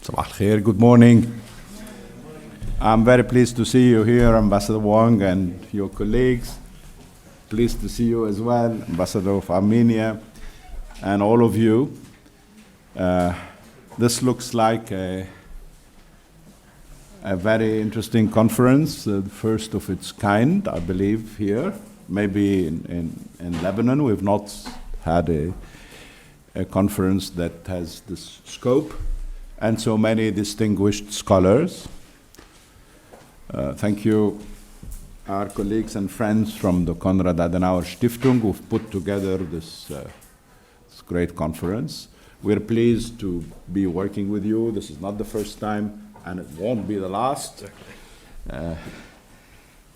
Sabah al-khair, good morning. I'm very pleased to see you here, Ambassador Wang and your colleagues. Pleased to see you as well, Ambassador of Armenia, and all of you. This looks like a very interesting conference, the first of its kind, I believe, here. Maybe in Lebanon, we've not had a conference that has this scope, and so many distinguished scholars. Thank you, our colleagues and friends from the Konrad Adenauer Stiftung who've put together this great conference. We're pleased to be working with you. This is not the first time, and it won't be the last.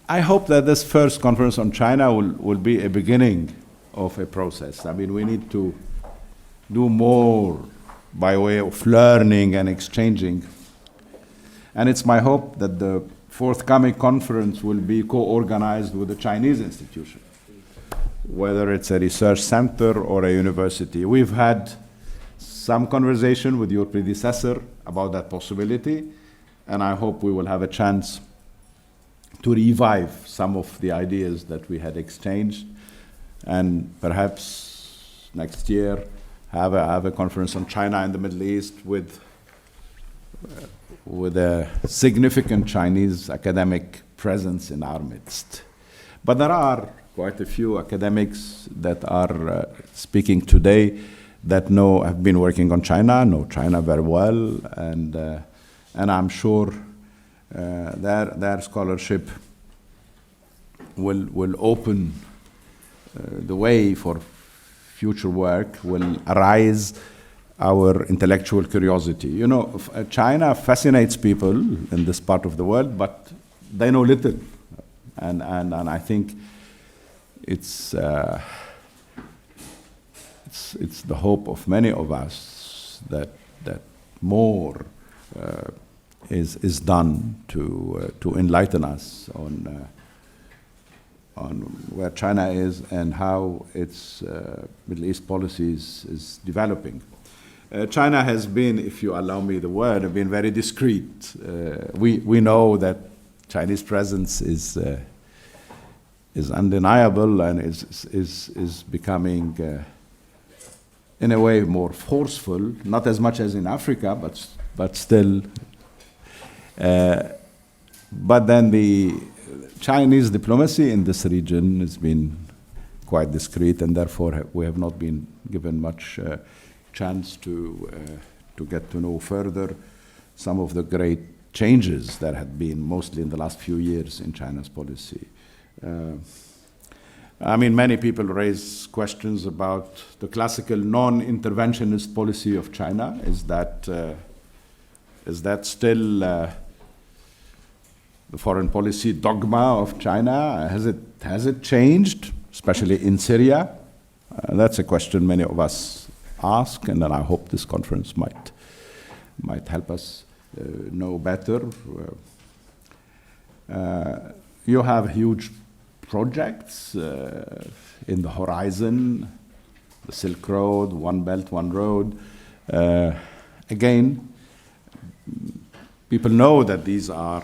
I hope that this first conference on China will be a beginning of a process. I mean, we need to do more by way of learning and exchanging. And it's my hope that the forthcoming conference will be co-organized with the Chinese institution, whether it's a research center or a university. We've had some conversation with your predecessor about that possibility, and I hope we will have a chance to revive some of the ideas that we had exchanged, and perhaps next year have a conference on China and the Middle East with a significant Chinese academic presence in our midst. But there are quite a few academics that are speaking today that have been working on China, know China very well, and I'm sure their scholarship will open the way for future work, will arise our intellectual curiosity. You know, China fascinates people in this part of the world, but they know little. And I think it's the hope of many of us that more is done to enlighten us on where China is and how its Middle East policies is developing. China has been, if you allow me the word, been very discreet. We know that Chinese presence is undeniable and is becoming, in a way, more forceful. Not as much as in Africa, but still. But then the Chinese diplomacy in this region has been quite discreet, and therefore we have not been given much chance to get to know further some of the great changes that had been mostly in the last few years in China's policy. I mean, many people raise questions about the classical non-interventionist policy of China. Is that still the foreign policy dogma of China? Has it changed, especially in Syria? That's a question many of us ask, and then I hope this conference might help us know better. You have huge projects in the horizon, the Silk Road, One Belt, One Road. Again, people know that these are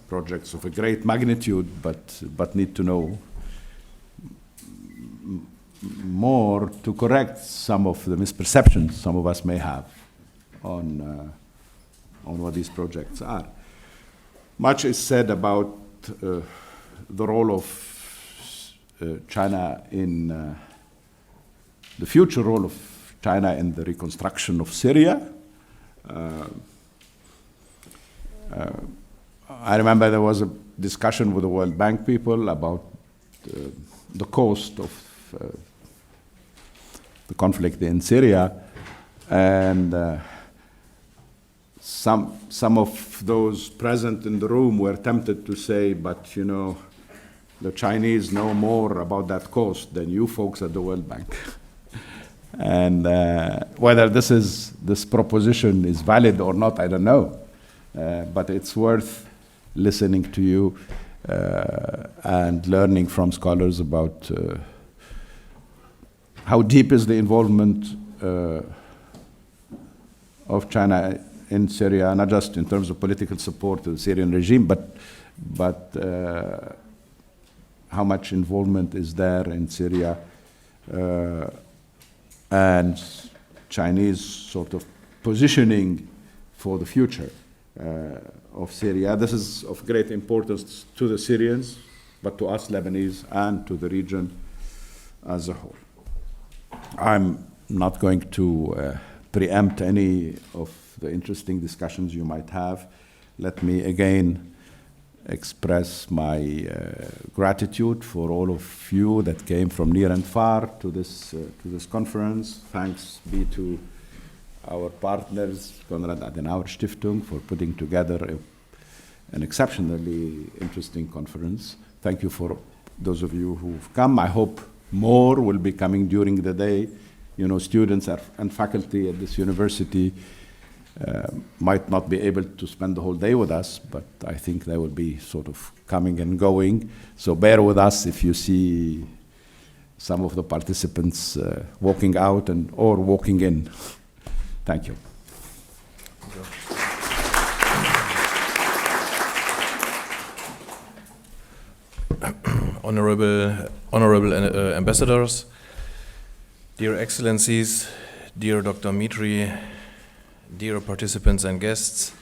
projects of a great magnitude, but need to know more to correct some of the misperceptions some of us may have on what these projects are. Much is said about the role of China in the future role of China in the reconstruction of Syria. I remember there was a discussion with the World Bank people about the cost of the conflict in Syria, and some of those present in the room were tempted to say, but you know, the Chinese know more about that cost than you folks at the World Bank. And whether this proposition is valid or not, I don't know. But it's worth listening to you and learning from scholars about how deep is the involvement of China in Syria, not just in terms of political support to the Syrian regime, but how much involvement is there in Syria, and Chinese sort of positioning for the future of Syria. This is of great importance to the Syrians, but to us Lebanese and to the region as a whole. I'm not going to preempt any of the interesting discussions you might have. Let me again express my gratitude for all of you that came from near and far to this conference. Thanks be to our partners, Konrad Adenauer Stiftung, for putting together an exceptionally interesting conference. Thank you for those of you who've come. I hope more will be coming during the day. You know, students and faculty at this university might not be able to spend the whole day with us, but I think they will be sort of coming and going. So bear with us if you see some of the participants walking out or walking in. Thank you. Honorable ambassadors, dear excellencies, dear Dr. Mitri, dear participants and guests,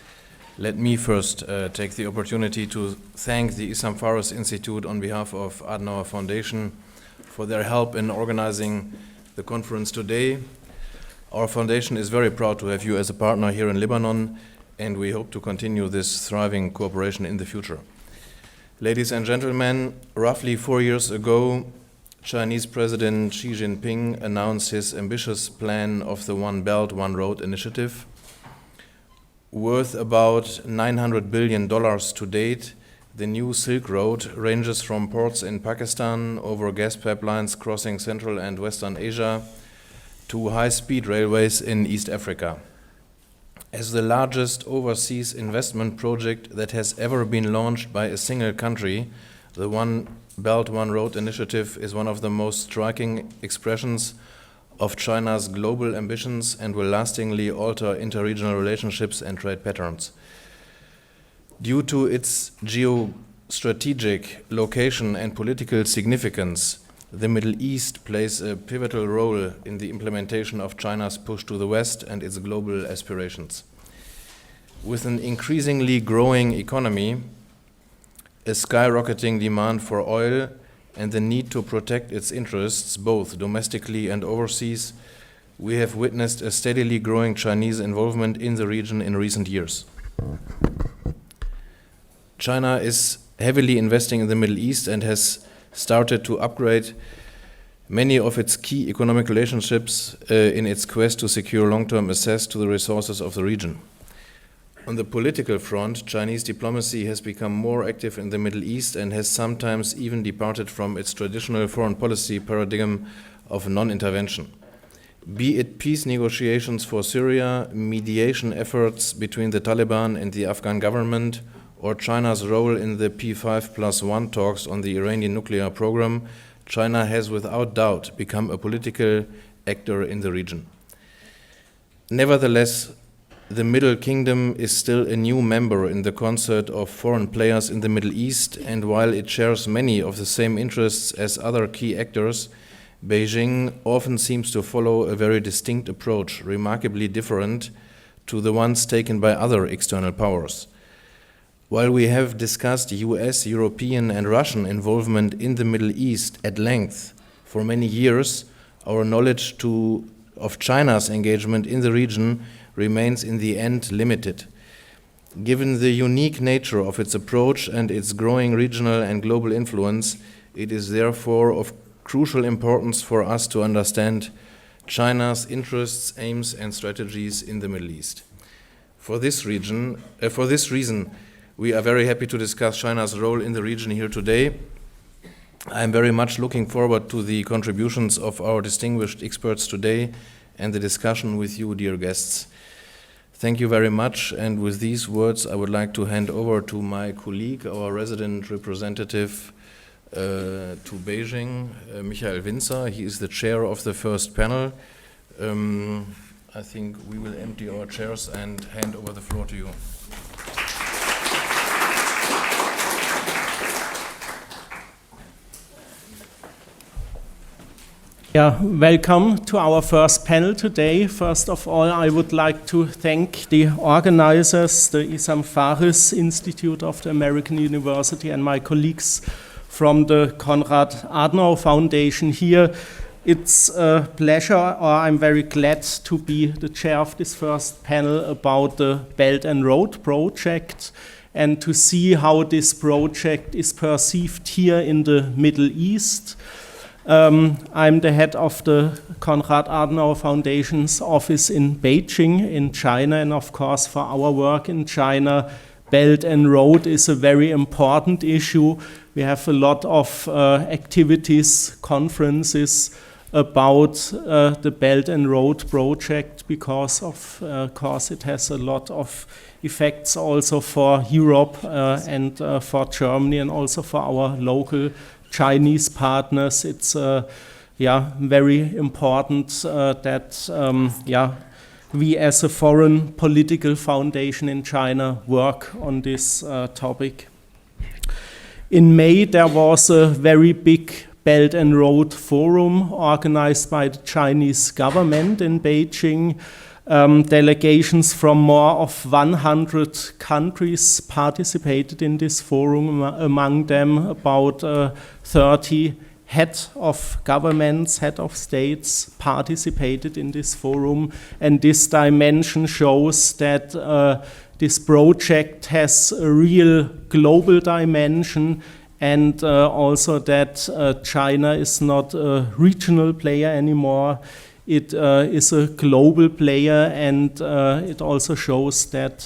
let me first take the opportunity to thank the Isam Fares Institute on behalf of Adenauer Foundation for their help in organizing the conference today. Our foundation is very proud to have you as a partner here in Lebanon, and we hope to continue this thriving cooperation in the future. Ladies and gentlemen, roughly 4 years ago, Chinese President Xi Jinping announced his ambitious plan of the One Belt, One Road initiative. Worth about $900 billion to date, the new Silk Road ranges from ports in Pakistan over gas pipelines crossing Central and Western Asia to high-speed railways in East Africa. As the largest overseas investment project that has ever been launched by a single country, the One Belt, One Road initiative is one of the most striking expressions of China's global ambitions and will lastingly alter interregional relationships and trade patterns. Due to its geostrategic location and political significance, the Middle East plays a pivotal role in the implementation of China's push to the West and its global aspirations. With an increasingly growing economy, a skyrocketing demand for oil, and the need to protect its interests, both domestically and overseas, we have witnessed a steadily growing Chinese involvement in the region in recent years. China is heavily investing in the Middle East and has started to upgrade many of its key economic relationships in its quest to secure long-term access to the resources of the region. On the political front, Chinese diplomacy has become more active in the Middle East and has sometimes even departed from its traditional foreign policy paradigm of non-intervention. Be it peace negotiations for Syria, mediation efforts between the Taliban and the Afghan government, or China's role in the P5+1 talks on the Iranian nuclear program, China has without doubt become a political actor in the region. Nevertheless, the Middle Kingdom is still a new member in the concert of foreign players in the Middle East, and while it shares many of the same interests as other key actors, Beijing often seems to follow a very distinct approach, remarkably different to the ones taken by other external powers. While we have discussed US, European, and Russian involvement in the Middle East at length for many years, our knowledge of China's engagement in the region remains in the end limited. Given the unique nature of its approach and its growing regional and global influence, it is therefore of crucial importance for us to understand China's interests, aims, and strategies in the Middle East. For this reason, we are very happy to discuss China's role in the region here today. I am very much looking forward to the contributions of our distinguished experts today and the discussion with you, dear guests. Thank you very much, and with these words I would like to hand over to my colleague, our resident representative to Beijing, Michael Winzer. He is the chair of the first panel. I think we will empty our chairs and hand over the floor to you. Yeah, welcome to our first panel today. First of all, I would like to thank the organizers, the Isam Fares Institute of the American University, and my colleagues from the Konrad Adenauer Foundation here. It's a pleasure, or I'm very glad to be the chair of this first panel about the Belt and Road project and to see how this project is perceived here in the Middle East. I'm the head of the Konrad Adenauer Foundation's office in Beijing, in China, and of course for our work in China, Belt and Road is a very important issue. We have a lot of activities, conferences about the Belt and Road project because of course it has a lot of effects also for Europe and for Germany and also for our local Chinese partners. It's very important that we as a foreign political foundation in China work on this topic. In May there was a very big Belt and Road Forum organized by the Chinese government in Beijing. Delegations from more of 100 countries participated in this forum, among them about 30 head of governments, head of states participated in this forum. And this dimension shows that this project has a real global dimension and also that China is not a regional player anymore. It is a global player, and it also shows that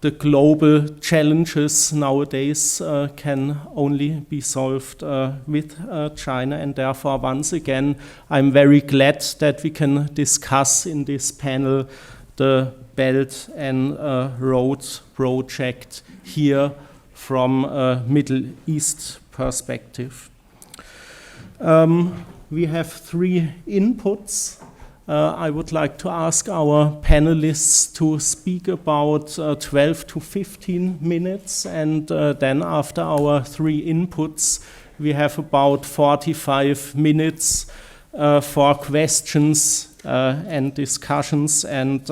the global challenges nowadays can only be solved with China. And therefore, once again, I'm very glad that we can discuss in this panel the Belt and Road project here from a Middle East perspective. We have 3 inputs. I would like to ask our panelists to speak about 12 to 15 minutes, and then after our 3 inputs, we have about 45 minutes for questions and discussions and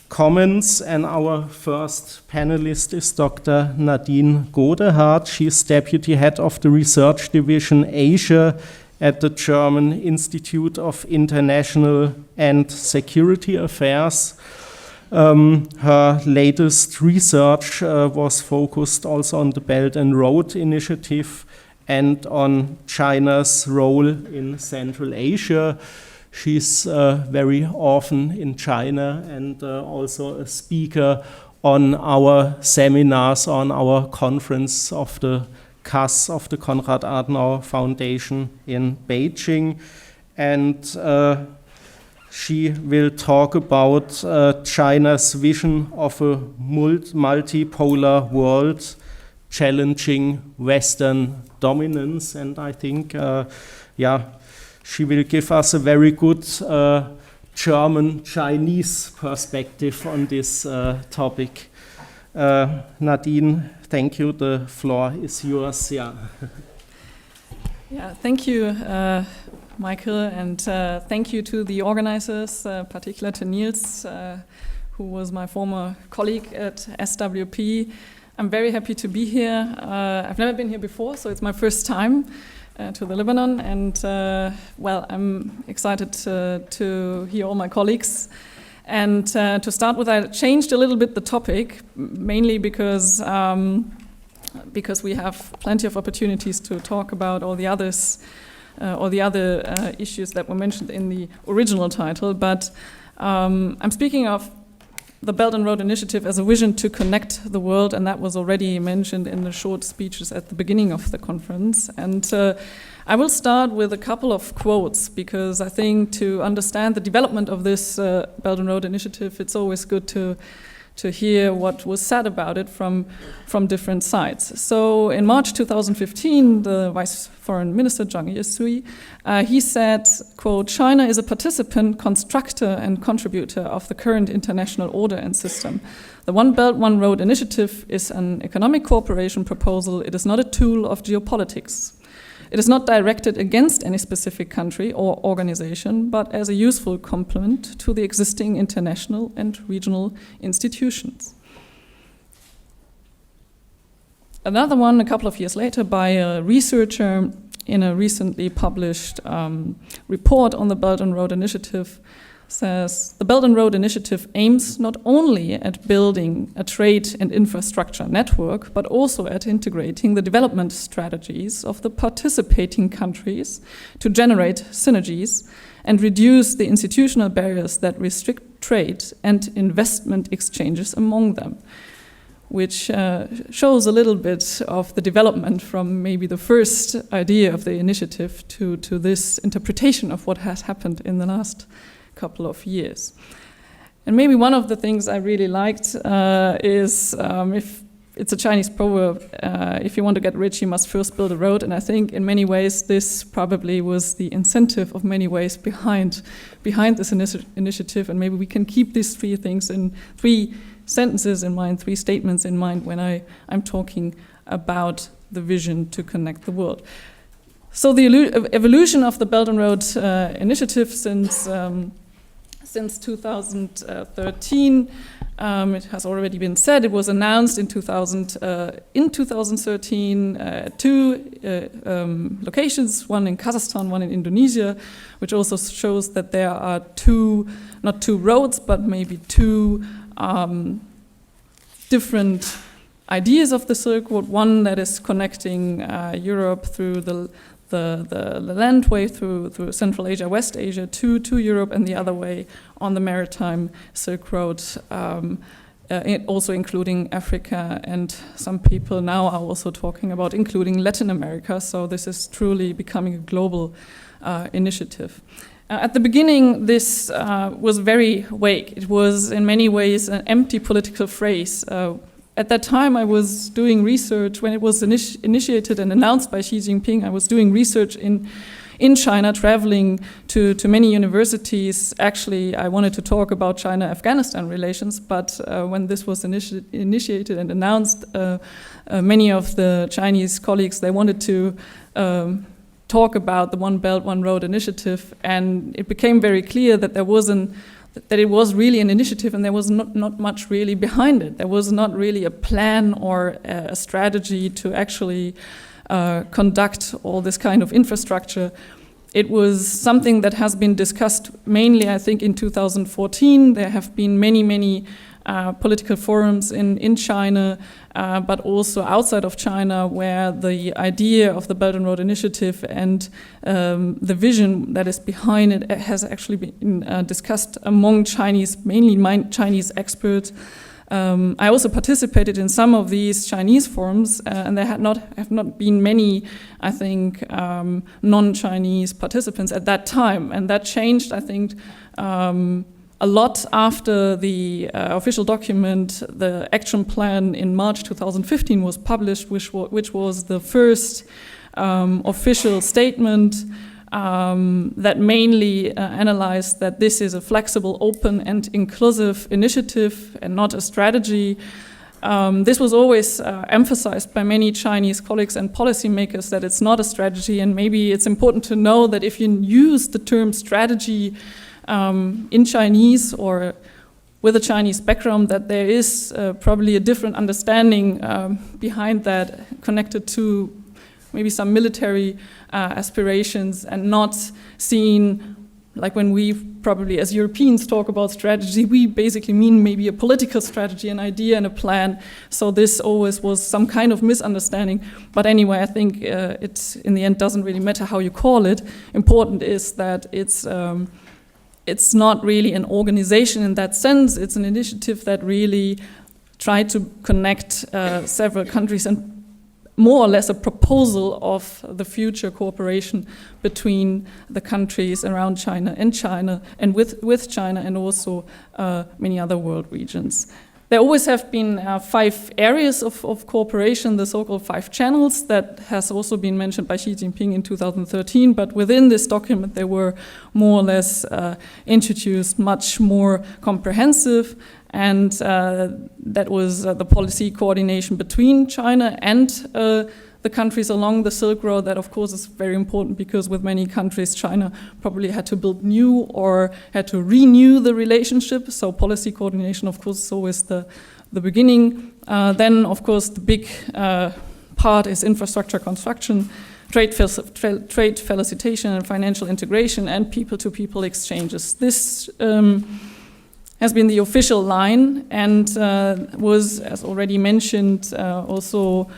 comments. And our first panelist is Dr. Nadine Godehard. She's Deputy Head of the Research Division Asia at the German Institute of International and Security Affairs. Her latest research was focused also on the Belt and Road Initiative and on China's role in Central Asia. She's very often in China and also a speaker on our seminars, on our conference of the CAS of the Konrad Adenauer Foundation in Beijing. And she will talk about China's vision of a multipolar world challenging Western dominance. And I think, she will give us a very good German-Chinese perspective on this topic. Nadine, thank you. The floor is yours. Yeah, thank you, Michael, and thank you to the organizers, particularly to Niels, who was my former colleague at SWP. I'm very happy to be here. I've never been here before, so it's my first time to the Lebanon, and I'm excited to hear all my colleagues. And to start with, I changed a little bit the topic, mainly because we have plenty of opportunities to talk about all the others, or the other issues that were mentioned in the original title. But I'm speaking of the Belt and Road Initiative as a vision to connect the world, and that was already mentioned in the short speeches at the beginning of the conference. And I will start with a couple of quotes, because I think to understand the development of this Belt and Road Initiative, it's always good to to hear what was said about it from different sides. So in March 2015, the Vice Foreign Minister, Zhang Yesui, he said, quote, "China is a participant, constructor and contributor of the current international order and system. The One Belt, One Road initiative is an economic cooperation proposal. It is not a tool of geopolitics. It is not directed against any specific country or organization, but as a useful complement to the existing international and regional institutions." Another one, a couple of years later, by a researcher in a recently published report on the Belt and Road Initiative, says, "The Belt and Road Initiative aims not only at building a trade and infrastructure network, but also at integrating the development strategies of the participating countries to generate synergies and reduce the institutional barriers that restrict trade and investment exchanges among them," which shows a little bit of the development from maybe the first idea of the initiative to this interpretation of what has happened in the last couple of years. And maybe one of the things I really liked is, if it's a Chinese proverb, if you want to get rich, you must first build a road. And I think in many ways this probably was the incentive of many ways behind this initiative. And maybe we can keep these three things in three sentences in mind, three statements in mind when I'm talking about the vision to connect the world. So the evolution of the Belt and Road Initiative since 2013, it has already been said, it was announced in 2013, two locations, one in Kazakhstan, one in Indonesia, which also shows that there are not two roads, but maybe two different ideas of the Silk Road. One that is connecting Europe through the landway through Central Asia, West Asia to Europe, and the other way on the maritime Silk Road, also including Africa, and some people now are also talking about including Latin America. So this is truly becoming a global initiative. At the beginning, this was very vague. It was in many ways an empty political phrase. At that time, I was doing research when it was initiated and announced by Xi Jinping. I was doing research in China, traveling to many universities. Actually, I wanted to talk about China-Afghanistan relations, but when this was initiated and announced, many of the Chinese colleagues, they wanted to talk about the One Belt, One Road initiative, and it became very clear that that it was really an initiative and there was not much really behind it. There was not really a plan or a strategy to actually conduct all this kind of infrastructure. It was something that has been discussed mainly, I think, in 2014. There have been many political forums in China, but also outside of China, where the idea of the Belt and Road Initiative and the vision that is behind it has actually been discussed among mainly Chinese experts. I also participated in some of these Chinese forums, and there have not been many, I think, non-Chinese participants at that time, and that changed, I think, a lot after the official document, the action plan in March 2015 was published, which was the first official statement that mainly analyzed that this is a flexible, open, and inclusive initiative and not a strategy. This was always emphasized by many Chinese colleagues and policymakers that it's not a strategy, and maybe it's important to know that if you use the term strategy in Chinese or with a Chinese background, that there is probably a different understanding behind that, connected to maybe some military aspirations, and not seen like when we probably as Europeans talk about strategy, we basically mean maybe a political strategy, an idea and a plan. So this always was some kind of misunderstanding. But anyway, I think it in the end doesn't really matter how you call it. Important is that it's not really an organization in that sense. It's an initiative that really tried to connect several countries, and more or less a proposal of the future cooperation between the countries around China and with China, and also many other world regions. There always have been 5 areas of cooperation, the so-called 5 channels, that has also been mentioned by Xi Jinping in 2013, but within this document they were more or less introduced much more comprehensive, and that was the policy coordination between China and the countries along the Silk Road. That of course is very important, because with many countries China probably had to build new or had to renew the relationship, so policy coordination of course is always the beginning. Then of course the big part is infrastructure construction, trade facilitation and financial integration, and people-to-people exchanges. This has been the official line, and was, as already mentioned, also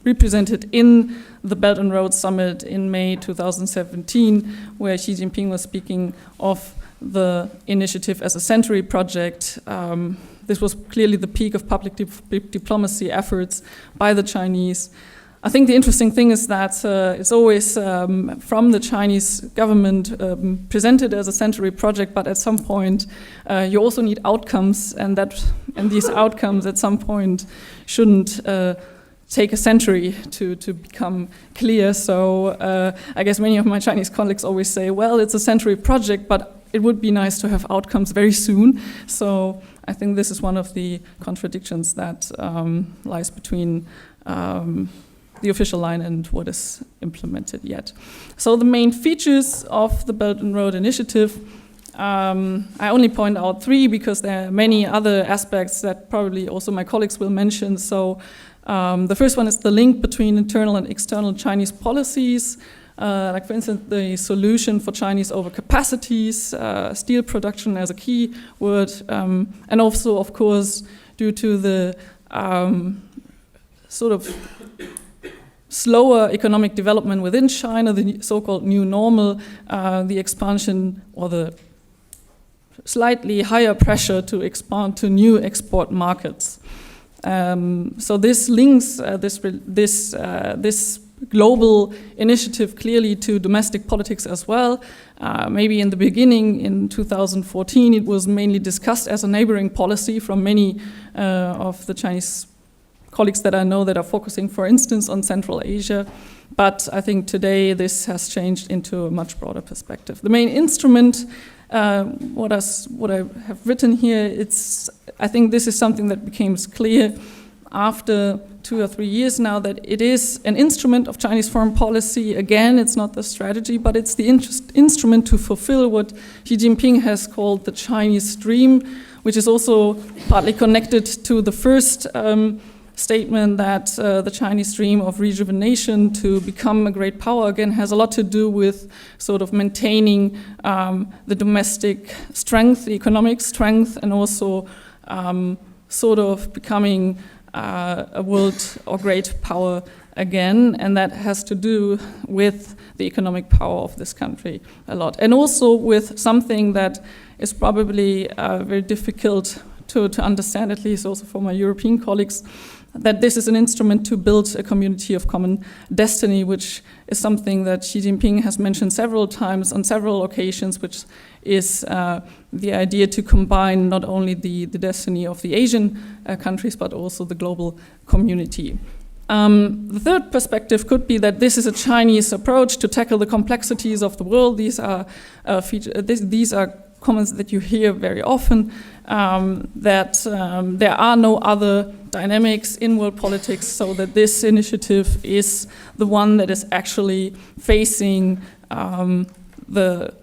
represented in the Belt and Road Summit in May 2017, where Xi Jinping was speaking of the initiative as a century project. This was clearly the peak of public diplomacy efforts by the Chinese. I think the interesting thing is that it's always from the Chinese government presented as a century project, but at some point you also need outcomes, and these outcomes at some point shouldn't take a century to become clear. So I guess many of my Chinese colleagues always say, well, it's a century project, but it would be nice to have outcomes very soon. So I think this is one of the contradictions that lies between the official line and what is implemented yet. So the main features of the Belt and Road Initiative, I only point out 3 because there are many other aspects that probably also my colleagues will mention. So the first one is the link between internal and external Chinese policies, like for instance the solution for Chinese overcapacities, steel production as a key word, and also of course due to the sort of slower economic development within China, the so-called new normal, the expansion or the slightly higher pressure to expand to new export markets. So this links this global initiative clearly to domestic politics as well. Maybe in the beginning, in 2014, it was mainly discussed as a neighboring policy from many of the Chinese colleagues that I know that are focusing, for instance, on Central Asia. But I think today this has changed into a much broader perspective. The main instrument, what I have written here, I think this is something that becomes clear after 2 or 3 years now, that it is an instrument of Chinese foreign policy. Again, it's not the strategy, but it's the instrument to fulfill what Xi Jinping has called the Chinese dream, which is also partly connected to the first statement that the Chinese dream of rejuvenation to become a great power again has a lot to do with sort of maintaining the domestic strength, the economic strength, and also sort of becoming a world or great power again, and that has to do with the economic power of this country a lot, and also with something that is probably very difficult to understand, at least also for my European colleagues, that this is an instrument to build a community of common destiny, which is something that Xi Jinping has mentioned several times on several occasions, which is the idea to combine not only the destiny of the Asian countries, but also the global community. The third perspective could be that this is a Chinese approach to tackle the complexities of the world. These are comments that you hear very often, that there are no other dynamics in world politics, so that this initiative is the one that is actually facing the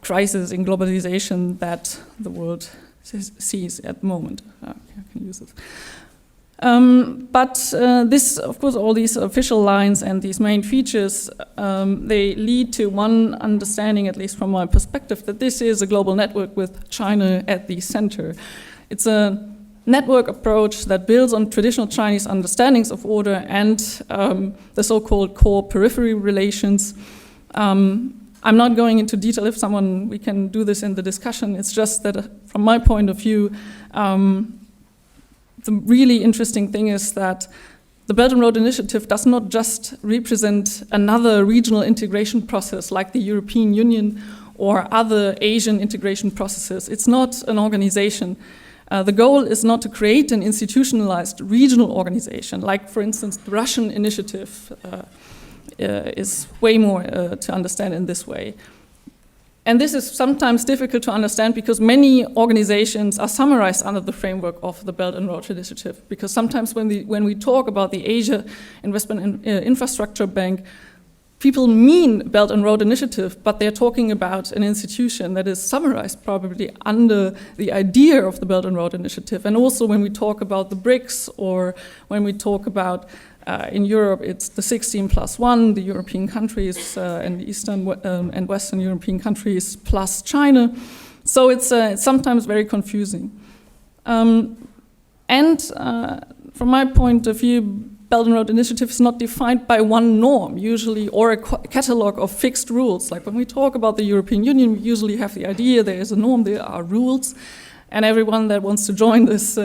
crisis in globalization that the world sees at the moment. I can use it. But this, of course, all these official lines and these main features, they lead to one understanding, at least from my perspective, that this is a global network with China at the center. It's a network approach that builds on traditional Chinese understandings of order and the so-called core periphery relations. I'm not going into detail. If we can do this in the discussion. It's just that from my point of view, the really interesting thing is that the Belt and Road Initiative does not just represent another regional integration process like the European Union or other Asian integration processes. It's not an organization. The goal is not to create an institutionalized regional organization, like, for instance, the Russian initiative is way more to understand in this way. And this is sometimes difficult to understand because many organizations are summarized under the framework of the Belt and Road Initiative. Because sometimes when we talk about the Asia Investment and Infrastructure Bank, people mean Belt and Road Initiative, but they're talking about an institution that is summarized probably under the idea of the Belt and Road Initiative. And also when we talk about the BRICS, or when we talk about in Europe, it's the 16+1, the European countries and the Eastern and Western European countries plus China. So it's sometimes very confusing. From my point of view, Belt and Road Initiative is not defined by one norm, usually, or a catalog of fixed rules. Like when we talk about the European Union, we usually have the idea there is a norm, there are rules, and everyone that wants to join this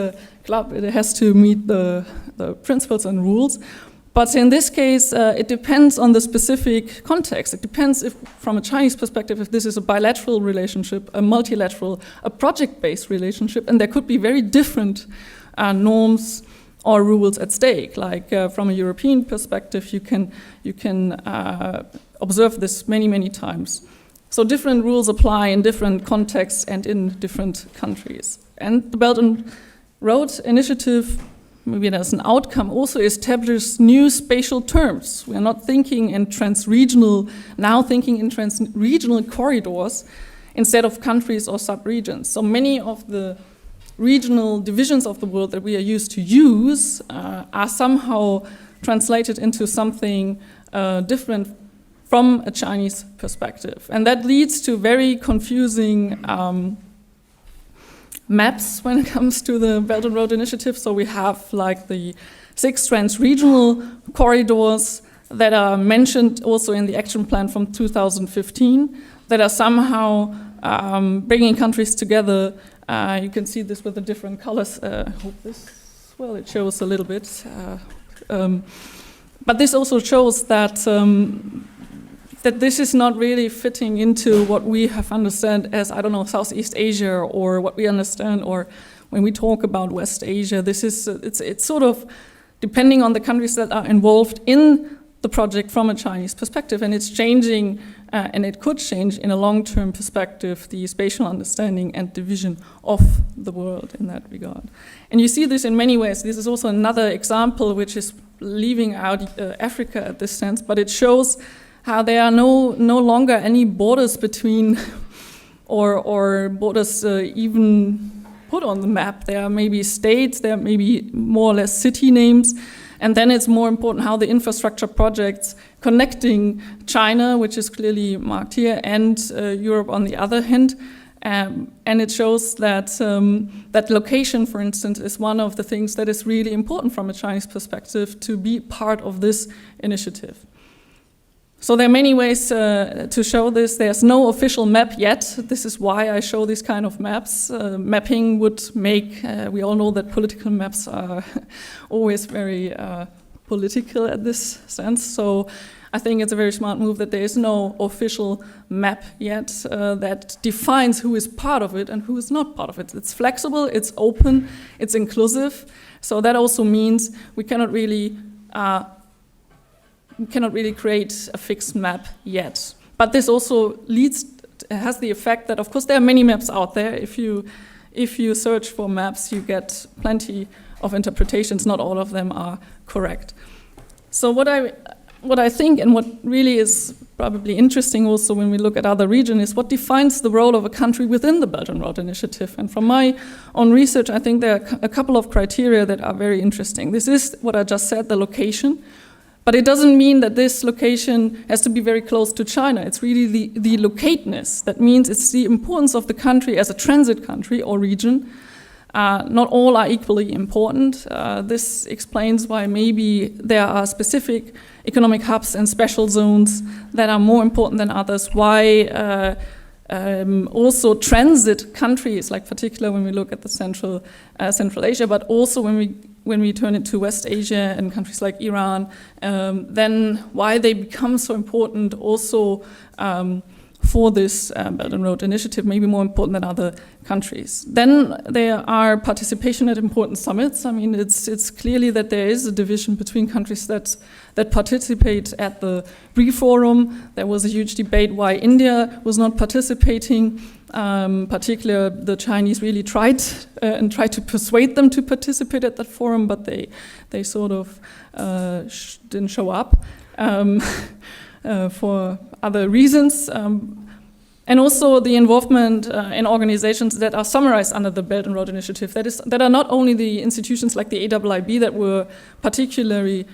club, it has to meet the principles and rules. But in this case, it depends on the specific context. It depends if, from a Chinese perspective, if this is a bilateral relationship, a multilateral, a project-based relationship, and there could be very different norms or rules at stake. Like from a European perspective, you can observe this many times. So different rules apply in different contexts and in different countries. And the Belt and Road Initiative, maybe as an outcome, also establishes new spatial terms. We are not thinking in trans-regional, now thinking in trans-regional corridors instead of countries or sub-regions. So many of the regional divisions of the world that we are used to use are somehow translated into something different from a Chinese perspective. And that leads to very confusing maps when it comes to the Belt and Road Initiative. So we have like the 6 trans-regional corridors that are mentioned also in the action plan from 2015 that are somehow bringing countries together. You can see this with the different colors. I hope this, well, it shows a little bit. But this also shows that that this is not really fitting into what we have understand as, I don't know, Southeast Asia, or what we understand, or when we talk about West Asia. This is it's sort of depending on the countries that are involved in the project from a Chinese perspective, and it's changing, and it could change in a long-term perspective the spatial understanding and division of the world in that regard. And you see this in many ways. This is also another example which is leaving out Africa at this sense, but it shows how there are no longer any borders between, or borders even put on the map. There are maybe states, there are maybe more or less city names, and then it's more important how the infrastructure projects connecting China, which is clearly marked here, and Europe on the other hand. And it shows that that location, for instance, is one of the things that is really important from a Chinese perspective to be part of this initiative. So there are many ways to show this. There's no official map yet. This is why I show these kind of maps. Mapping would make, we all know that political maps are always very political at this sense. So I think it's a very smart move that there is no official map yet that defines who is part of it and who is not part of it. It's flexible, it's open, it's inclusive. So that also means we cannot really create a fixed map yet. But this also has the effect that, of course, there are many maps out there. If you search for maps, you get plenty of interpretations. Not all of them are correct. So what I think, and what really is probably interesting also when we look at other regions, is what defines the role of a country within the Belt and Road Initiative. And from my own research, I think there are a couple of criteria that are very interesting. This is what I just said, the location. But it doesn't mean that this location has to be very close to China. It's really the locateness. That means it's the importance of the country as a transit country or region. Not all are equally important. This explains why maybe there are specific economic hubs and special zones that are more important than others. Why also transit countries, like particularly when we look at the Central Asia, but also when we turn it to West Asia and countries like Iran, then why they become so important also for this Belt and Road Initiative, maybe more important than other countries. Then there are participation at important summits. I mean, it's clearly that there is a division between countries that participate at the Forum. There was a huge debate why India was not participating. Particularly, the Chinese really tried to persuade them to participate at that forum, but they sort of didn't show up for other reasons. And also the involvement in organizations that are summarized under the Belt and Road Initiative, that are not only the institutions like the AIIB that were particularly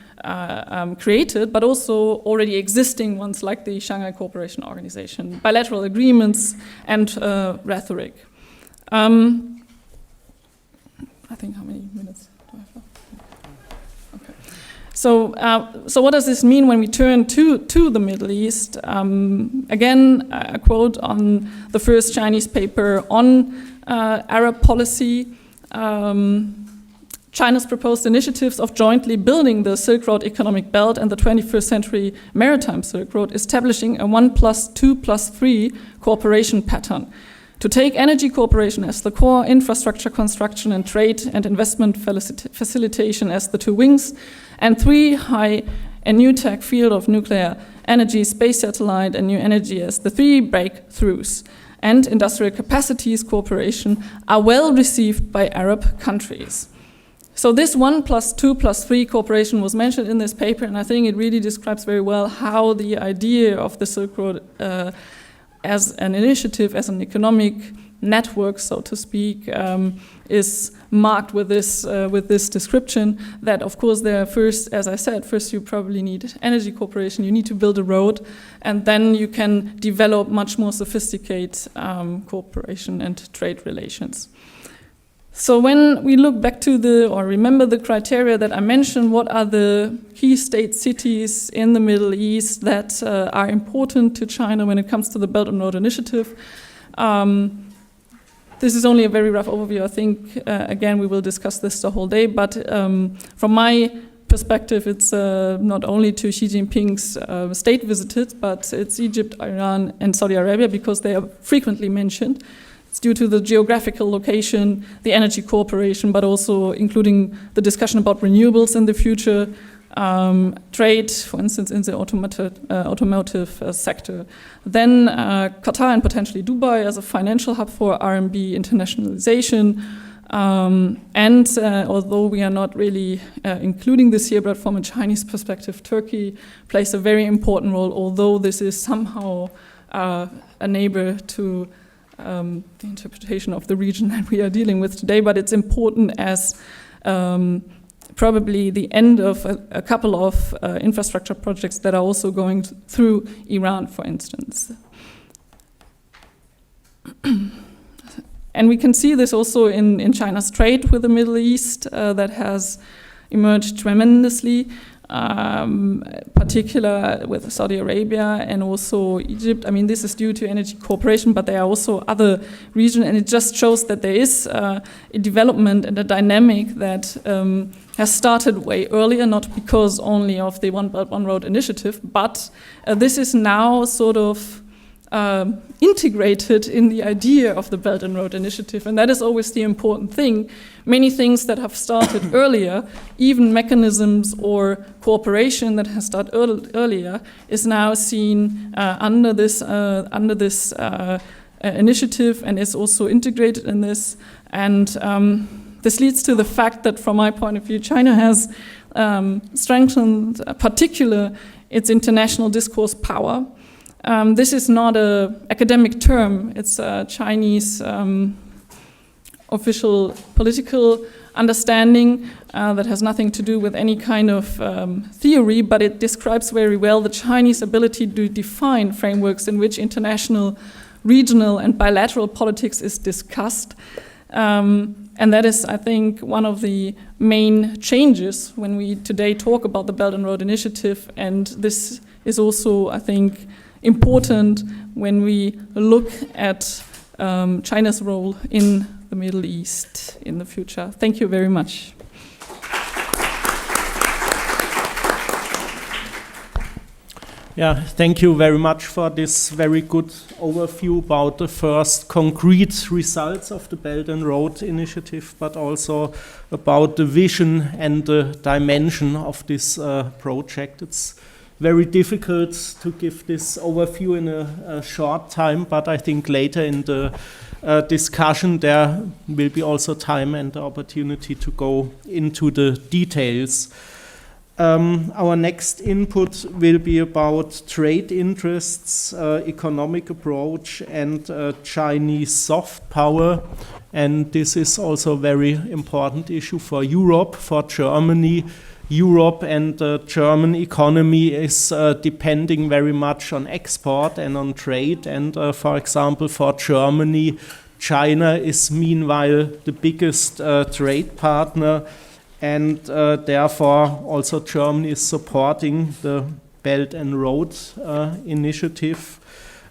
created, but also already existing ones like the Shanghai Cooperation Organization, bilateral agreements, and rhetoric. I think, how many minutes do I have left? Okay. So what does this mean when we turn to the Middle East? Again, a quote on the first Chinese paper on Arab policy. China's proposed initiatives of jointly building the Silk Road economic belt and the 21st century maritime Silk Road, establishing a 1+2+3 cooperation pattern. To take energy cooperation as the core, infrastructure construction and trade and investment facilitation as the two wings, and 3, high and new tech field of nuclear energy, space satellite, and new energy as the 3 breakthroughs. And industrial capacities cooperation are well received by Arab countries. So this 1+2+3 cooperation was mentioned in this paper, and I think it really describes very well how the idea of the Silk Road as an initiative, as an economic network, so to speak, is marked with this description. That, of course, as I said, first you probably need energy cooperation, you need to build a road, and then you can develop much more sophisticated cooperation and trade relations. So when we look back to remember the criteria that I mentioned, what are the key state cities in the Middle East that are important to China when it comes to the Belt and Road Initiative? This is only a very rough overview. I think, again, we will discuss this the whole day, but from my perspective, it's not only to Xi Jinping's state visits, but it's Egypt, Iran, and Saudi Arabia, because they are frequently mentioned. It's due to the geographical location, the energy cooperation, but also including the discussion about renewables in the future, trade, for instance, in the automotive sector. Then Qatar and potentially Dubai as a financial hub for RMB internationalization. And although we are not really including this here, but from a Chinese perspective, Turkey plays a very important role, although this is somehow a neighbor to the interpretation of the region that we are dealing with today, but it's important as probably the end of a couple of infrastructure projects that are also going through Iran, for instance. And we can see this also in China's trade with the Middle East that has emerged tremendously. Particular with Saudi Arabia and also Egypt. I mean, this is due to energy cooperation, but there are also other regions, and it just shows that there is a development and a dynamic that has started way earlier, not because only of the One Belt, One Road initiative, but this is now sort of integrated in the idea of the Belt and Road Initiative, and that is always the important thing. Many things that have started earlier, even mechanisms or cooperation that has started earlier, is now seen under this initiative and is also integrated in this. And this leads to the fact that, from my point of view, China has strengthened, particularly its international discourse power. This is not an academic term, it's a Chinese official political understanding that has nothing to do with any kind of theory, but it describes very well the Chinese ability to define frameworks in which international, regional, and bilateral politics is discussed. And that is, I think, one of the main changes when we today talk about the Belt and Road Initiative, and this is also, I think, important when we look at China's role in the Middle East in the future. Thank you very much. Yeah, thank you very much for this very good overview about the first concrete results of the Belt and Road Initiative, but also about the vision and the dimension of this project. It's very difficult to give this overview in a short time, but I think later in the discussion there will be also time and the opportunity to go into the details. Our next input will be about trade interests, economic approach, and Chinese soft power. And this is also a very important issue for Europe, for Germany. Europe and the German economy is depending very much on export and on trade. And for example, for Germany, China is meanwhile the biggest trade partner. And therefore, also Germany is supporting the Belt and Road Initiative,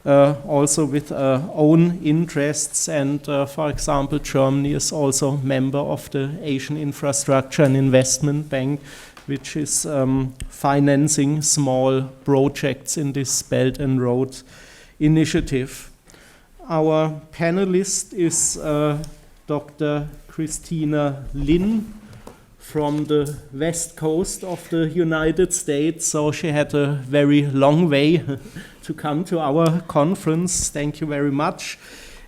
also with own interests. And for example, Germany is also member of the Asian Infrastructure and Investment Bank, which is financing small projects in this Belt and Road Initiative. Our panelist is Dr. Christina Lin from the west coast of the United States, so she had a very long way to come to our conference. Thank you very much.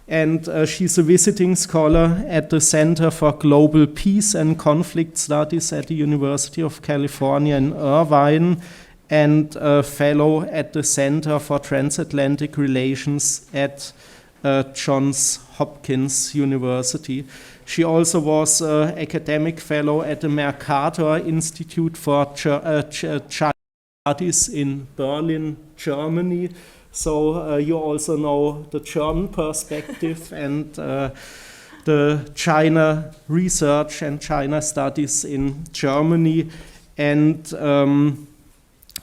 And she's a visiting scholar at the Center for Global Peace and Conflict Studies at the University of California in Irvine, and a fellow at the Center for Transatlantic Relations at Johns Hopkins University. She also was an academic fellow at the Mercator Institute for China Studies in Berlin, Germany. So you also know the German perspective and the China research and China studies in Germany. And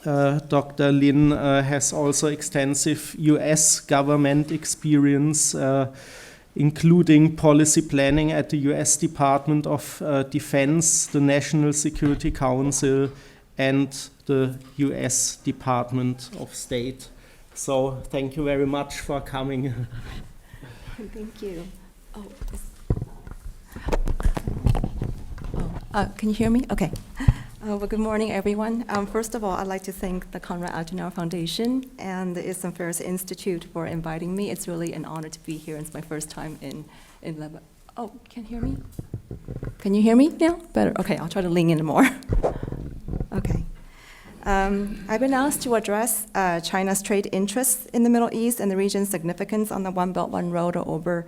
Dr. Lin has also extensive US government experience, including policy planning at the US Department of Defense, the National Security Council, and the US Department of State. So thank you very much for coming. Thank you. Can you hear me? Okay. Well, good morning, everyone. First of all, I'd like to thank the Konrad Adenauer Foundation and the Islam Affairs Institute for inviting me. It's really an honor to be here. It's my first time in Lebanon. Oh, can you hear me? Can you hear me now? Better. Okay, I'll try to lean in more. Okay. I've been asked to address China's trade interests in the Middle East and the region's significance on the One Belt, One Road, or OBER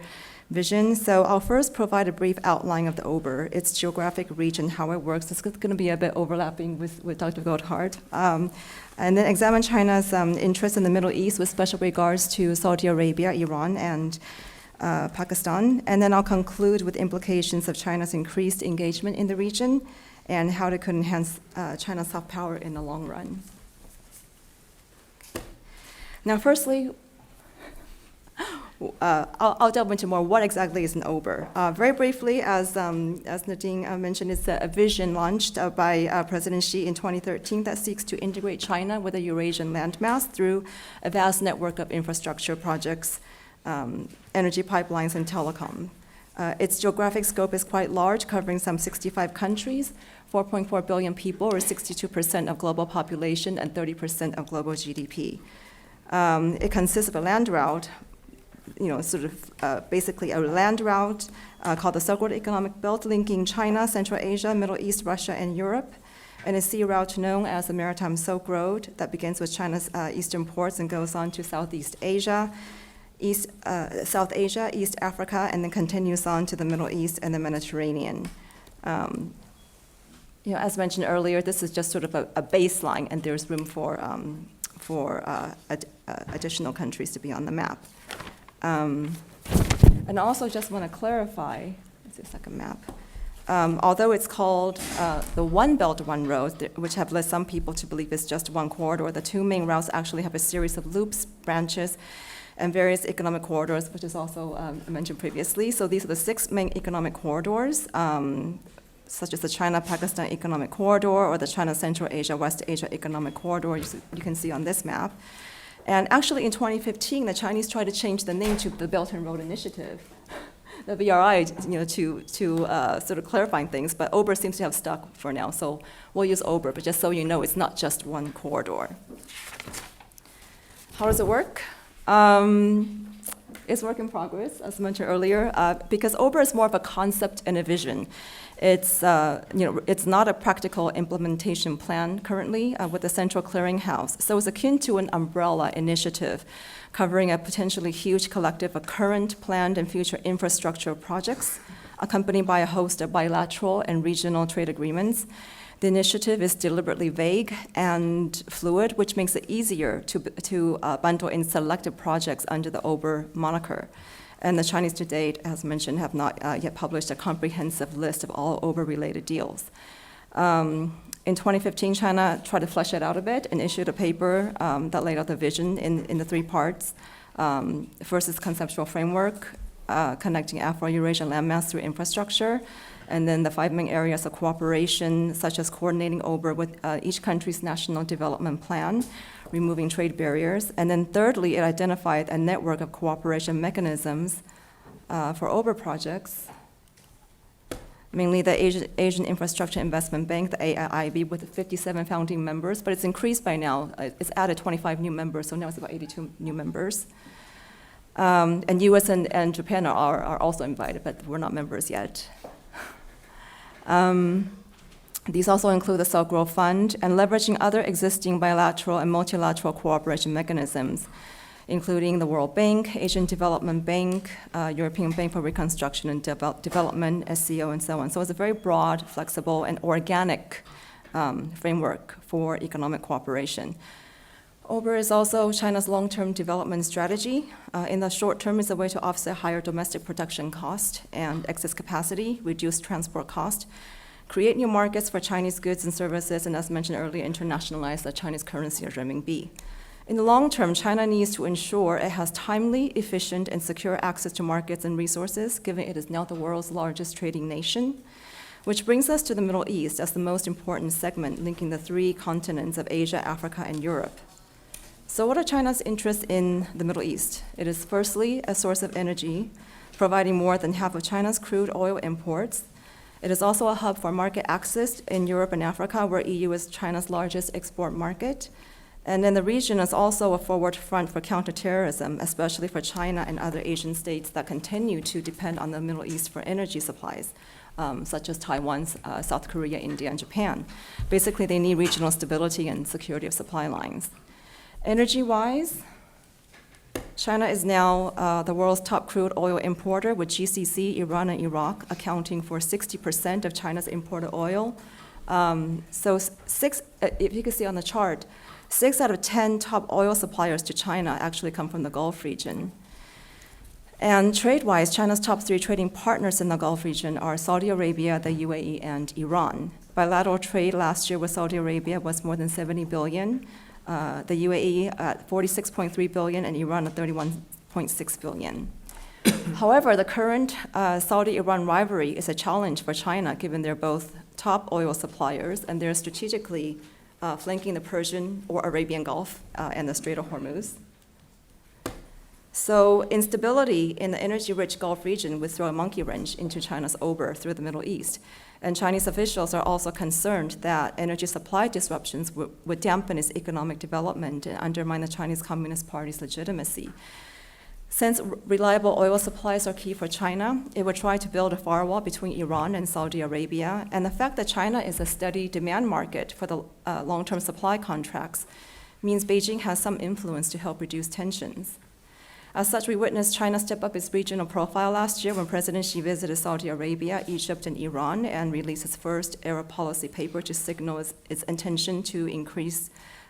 vision. So I'll first provide a brief outline of the OBER, its geographic reach and how it works. It's going to be a bit overlapping with Dr. Goldhart. And then examine China's interest in the Middle East with special regards to Saudi Arabia, Iran, and Pakistan. And then I'll conclude with implications of China's increased engagement in the region and how it could enhance China's soft power in the long run. Now, firstly, I'll delve into more what exactly is an OBER. Very briefly, as Nadine mentioned, it's a vision launched by President Xi in 2013 that seeks to integrate China with a Eurasian landmass through a vast network of infrastructure projects, energy pipelines, and telecom. Its geographic scope is quite large, covering some 65 countries, 4.4 billion people, or 62% of global population and 30% of global GDP. It consists of a land route, basically a land route called the Silk Road Economic Belt, linking China, Central Asia, Middle East, Russia, and Europe, and a sea route known as the Maritime Silk Road that begins with China's eastern ports and goes on to Southeast Asia, South Asia, East Africa, and then continues on to the Middle East and the Mediterranean. As mentioned earlier, this is just sort of a baseline, and there's room for additional countries to be on the map. And I also just want to clarify, let's see a second map. Although it's called the One Belt, One Road, which have led some people to believe it's just one corridor, the two main routes actually have a series of loops, branches, and various economic corridors, which is also mentioned previously. So these are the 6 main economic corridors. such as the China-Pakistan Economic Corridor or the China-Central Asia-West Asia Economic Corridor, you can see on this map. And actually in 2015, the Chinese tried to change the name to the Belt and Road Initiative, the BRI, to sort of clarifying things, but OBER seems to have stuck for now, so we'll use OBER, but just so you know, it's not just one corridor. How does it work? It's work in progress, as mentioned earlier, because OBER is more of a concept and a vision. It's not a practical implementation plan currently with the central clearinghouse. So it's akin to an umbrella initiative covering a potentially huge collective of current, planned, and future infrastructure projects, accompanied by a host of bilateral and regional trade agreements. The initiative is deliberately vague and fluid, which makes it easier to bundle in selected projects under the OBER moniker. And the Chinese to date, as mentioned, have not yet published a comprehensive list of all OBER-related deals. In 2015, China tried to flesh it out a bit and issued a paper that laid out the vision in the three parts. First is conceptual framework, connecting Afro-Eurasian landmass through infrastructure, and then the 5 main areas of cooperation, such as coordinating OBER with each country's national development plan, removing trade barriers. And then thirdly, it identified a network of cooperation mechanisms for OBER projects, mainly the Asian Infrastructure Investment Bank, the AIIB, with 57 founding members, but it's increased by now. It's added 25 new members, so now it's about 82 new members. And US and Japan are also invited, but we're not members yet. These also include the Silk Road Fund and leveraging other existing bilateral and multilateral cooperation mechanisms, including the World Bank, Asian Development Bank, European Bank for Reconstruction and Development, SCO, and so on. So it's a very broad, flexible, and organic framework for economic cooperation. OBER is also China's long-term development strategy. In the short term, it's a way to offset higher domestic production cost and excess capacity, reduce transport cost, create new markets for Chinese goods and services, and as mentioned earlier, internationalize the Chinese currency or renminbi. In the long term, China needs to ensure it has timely, efficient, and secure access to markets and resources, given it is now the world's largest trading nation. Which brings us to the Middle East as the most important segment linking the 3 continents of Asia, Africa, and Europe. So what are China's interests in the Middle East? It is firstly a source of energy, providing more than half of China's crude oil imports. It is also a hub for market access in Europe and Africa, where EU is China's largest export market. And then the region is also a forward front for counterterrorism, especially for China and other Asian states that continue to depend on the Middle East for energy supplies, such as Taiwan, South Korea, India, and Japan. Basically, they need regional stability and security of supply lines. Energy-wise, China is now the world's top crude oil importer, with GCC, Iran, and Iraq accounting for 60% of China's imported oil. If you can see on the chart, 6 out of 10 top oil suppliers to China actually come from the Gulf region. And trade-wise, China's top 3 trading partners in the Gulf region are Saudi Arabia, the UAE, and Iran. Bilateral trade last year with Saudi Arabia was more than 70 billion. The UAE at 46.3 billion, and Iran at 31.6 billion. However, the current Saudi-Iran rivalry is a challenge for China, given they're both top oil suppliers, and they're strategically flanking the Persian or Arabian Gulf and the Strait of Hormuz. So instability in the energy-rich Gulf region would throw a monkey wrench into China's OBER through the Middle East. And Chinese officials are also concerned that energy supply disruptions would dampen its economic development and undermine the Chinese Communist Party's legitimacy. Since reliable oil supplies are key for China, it would try to build a firewall between Iran and Saudi Arabia. And the fact that China is a steady demand market for the long-term supply contracts means Beijing has some influence to help reduce tensions. As such, we witnessed China step up its regional profile last year when President Xi visited Saudi Arabia, Egypt, and Iran, and released its first Arab policy paper to signal its intention to increase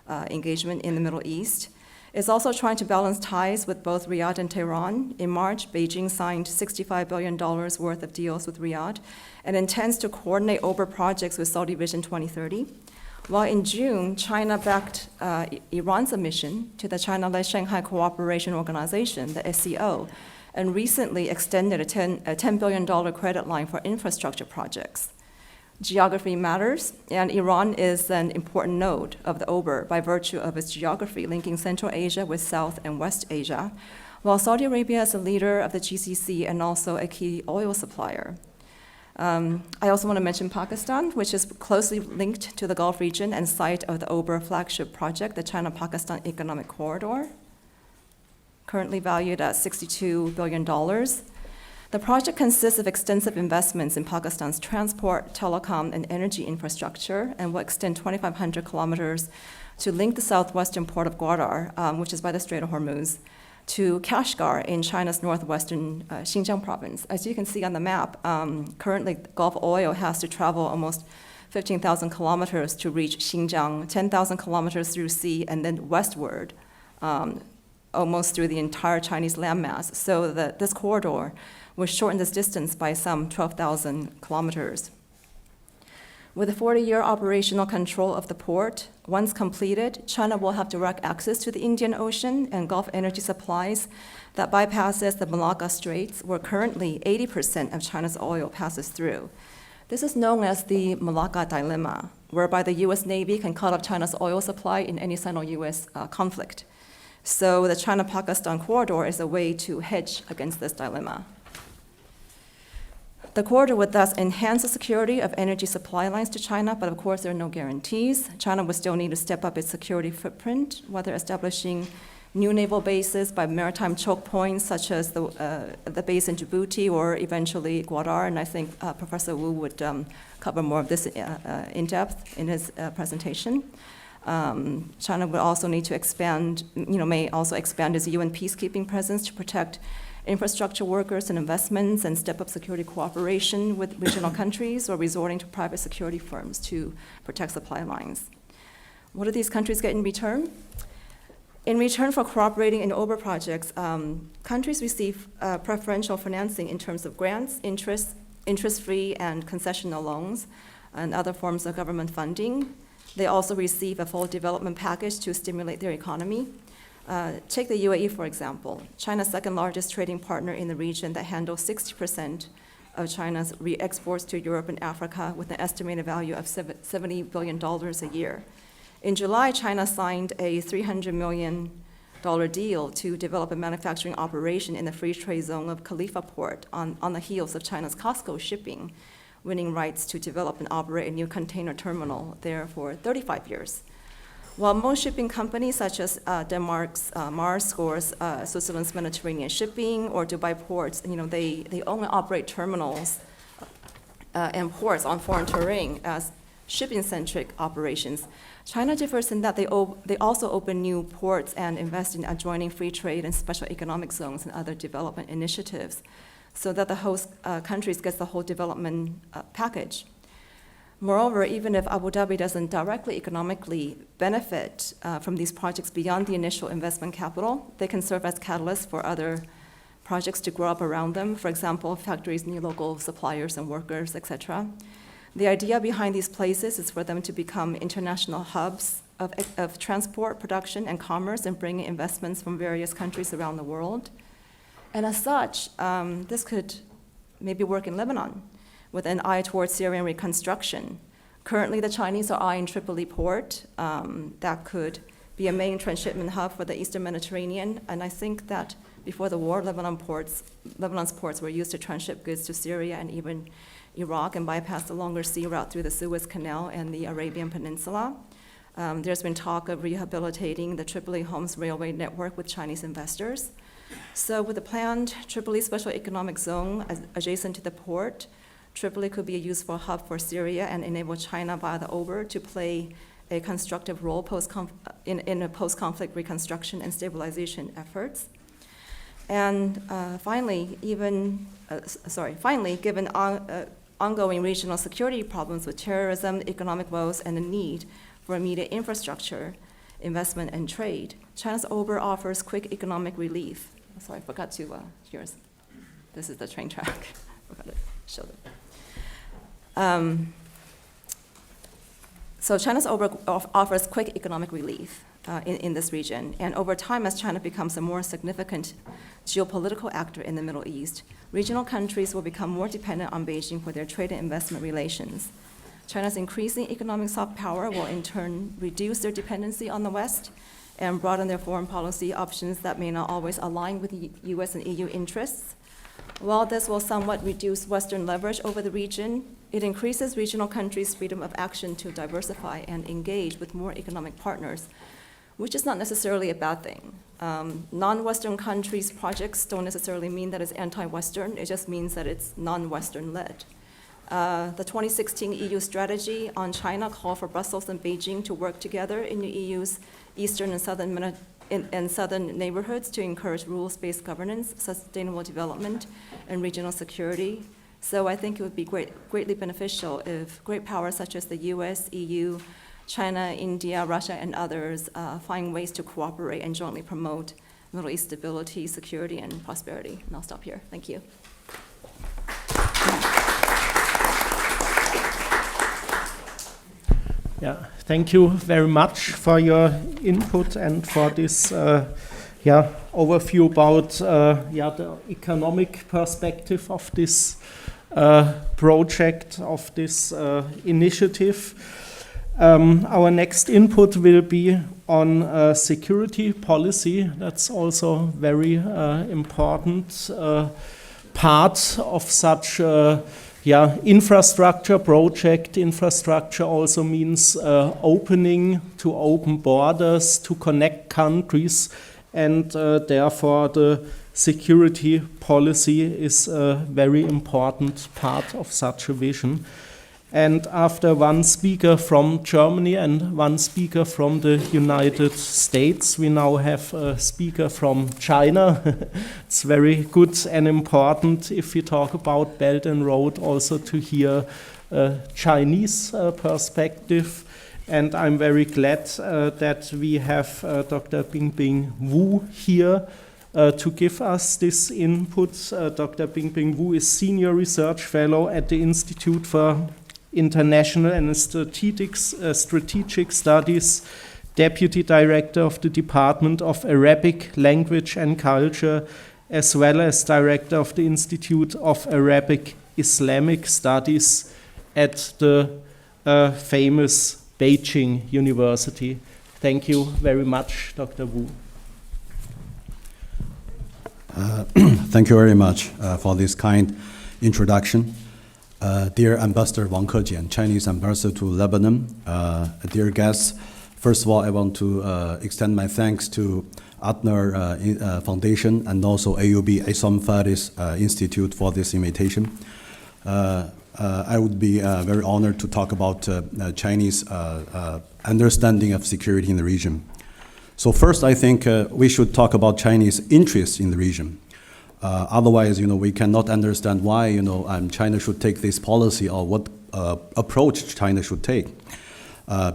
engagement in the Middle East. It's also trying to balance ties with both Riyadh and Tehran. In March, Beijing signed $65 billion worth of deals with Riyadh and intends to coordinate OBER projects with Saudi Vision 2030. While in June, China backed Iran's admission to the China-led Shanghai Cooperation Organization, the SCO, and recently extended a $10 billion credit line for infrastructure projects. Geography matters, and Iran is an important node of the Ober by virtue of its geography linking Central Asia with South and West Asia, while Saudi Arabia is a leader of the GCC and also a key oil supplier. I also want to mention Pakistan, which is closely linked to the Gulf region and site of the Ober flagship project, the China-Pakistan Economic Corridor, currently valued at $62 billion. The project consists of extensive investments in Pakistan's transport, telecom, and energy infrastructure, and will extend 2,500 kilometers to link the southwestern port of Gwadar, which is by the Strait of Hormuz, to Kashgar in China's northwestern Xinjiang province. As you can see on the map, currently Gulf oil has to travel almost 15,000 kilometers to reach Xinjiang, 10,000 kilometers through sea, and then westward, almost through the entire Chinese landmass. So this corridor will shorten this distance by some 12,000 kilometers. With a 40-year operational control of the port, once completed, China will have direct access to the Indian Ocean and Gulf energy supplies that bypasses the Malacca Straits, where currently 80% of China's oil passes through. This is known as the Malacca Dilemma, whereby the U.S. Navy can cut off China's oil supply in any Sino-U.S. conflict. So the China-Pakistan corridor is a way to hedge against this dilemma. The corridor would thus enhance the security of energy supply lines to China, but of course there are no guarantees. China would still need to step up its security footprint, whether establishing new naval bases by maritime choke points, such as the base in Djibouti or eventually Gwadar, and I think Professor Wu would cover more of this in depth in his presentation. China would also need to expand, may also expand its UN peacekeeping presence to protect infrastructure workers and investments and step up security cooperation with regional countries or resorting to private security firms to protect supply lines. What do these countries get in return? In return for cooperating in Ober projects, countries receive preferential financing in terms of grants, interest-free and concessional loans, and other forms of government funding. They also receive a full development package to stimulate their economy. Take the UAE, for example, China's second largest trading partner in the region that handles 60% of China's re-exports to Europe and Africa with an estimated value of $70 billion a year. In July, China signed a $300 million deal to develop a manufacturing operation in the free trade zone of Khalifa Port on the heels of China's COSCO shipping, winning rights to develop and operate a new container terminal there for 35 years. While most shipping companies, such as Denmark's Maersk, Switzerland's Mediterranean Shipping, or Dubai Ports, they only operate terminals and ports on foreign terrain as shipping-centric operations. China differs in that they also open new ports and invest in adjoining free trade and special economic zones and other development initiatives, so that the host countries get the whole development package. Moreover, even if Abu Dhabi doesn't directly economically benefit from these projects beyond the initial investment capital, they can serve as catalysts for other projects to grow up around them. For example, factories need local suppliers and workers, etc. The idea behind these places is for them to become international hubs of transport, production, and commerce, and bring in investments from various countries around the world. And as such, this could maybe work in Lebanon, with an eye towards Syrian reconstruction. Currently, the Chinese are eyeing Tripoli port. That could be a main transshipment hub for the Eastern Mediterranean. And I think that before the war, Lebanon's ports were used to transship goods to Syria and even Iraq and bypass the longer sea route through the Suez Canal and the Arabian Peninsula. There's been talk of rehabilitating the Tripoli-Homs railway network with Chinese investors. So with the planned Tripoli Special Economic Zone adjacent to the port, Tripoli could be a useful hub for Syria and enable China via the Ober to play a constructive role in a post-conflict reconstruction and stabilization efforts. And finally, given ongoing regional security problems with terrorism, economic woes, and the need for immediate infrastructure, investment, and trade, China's Ober offers quick economic relief. Sorry, I forgot to, here's, this is the train track. Forgot to show them. So China's Ober offers quick economic relief in this region. And over time, as China becomes a more significant geopolitical actor in the Middle East, regional countries will become more dependent on Beijing for their trade and investment relations. China's increasing economic soft power will in turn reduce their dependency on the West and broaden their foreign policy options that may not always align with US and EU interests. While this will somewhat reduce Western leverage over the region, it increases regional countries' freedom of action to diversify and engage with more economic partners, which is not necessarily a bad thing. Non-Western countries' projects don't necessarily mean that it's anti-Western, it just means that it's non-Western led. The 2016 EU strategy on China called for Brussels and Beijing to work together in the EU's eastern and southern neighborhoods to encourage rules-based governance, sustainable development, and regional security. So I think it would be greatly beneficial if great powers such as the US, EU, China, India, Russia, and others find ways to cooperate and jointly promote Middle East stability, security, and prosperity. And I'll stop here. Thank you. Yeah, thank you very much for your input and for this overview about the economic perspective of this project, of this initiative. Our next input will be on security policy. That's also very important part of such infrastructure project. Infrastructure also means open borders to connect countries, and therefore the security policy is a very important part of such a vision. And after one speaker from Germany and one speaker from the United States, we now have a speaker from China. It's very good and important if we talk about Belt and Road also to hear a Chinese perspective. And I'm very glad that we have Dr. Bingbing Wu here to give us this input. Dr. Bingbing Wu is Senior Research Fellow at the Institute for International and Strategic Studies, Deputy Director of the Department of Arabic Language and Culture, as well as Director of the Institute of Arabic Islamic Studies at the famous Beijing University. Thank you very much, Dr. Wu. Thank you very much for this kind introduction. Dear Ambassador Wang Kejian, Chinese Ambassador to Lebanon, dear guests, first of all, I want to extend my thanks to Adner Foundation and also AUB Islam Faris Institute for this invitation. I would be very honored to talk about Chinese understanding of security in the region. So first, I think we should talk about Chinese interests in the region. Otherwise, we cannot understand why, China should take this policy or what approach China should take.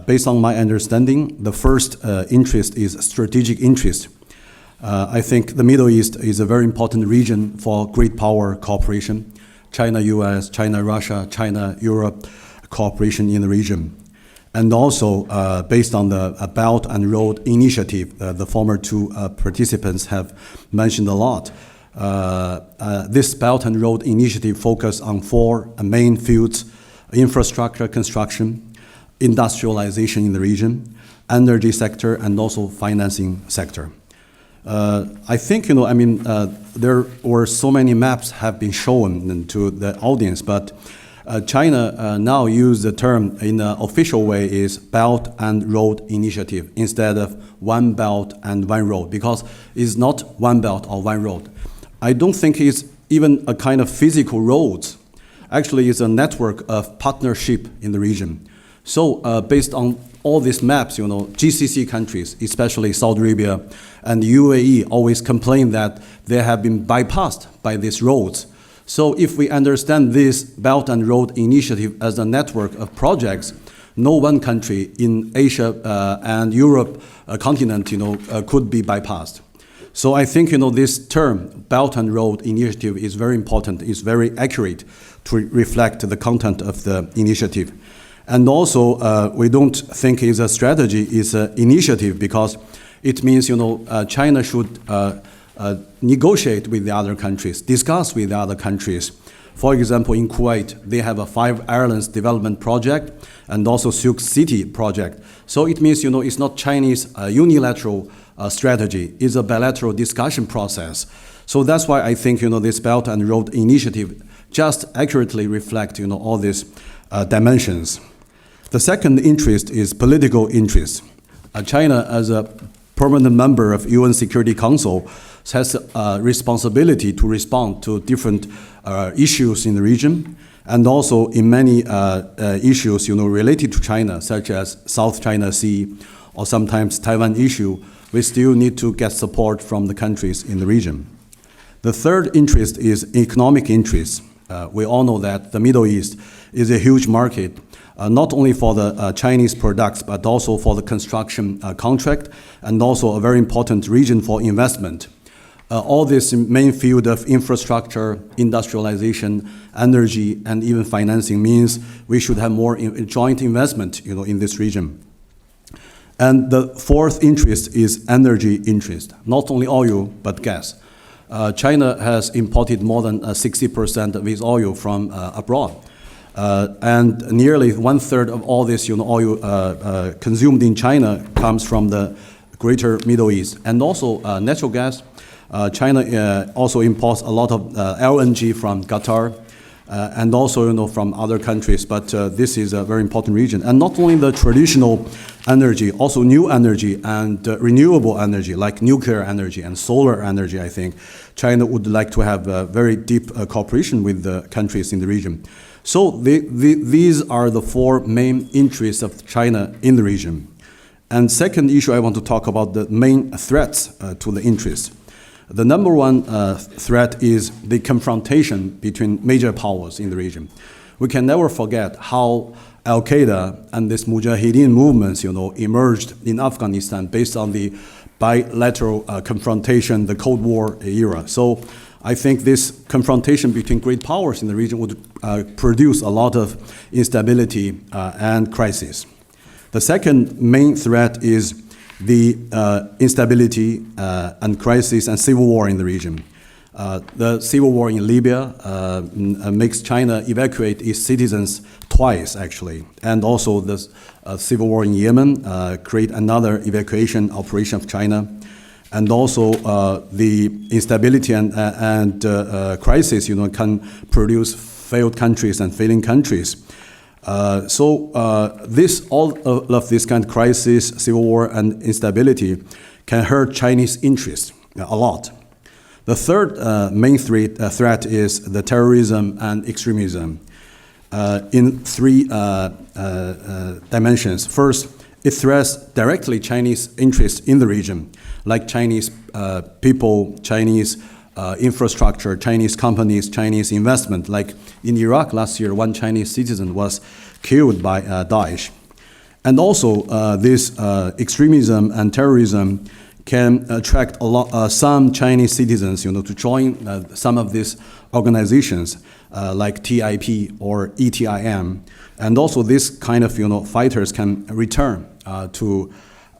Based on my understanding, the first interest is strategic interest. I think the Middle East is a very important region for great power cooperation. China-US, China-Russia, China-Europe cooperation in the region. And also, based on the Belt and Road Initiative, the former two participants have mentioned a lot. This Belt and Road Initiative focuses on four main fields: infrastructure construction, industrialization in the region, energy sector, and also financing sector. I think, there were so many maps have been shown to the audience, but China now use the term in an official way is Belt and Road Initiative instead of one belt and one road, because it's not one belt or one road. I don't think it's even a kind of physical roads. Actually, it's a network of partnership in the region. So based on all these maps, GCC countries, especially Saudi Arabia and UAE, always complain that they have been bypassed by these roads. So if we understand this Belt and Road Initiative as a network of projects, no one country in Asia and Europe continent, could be bypassed. So I think, this term, Belt and Road Initiative, is very important, is very accurate to reflect the content of the initiative. And also, we don't think it's a strategy, it's an initiative, because it means, China should negotiate with the other countries, discuss with the other countries For example, in Kuwait, they have a 5 islands development project and also Silk City project. So it means, it's not Chinese unilateral strategy, it's a bilateral discussion process. So that's why I think, this Belt and Road Initiative just accurately reflect, all these dimensions. The second interest is political interest. China, as a permanent member of UN Security Council, has a responsibility to respond to different issues in the region, and also in many issues, related to China, such as South China Sea or sometimes Taiwan issue. We still need to get support from the countries in the region. The third interest is economic interest. We all know that the Middle East is a huge market, not only for the Chinese products, but also for the construction contract, and also a very important region for investment. All this main field of infrastructure, industrialization, energy, and even financing means we should have more joint investment, in this region. And the fourth interest is energy interest, not only oil, but gas. China has imported more than 60% of its oil from abroad. And nearly 1/3 of all this oil consumed in China comes from the greater Middle East. And also natural gas. China also imports a lot of LNG from Qatar and also from other countries, but this is a very important region. And not only the traditional energy, also new energy and renewable energy like nuclear energy and solar energy. I think China would like to have a very deep cooperation with the countries in the region. So these are the 4 main interests of China in the region. And second issue, I want to talk about the main threats to the interests. The number one threat is the confrontation between major powers in the region. We can never forget how Al-Qaeda and this Mujahideen movements, emerged in Afghanistan based on the bilateral confrontation, the Cold War era. So I think this confrontation between great powers in the region would produce a lot of instability and crisis. The second main threat is the instability and crisis and civil war in the region. The civil war in Libya makes China evacuate its citizens twice, actually. And also the civil war in Yemen create another evacuation operation of China. And also the instability and crisis, can produce failed countries and failing countries. All of this kind of crisis, civil war, and instability can hurt Chinese interests a lot. The third main threat is the terrorism and extremism in 3 dimensions. First, it threats directly Chinese interests in the region, like Chinese people, Chinese infrastructure, Chinese companies, Chinese investment. Like in Iraq last year, 1 Chinese citizen was killed by Daesh. And also this extremism and terrorism can attract some Chinese citizens, to join some of these organizations like TIP or ETIM. And also this kind of, fighters can return to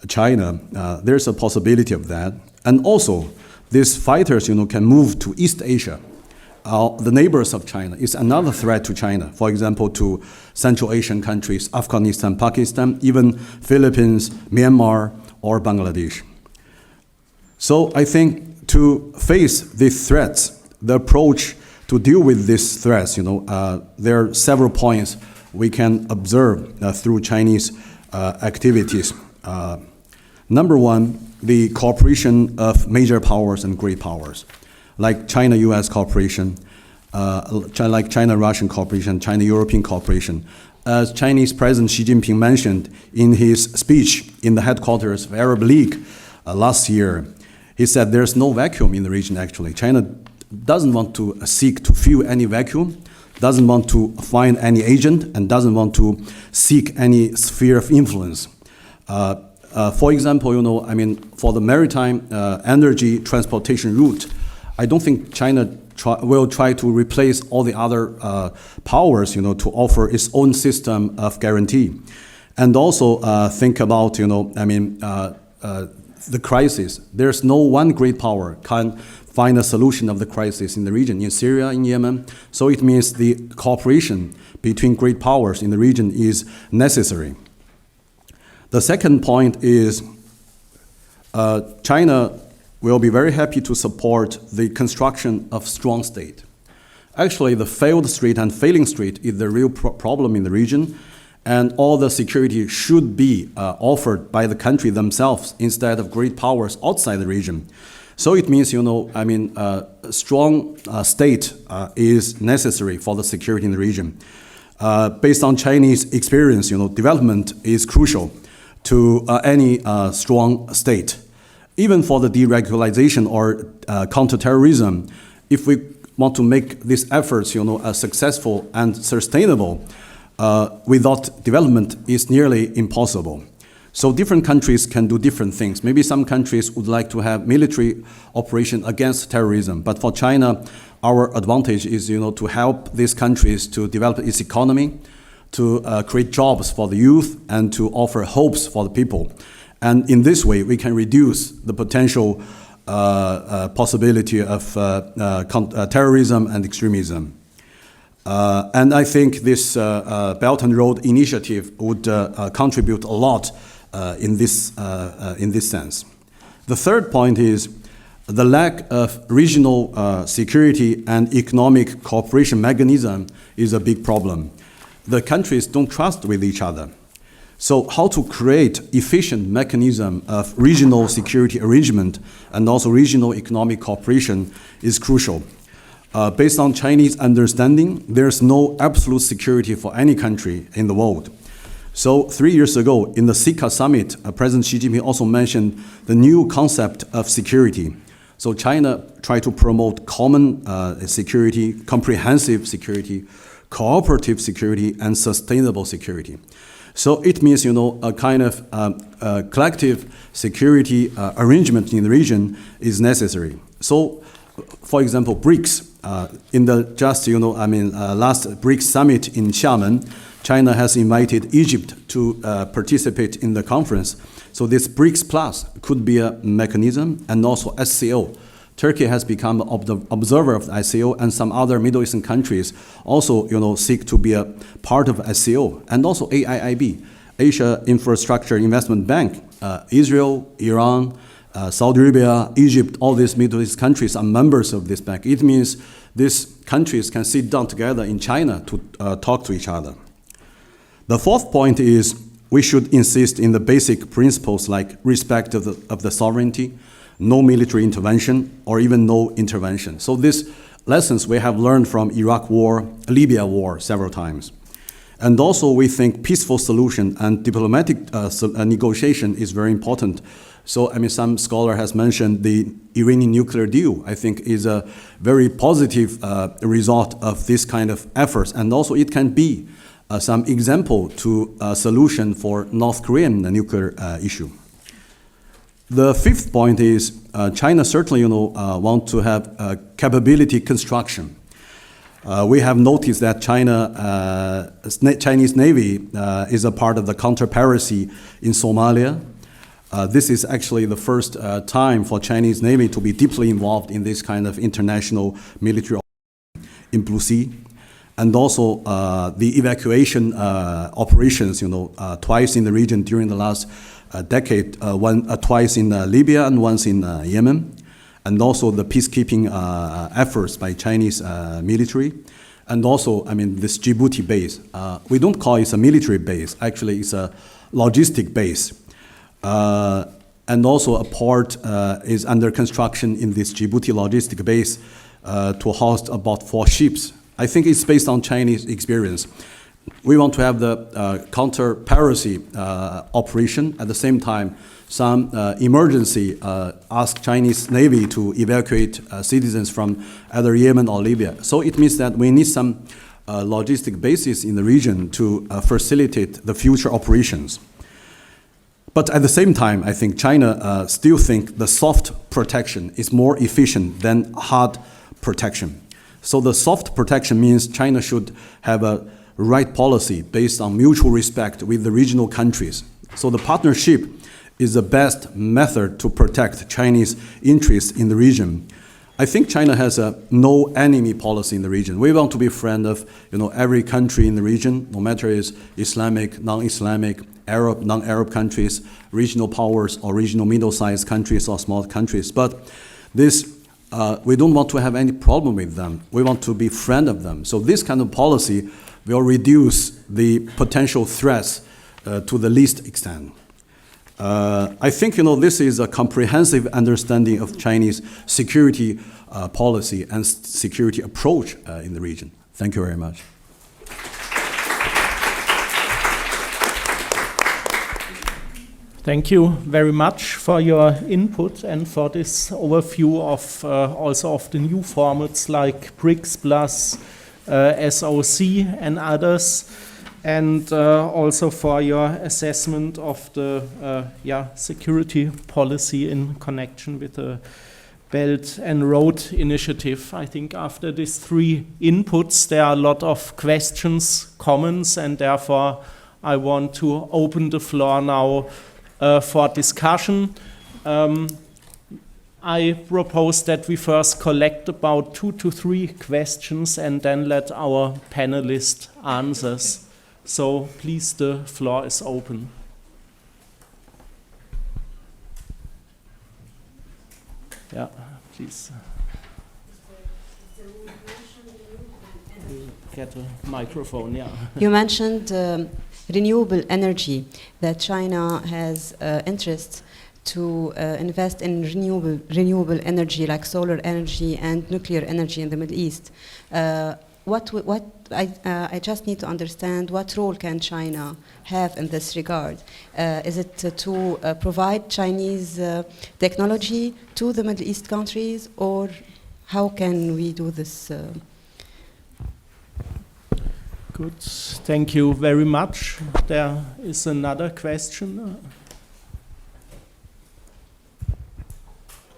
China. There's a possibility of that. And also these fighters, can move to East Asia. The neighbors of China is another threat to China. For example, to Central Asian countries, Afghanistan, Pakistan, even Philippines, Myanmar, or Bangladesh. So I think to face these threats, the approach to deal with these threats, there are several points we can observe through Chinese activities. Number one, the cooperation of major powers and great powers, like China-US cooperation, like China-Russian cooperation, China-European cooperation. As Chinese President Xi Jinping mentioned in his speech in the headquarters of Arab League last year, he said there's no vacuum in the region, actually. China doesn't want to seek to fill any vacuum, doesn't want to find any agent, and doesn't want to seek any sphere of influence. For example, for the maritime energy transportation route, I don't think China will try to replace all the other powers, to offer its own system of guarantee. And also think about, the crisis. There's no one great power can find a solution of the crisis in the region, in Syria, in Yemen. So it means the cooperation between great powers in the region is necessary. The second point is China will be very happy to support the construction of strong state. Actually, the failed state and failing state is the real problem in the region, and all the security should be offered by the country themselves instead of great powers outside the region. So it means, a strong state is necessary for the security in the region. Based on Chinese experience, development is crucial to any strong state. Even for the deregulation or counterterrorism, if we want to make these efforts, successful and sustainable, without development is nearly impossible. So different countries can do different things. Maybe some countries would like to have military operation against terrorism, but for China, our advantage is, to help these countries to develop its economy, to create jobs for the youth, and to offer hopes for the people. And in this way, we can reduce the potential possibility of terrorism and extremism. And I think this Belt and Road Initiative would contribute a lot in this sense. The third point is the lack of regional security and economic cooperation mechanism is a big problem. The countries don't trust with each other. So how to create efficient mechanism of regional security arrangement and also regional economic cooperation is crucial. Based on Chinese understanding, there's no absolute security for any country in the world. So 3 years ago, in the CICA summit, President Xi Jinping also mentioned the new concept of security. So China tried to promote common security, comprehensive security, cooperative security, and sustainable security. So it means, a kind of collective security arrangement in the region is necessary. So, for example, BRICS, in the last BRICS summit in Xiamen, China has invited Egypt to participate in the conference. So this BRICS Plus could be a mechanism, and also SCO. Turkey has become an observer of the SCO, and some other Middle Eastern countries also, seek to be a part of SCO, and also AIIB, Asia Infrastructure Investment Bank. Israel, Iran, Saudi Arabia, Egypt, all these Middle East countries are members of this bank. It means these countries can sit down together in China to talk to each other. The fourth point is we should insist in the basic principles like respect of the sovereignty, no military intervention, or even no intervention. So these lessons we have learned from Iraq war, Libya war several times. And also we think peaceful solution and diplomatic negotiation is very important. So, some scholar has mentioned the Iranian nuclear deal, I think is a very positive result of this kind of efforts. And also it can be some example to a solution for North Korean nuclear issue. The fifth point is China certainly, want to have capability construction. We have noticed that Chinese Navy is a part of the counter-piracy in Somalia. This is actually the first time for Chinese Navy to be deeply involved in this kind of international military operation in Blue Sea. And also the evacuation operations, twice in the region during the last decade, twice in Libya and once in Yemen, and also the peacekeeping efforts by Chinese military, and also, this Djibouti base. We don't call it a military base, actually it's a logistic base. And also a port is under construction in this Djibouti logistic base to host about 4 ships. I think it's based on Chinese experience. We want to have the counter-piracy operation. At the same time, some emergency ask Chinese Navy to evacuate citizens from either Yemen or Libya. So it means that we need some logistic bases in the region to facilitate the future operations. But at the same time, I think China still think the soft protection is more efficient than hard protection. So the soft protection means China should have a right policy based on mutual respect with the regional countries. So the partnership is the best method to protect Chinese interests in the region. I think China has a no enemy policy in the region. We want to be friend of every country in the region, no matter is Islamic, non-Islamic, Arab, non-Arab countries, regional powers, or regional middle-sized countries or small countries. But this, we don't want to have any problem with them. We want to be friend of them. So this kind of policy will reduce the potential threats to the least extent. I think this is a comprehensive understanding of Chinese security policy and security approach in the region. Thank you very much. Thank you very much for your input and for this overview of also of the new formats like BRICS plus SOC and others, and also for your assessment of the security policy in connection with the Belt and Road Initiative. I think after these three inputs, there are a lot of questions, comments, and therefore I want to open the floor now for discussion. I propose that we first collect about 2 to 3 questions and then let our panelists answer. So please, the floor is open. Yeah, please. Get a microphone, yeah. You mentioned renewable energy, that China has interest to invest in renewable energy like solar energy and nuclear energy in the Middle East. I just need to understand what role can China have in this regard. Is it to provide Chinese technology to the Middle East countries, or how can we do this? Good, thank you very much. There is another question.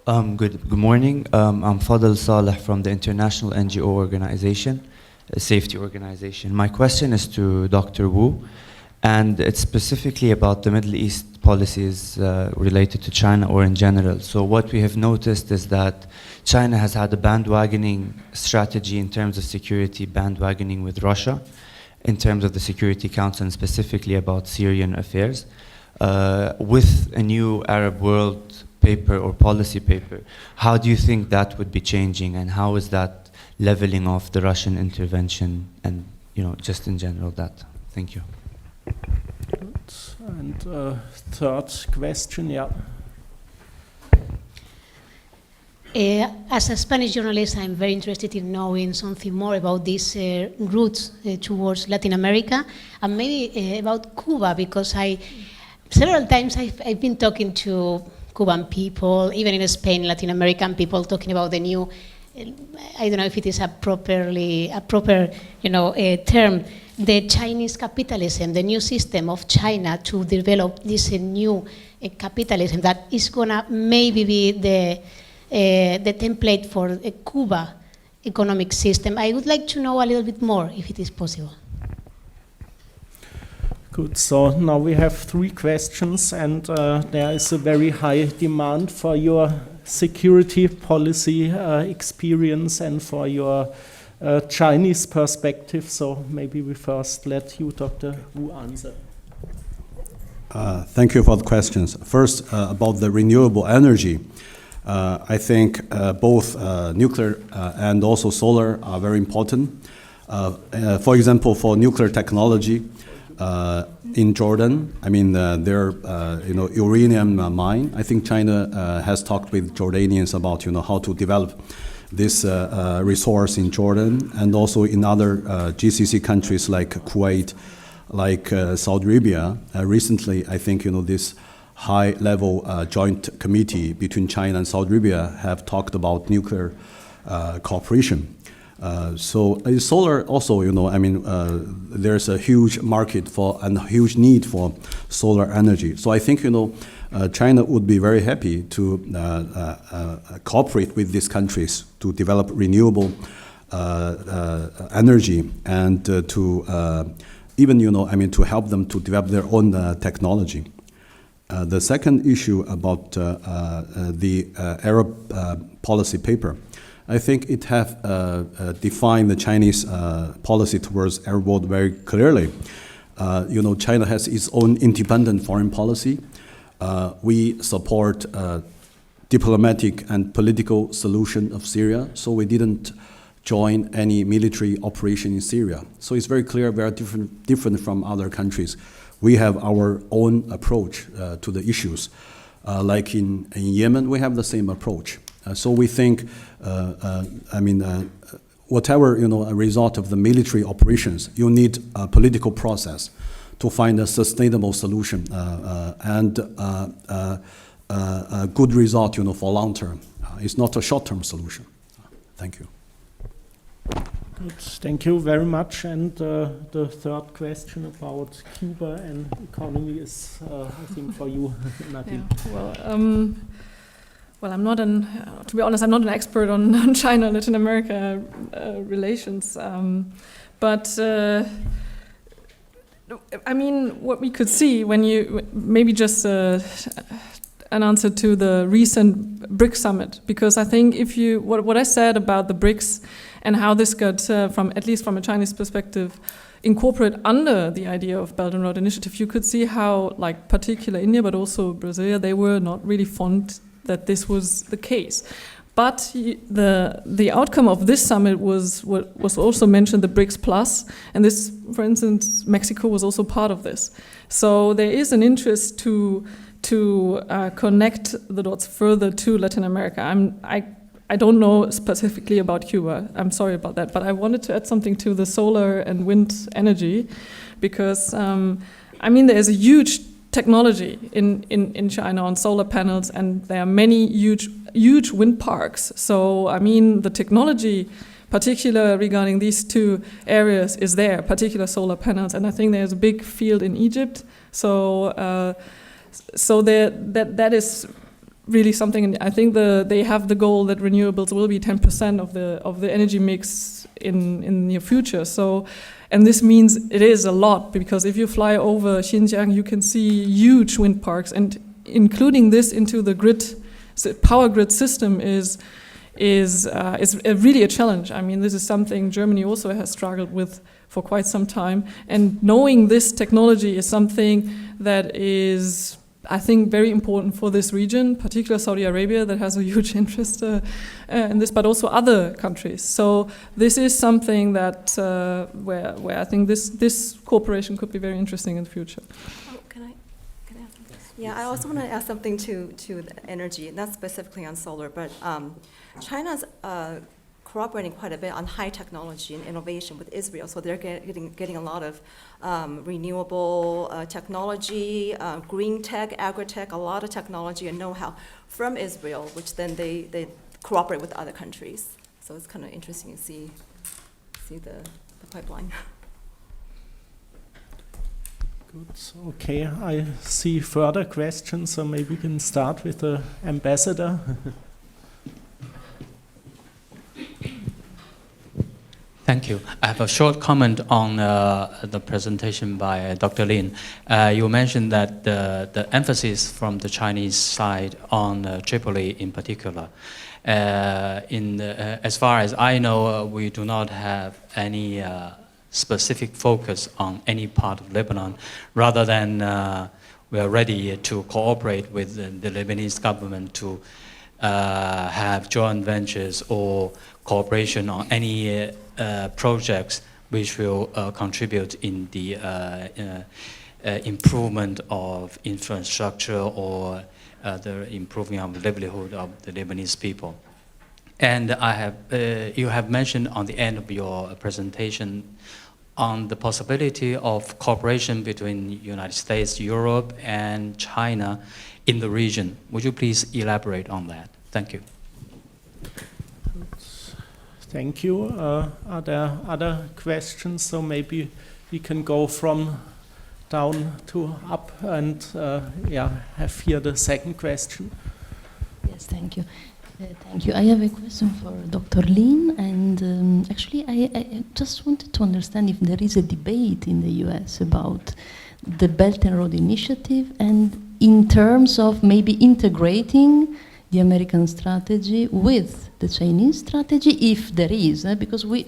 Good morning. I'm Fadl Saleh from the International NGO organization, a safety organization. My question is to Dr. Wu, and it's specifically about the Middle East policies related to China or in general. So what we have noticed is that China has had a bandwagoning strategy in terms of security, bandwagoning with Russia, in terms of the Security Council, and specifically about Syrian affairs. With a new Arab world paper or policy paper, how do you think that would be changing, and how is that leveling off the Russian intervention and, just in general that? Thank you. Good. And third question, yeah. As a Spanish journalist, I'm very interested in knowing something more about these routes towards Latin America, and maybe about Cuba, because several times I've been talking to Cuban people, even in Spain, Latin American people, talking about the new, I don't know if it is a proper term, the Chinese capitalism, the new system of China to develop this new capitalism that is gonna maybe be the template for a Cuba economic system. I would like to know a little bit more, if it is possible. Good, so now we have 3 questions, and there is a very high demand for your security policy experience and for your Chinese perspective. So maybe we first let you, Dr. Wu, answer. Thank you for the questions. First, about the renewable energy. I think both nuclear and also solar are very important. For example, for nuclear technology, in Jordan, their uranium mine. I think China has talked with Jordanians about how to develop this resource in Jordan, and also in other GCC countries like Kuwait, like Saudi Arabia. Recently, I think this high-level joint committee between China and Saudi Arabia have talked about nuclear cooperation. So solar also, there's a huge market for and a huge need for solar energy. So I think, China would be very happy to cooperate with these countries to develop renewable energy and to even, to help them to develop their own technology. The second issue about the Arab policy paper, I think it have defined the Chinese policy towards Arab world very clearly. China has its own independent foreign policy. We support diplomatic and political solution of Syria, so we didn't join any military operation in Syria. So it's very clear we are different from other countries. We have our own approach to the issues. Like in Yemen, we have the same approach. So we think, whatever a result of the military operations, you need a political process to find a sustainable solution and a good result, for long term. It's not a short-term solution. Thank you. Good. Thank you very much. And the third question about Cuba and economy is, I think, for you, Nadine. Yeah. Well, I'm not to be honest, I'm not an expert on China, Latin America relations. But what we could see when you, maybe just an answer to the recent BRICS summit, because I think what I said about the BRICS and how this got, at least from a Chinese perspective, incorporated under the idea of Belt and Road Initiative, you could see how, like, particular India, but also Brazil, they were not really fond that this was the case. But the outcome of this summit was what was also mentioned, the BRICS Plus, and this, for instance, Mexico was also part of this. So there is an interest to connect the dots further to Latin America. I don't know specifically about Cuba. I'm sorry about that, but I wanted to add something to the solar and wind energy, because there is a huge technology in China on solar panels, and there are many huge wind parks. So the technology, particular regarding these two areas, is there, particular solar panels, and I think there's a big field in Egypt. So that is really something, and I think they have the goal that renewables will be 10% of the energy mix in the near future. So, and this means it is a lot, because if you fly over Xinjiang, you can see huge wind parks, and including this into the power grid system is really a challenge. This is something Germany also has struggled with for quite some time, and knowing this technology is something that is, I think, very important for this region, particularly Saudi Arabia, that has a huge interest in this, but also other countries. So this is something that where I think this cooperation could be very interesting in the future. Oh, can I add something? Yeah, I also want to add something to the energy, not specifically on solar, but China's cooperating quite a bit on high technology and innovation with Israel. So they're getting a lot of renewable technology, green tech, agri-tech, a lot of technology and know-how from Israel, which then they cooperate with other countries. So it's kind of interesting to see the pipeline. Good. Okay, I see further questions, so maybe we can start with the ambassador. Thank you. I have a short comment on the presentation by Dr. Lin. You mentioned that the emphasis from the Chinese side on Tripoli in particular. As far as I know, we do not have any specific focus on any part of Lebanon, rather than we are ready to cooperate with the Lebanese government to have joint ventures or cooperation on any projects which will contribute in the improvement of infrastructure or the improving of the livelihood of the Lebanese people. And you have mentioned on the end of your presentation on the possibility of cooperation between the United States, Europe, and China in the region. Would you please elaborate on that? Thank you. Thank you. Are there other questions? So maybe we can go from down to up and have here the second question. Yes, thank you. Thank you. I have a question for Dr. Lin, and actually I just wanted to understand if there is a debate in the US about the Belt and Road Initiative, and in terms of maybe integrating the American strategy with the Chinese strategy, if there is, because we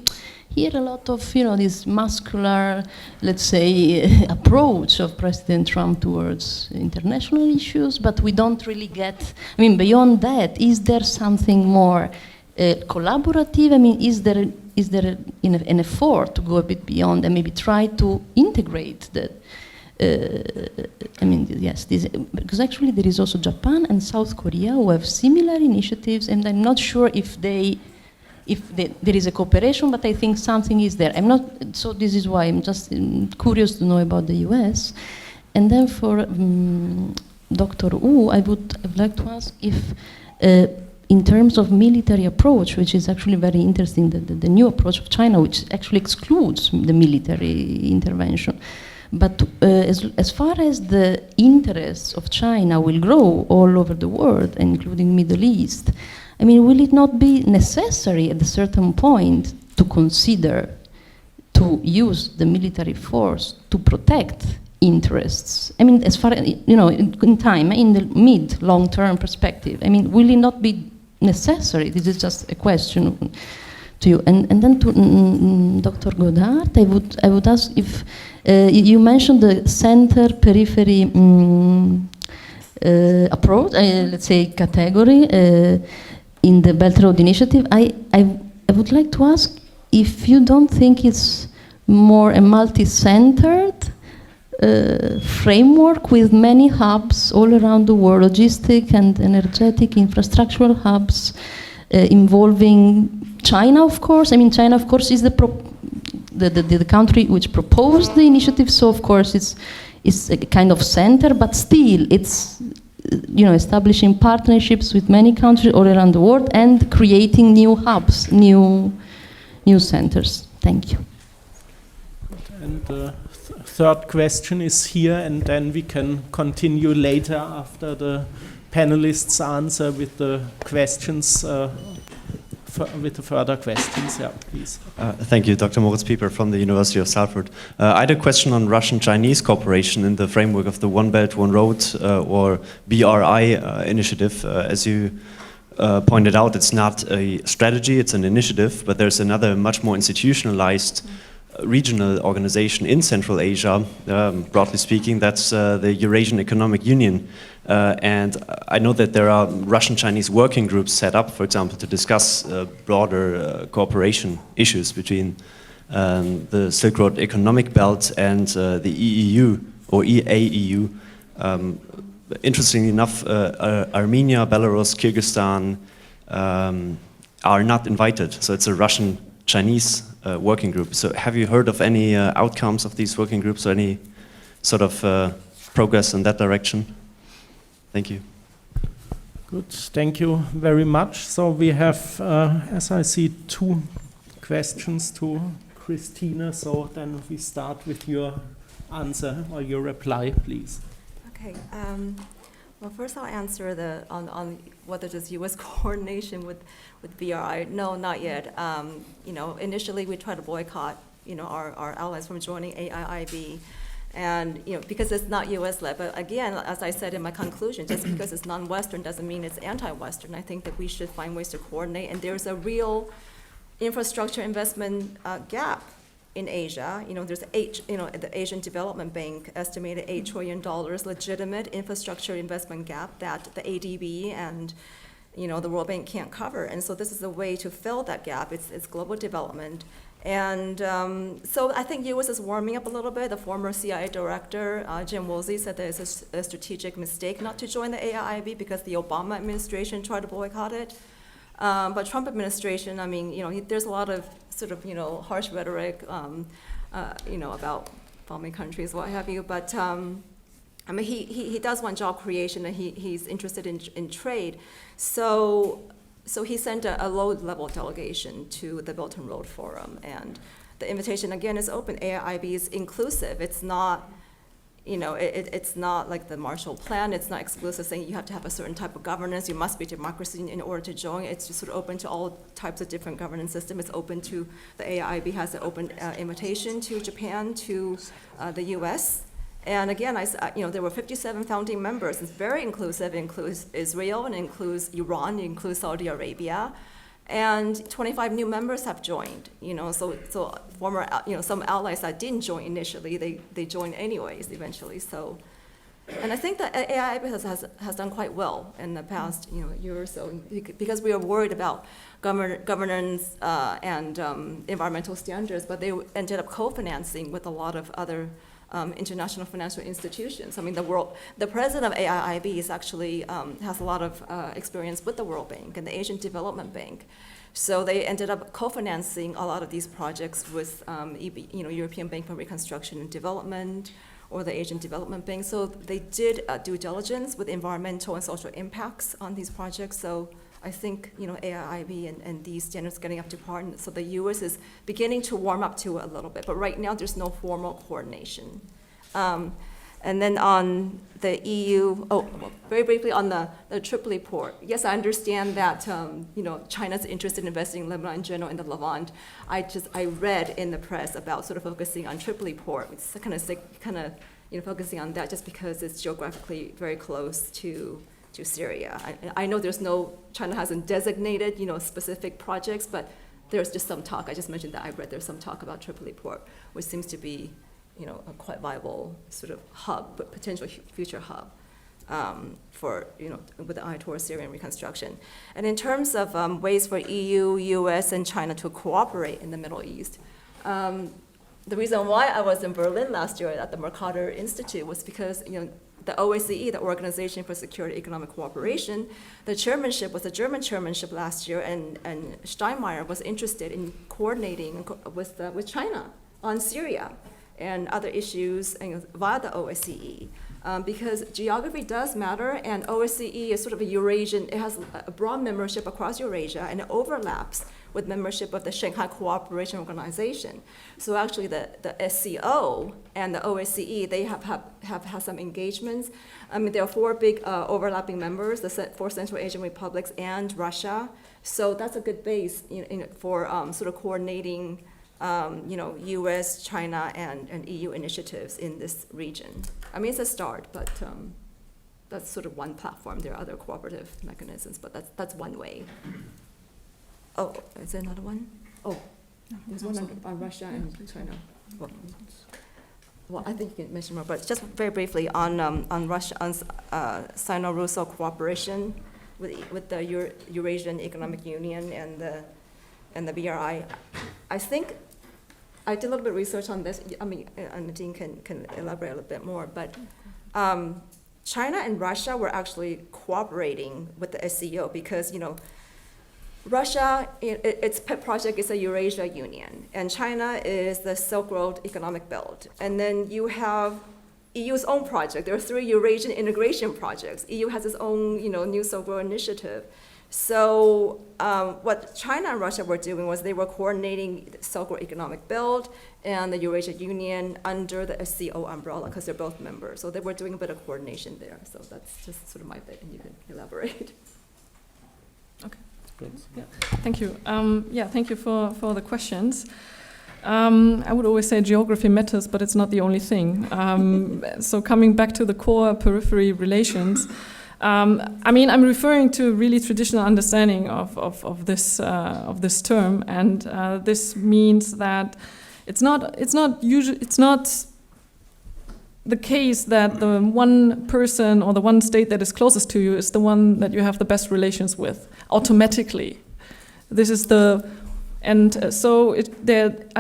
hear a lot of, this muscular, let's say, approach of President Trump towards international issues, but we don't really get, beyond that, is there something more collaborative? is there an effort to go a bit beyond and maybe try to integrate the yes, because actually there is also Japan and South Korea who have similar initiatives, and I'm not sure if there is a cooperation, but I think something is there. So this is why I'm just curious to know about the US. And then for Dr. Wu, I would like to ask if, in terms of military approach, which is actually very interesting, the new approach of China, which actually excludes the military intervention. But as far as the interests of China will grow all over the world, including Middle East, will it not be necessary at a certain point to consider to use the military force to protect interests? As far as, in time, in the mid-long-term perspective, will it not be necessary? This is just a question to you. And then to Dr. Godard, I would ask if you mentioned the center-periphery approach, let's say category, in the Belt Road Initiative. I would like to ask if you don't think it's more a multi-centered framework with many hubs all around the world, logistic and energetic infrastructural hubs involving China, of course. China, of course, is the country which proposed the initiative, so of course it's a kind of center, but still it's establishing partnerships with many countries all around the world and creating new hubs, new centers. Thank you. And the third question is here, and then we can continue later after the panelists answer with the questions. With the further questions, yeah, please. Thank you, Dr. Moritz Pieper from the University of Salford. I had a question on Russian-Chinese cooperation in the framework of the One Belt, One Road, or BRI initiative. As you pointed out, it's not a strategy, it's an initiative, but there's another much more institutionalized regional organization in Central Asia, broadly speaking, that's the Eurasian Economic Union. And I know that there are Russian-Chinese working groups set up, for example, to discuss broader cooperation issues between the Silk Road Economic Belt and the EEU or EAEU. Interestingly enough, Armenia, Belarus, Kyrgyzstan are not invited, so it's a Russian-Chinese working group. So have you heard of any outcomes of these working groups or any sort of progress in that direction? Thank you. Good, thank you very much. So we have, as I see, 2 questions to Christina, so then we start with your answer or your reply, please. Okay. Well, first I'll answer on whether there's U.S. coordination with BRI. No, not yet. Initially we tried to boycott, our allies from joining AIIB, and because it's not U.S.-led. But again, as I said in my conclusion, just because it's non-Western doesn't mean it's anti-Western. I think that we should find ways to coordinate, and there's a real infrastructure investment gap in Asia. There's the Asian Development Bank estimated $8 trillion legitimate infrastructure investment gap that the ADB and the World Bank can't cover. And so this is a way to fill that gap. It's global development. And so I think U.S. is warming up a little bit. The former CIA director, Jim Woolsey, said that it's a strategic mistake not to join the AIIB because the Obama administration tried to boycott it. But Trump administration, there's a lot of sort of, harsh rhetoric, about bombing countries, what have you. But he does want job creation, and he's interested in trade. So he sent a low-level delegation to the Belt and Road Forum, and the invitation again is open. AIIB is inclusive. It's not, it's not like the Marshall Plan. It's not exclusive, saying you have to have a certain type of governance. You must be democracy in order to join. It's just sort of open to all types of different governance systems. It's open to the AIIB has an open invitation to Japan, to the U.S. And again, there were 57 founding members. It's very inclusive. It includes Israel, and it includes Iran, it includes Saudi Arabia. And 25 new members have joined, so former, some allies that didn't join initially, they joined anyways eventually. So, and I think that AIIB has done quite well in the past, year or so, because we were worried about governance and environmental standards, but they ended up co-financing with a lot of other international financial institutions. I mean, the president of AIIB is actually has a lot of experience with the World Bank and the Asian Development Bank. So they ended up co-financing a lot of these projects with European Bank for Reconstruction and Development or the Asian Development Bank. So they did due diligence with environmental and social impacts on these projects. So I think AIIB and these standards getting up to par, and so the U.S. is beginning to warm up to it a little bit, but right now there's no formal coordination. And then on the EU, very briefly on the Tripoli port. Yes, I understand that China's interested in investing in Lebanon in general, in the Levant. I read in the press about sort of focusing on Tripoli port, which is kind of focusing on that just because it's geographically very close to Syria. I know China hasn't designated, specific projects, but there's just some talk. I just mentioned that I read there's some talk about Tripoli port, which seems to be, a quite viable sort of hub, but potential future hub for, with the eye towards Syrian reconstruction. And in terms of ways for EU, US, and China to cooperate in the Middle East, the reason why I was in Berlin last year at the Mercator Institute was because, the OSCE, the Organization for Security and Economic Cooperation, the chairmanship was the German chairmanship last year, and Steinmeier was interested in coordinating with China on Syria and other issues via the OSCE. Because geography does matter, and OSCE is sort of a Eurasian, it has a broad membership across Eurasia, and it overlaps with membership of the Shanghai Cooperation Organization. So actually the SCO and the OSCE, they have had some engagements. I mean, there are 4 big overlapping members, the 4 Central Asian republics and Russia. So that's a good base for sort of coordinating US, China, and EU initiatives in this region. I mean, it's a start, but that's sort of one platform. There are other cooperative mechanisms, but that's one way. Oh, is there another one? Oh, there's one on Russia and China. Well, I think you can mention more, but just very briefly on Russia, on Sino-Russo cooperation with the Eurasian Economic Union and the BRI. I think I did a little bit of research on this. I mean, and Nadine can elaborate a little bit more, but China and Russia were actually cooperating with the SCO because, Russia, its pet project is a Eurasia Union, and China is the Silk Road Economic Belt. And then you have EU's own project. There are 3 Eurasian integration projects. EU has its own, New Silk Road initiative. So what China and Russia were doing was they were coordinating the Silk Road Economic Belt and the Eurasia Union under the SCO umbrella because they're both members. So they were doing a bit of coordination there. So that's just sort of my bit, and you can elaborate. Okay. Yeah. Thank you. Thank you for the questions. I would always say geography matters, but it's not the only thing. So coming back to the core periphery relations, I mean, I'm referring to a really traditional understanding of this term, and this means that it's not the case that the one person or the one state that is closest to you is the one that you have the best relations with automatically. This is I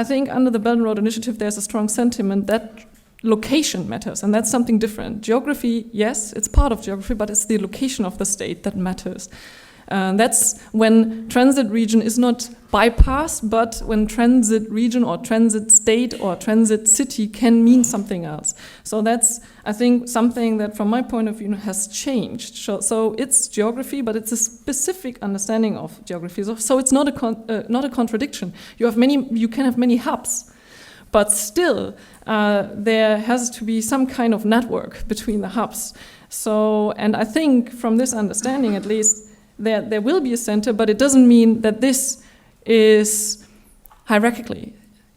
think under the Belt and Road Initiative there's a strong sentiment that location matters, and that's something different. Geography, yes, it's part of geography, but it's the location of the state that matters. That's when transit region is not bypassed, but when transit region or transit state or transit city can mean something else. So that's, I think, something that from my point of view has changed. So it's geography, but it's a specific understanding of geography. So it's not a contradiction. You can have many hubs, but still there has to be some kind of network between the hubs. So, and I think from this understanding at least, there will be a center, but it doesn't mean that this is hierarchically.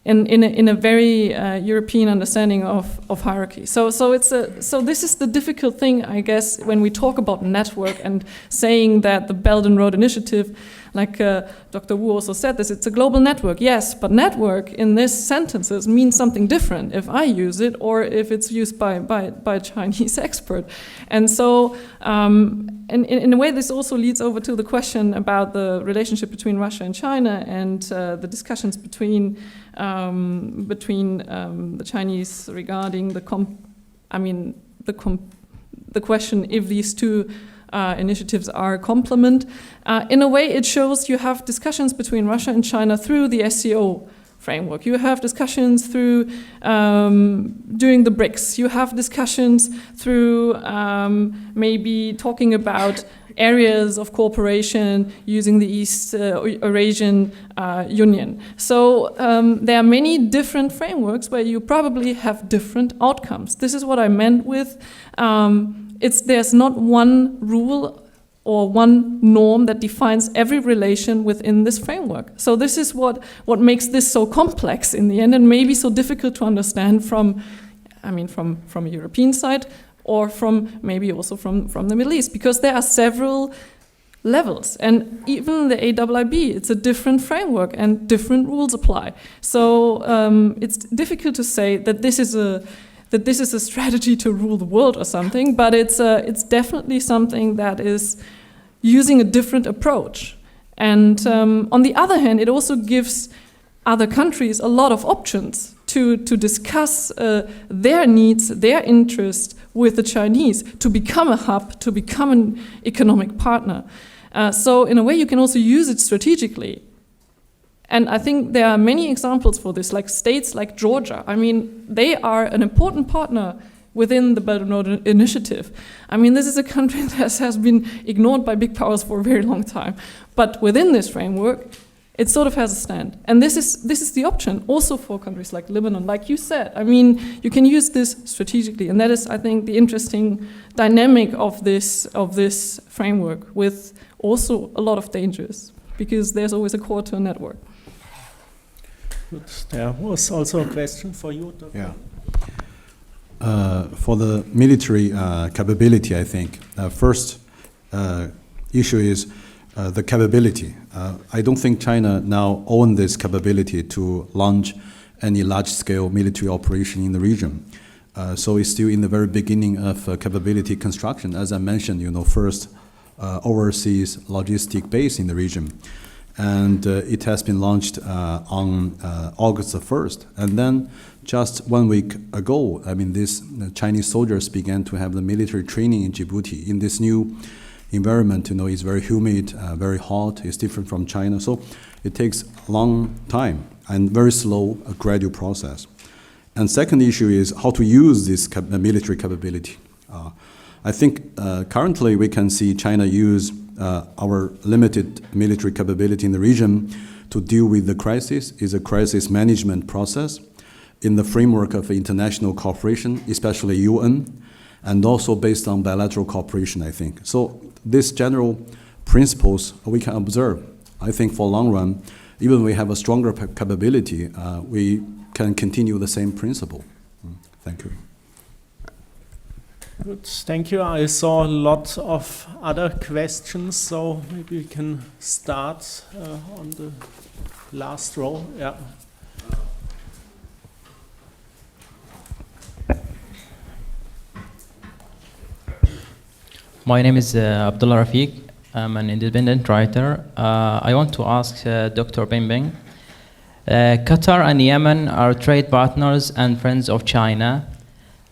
in a very European understanding of hierarchy. So this is the difficult thing, I guess, when we talk about network and saying that the Belt and Road Initiative, like Dr. Wu also said this, it's a global network. Yes, but network in these sentences means something different if I use it or if it's used by a Chinese expert. And so in a way, this also leads over to the question about the relationship between Russia and China and the discussions between the Chinese regarding the question if these two initiatives are a complement. In a way, it shows you have discussions between Russia and China through the SCO framework. You have discussions through during the BRICS. You have discussions through maybe talking about areas of cooperation using the East Eurasian Union. So there are many different frameworks where you probably have different outcomes. This is what I meant with there's not one rule or one norm that defines every relation within this framework. So this is what makes this so complex in the end and maybe so difficult to understand from a European side or maybe also from the Middle East, because there are several levels. And even the AIIB, it's a different framework and different rules apply. So it's difficult to say that this is a strategy to rule the world or something, but it's definitely something that is using a different approach. And on the other hand, it also gives other countries a lot of options to discuss their needs, their interests with the Chinese, to become a hub, to become an economic partner. So in a way, you can also use it strategically. And I think there are many examples for this, like states like Georgia. I mean, they are an important partner within the Belt and Road Initiative. I mean, this is a country that has been ignored by big powers for a very long time. But within this framework, it sort of has a stand. And this is the option also for countries like Lebanon, like you said. I mean, you can use this strategically. And that is, I think, the interesting dynamic of this framework, with also a lot of dangers, because there's always a core to a network. Good. There was also a question for you, Dr. Yeah. For the military capability, I think, first issue is the capability. I don't think China now owns this capability to launch any large-scale military operation in the region. So it's still in the very beginning of capability construction. As I mentioned, first overseas logistic base in the region. And it has been launched on August the 1st. And then just 1 week ago, these Chinese soldiers began to have the military training in Djibouti. In this new environment, it's very humid, very hot, it's different from China. So it takes a long time and very slow, a gradual process. And second issue is how to use this military capability. I think currently we can see China use our limited military capability in the region to deal with the crisis. Is a crisis management process in the framework of international cooperation, especially UN, and also based on bilateral cooperation, I think. So these general principles we can observe. I think for long run, even we have a stronger capability, we can continue the same principle. Thank you. Good, thank you. I saw a lot of other questions, so maybe we can start on the last row. Yeah. My name is Abdullah Rafiq. I'm an independent writer. I want to ask Dr. Bingbing. Qatar and Yemen are trade partners and friends of China.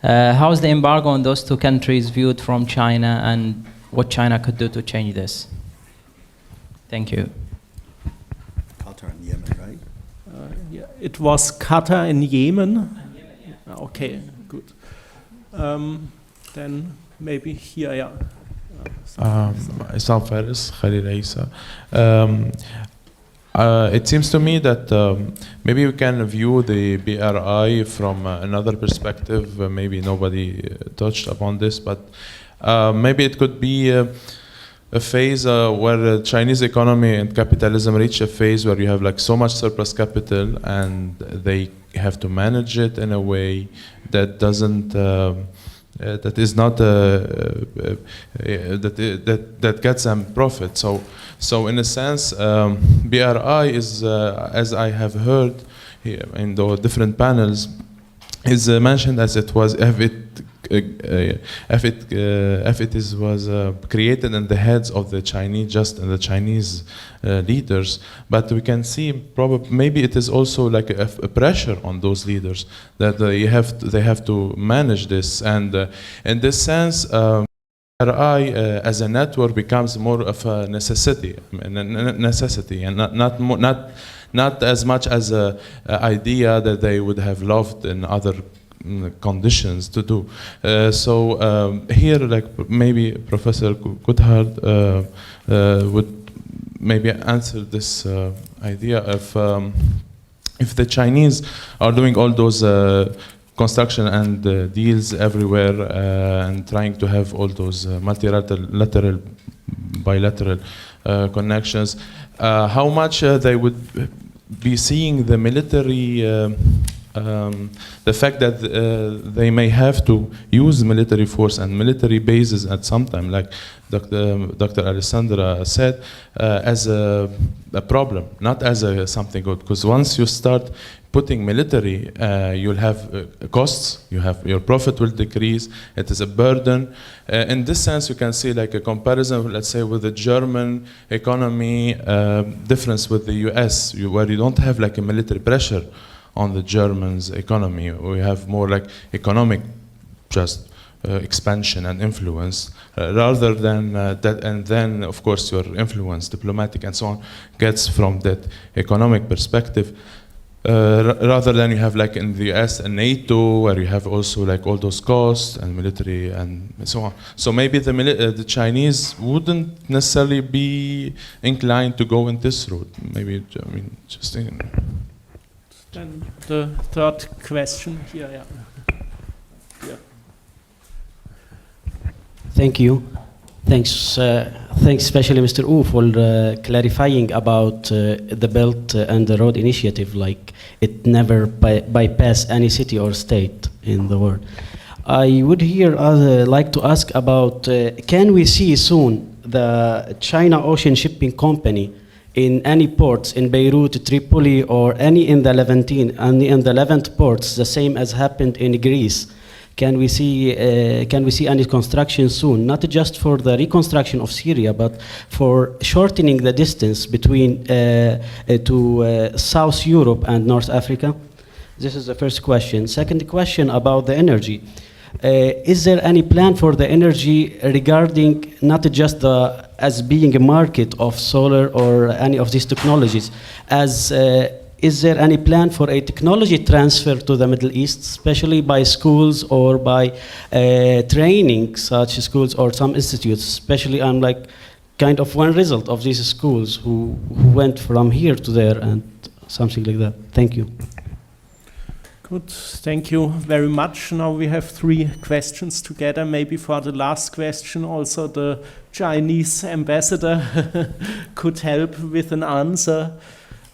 How is the embargo on those two countries viewed from China, and what China could do to change this? Thank you. Qatar and Yemen, right? Yeah, it was Qatar and Yemen. Okay, good. Then maybe here, yeah. Isam Faris, Khalil Isa. It seems to me that maybe we can view the BRI from another perspective. Maybe nobody touched upon this, but maybe it could be a phase where the Chinese economy and capitalism reach a phase where you have like so much surplus capital and they have to manage it in a way that doesn't that is not that gets them profit. So in a sense, BRI is, as I have heard here in the different panels, is mentioned as it was was created in the heads of the Chinese, just the Chinese leaders. But we can see probably maybe it is also like a pressure on those leaders that they have to manage this. And in this sense, RI as a network becomes more of a necessity, and not as much as a idea that they would have loved in other conditions to do. So here, like maybe Professor Goodhart would maybe answer this idea of if the Chinese are doing all those construction and deals everywhere and trying to have all those multilateral, bilateral connections, how much they would be seeing the military, the fact that they may have to use military force and military bases at some time, like Dr. Alessandra said, as a problem, not as something good. Because once you start putting military, you'll have costs, your profit will decrease, it is a burden. In this sense, you can see like a comparison, let's say, with the German economy difference with the US, where you don't have like a military pressure on the Germans' economy. We have more like economic just expansion and influence, rather than that, and then of course your influence, diplomatic and so on, gets from that economic perspective. Rather than you have like in the US and NATO, where you have also like all those costs and military and so on. So maybe the Chinese wouldn't necessarily be inclined to go in this route. Maybe, I mean, just thinking. Then the third question here, yeah. Yeah. Thank you. Thanks, especially Mr. Wu, for clarifying about the Belt and the Road Initiative, like it never bypass any city or state in the world. I would here like to ask about, can we see soon the China Ocean Shipping Company in any ports in Beirut, Tripoli, or any in the Levantine, and in the Levant ports, the same as happened in Greece? Can we see any construction soon, not just for the reconstruction of Syria, but for shortening the distance between to South Europe and North Africa? This is the first question. Second question about the energy. Is there any plan for the energy regarding not just as being a market of solar or any of these technologies, as is there any plan for a technology transfer to the Middle East, especially by schools or by training such schools or some institutes? Especially, I'm like kind of one result of these schools who went from here to there and something like that. Thank you. Good, thank you very much. Now we have 3 questions together. Maybe for the last question also the Chinese ambassador could help with an answer.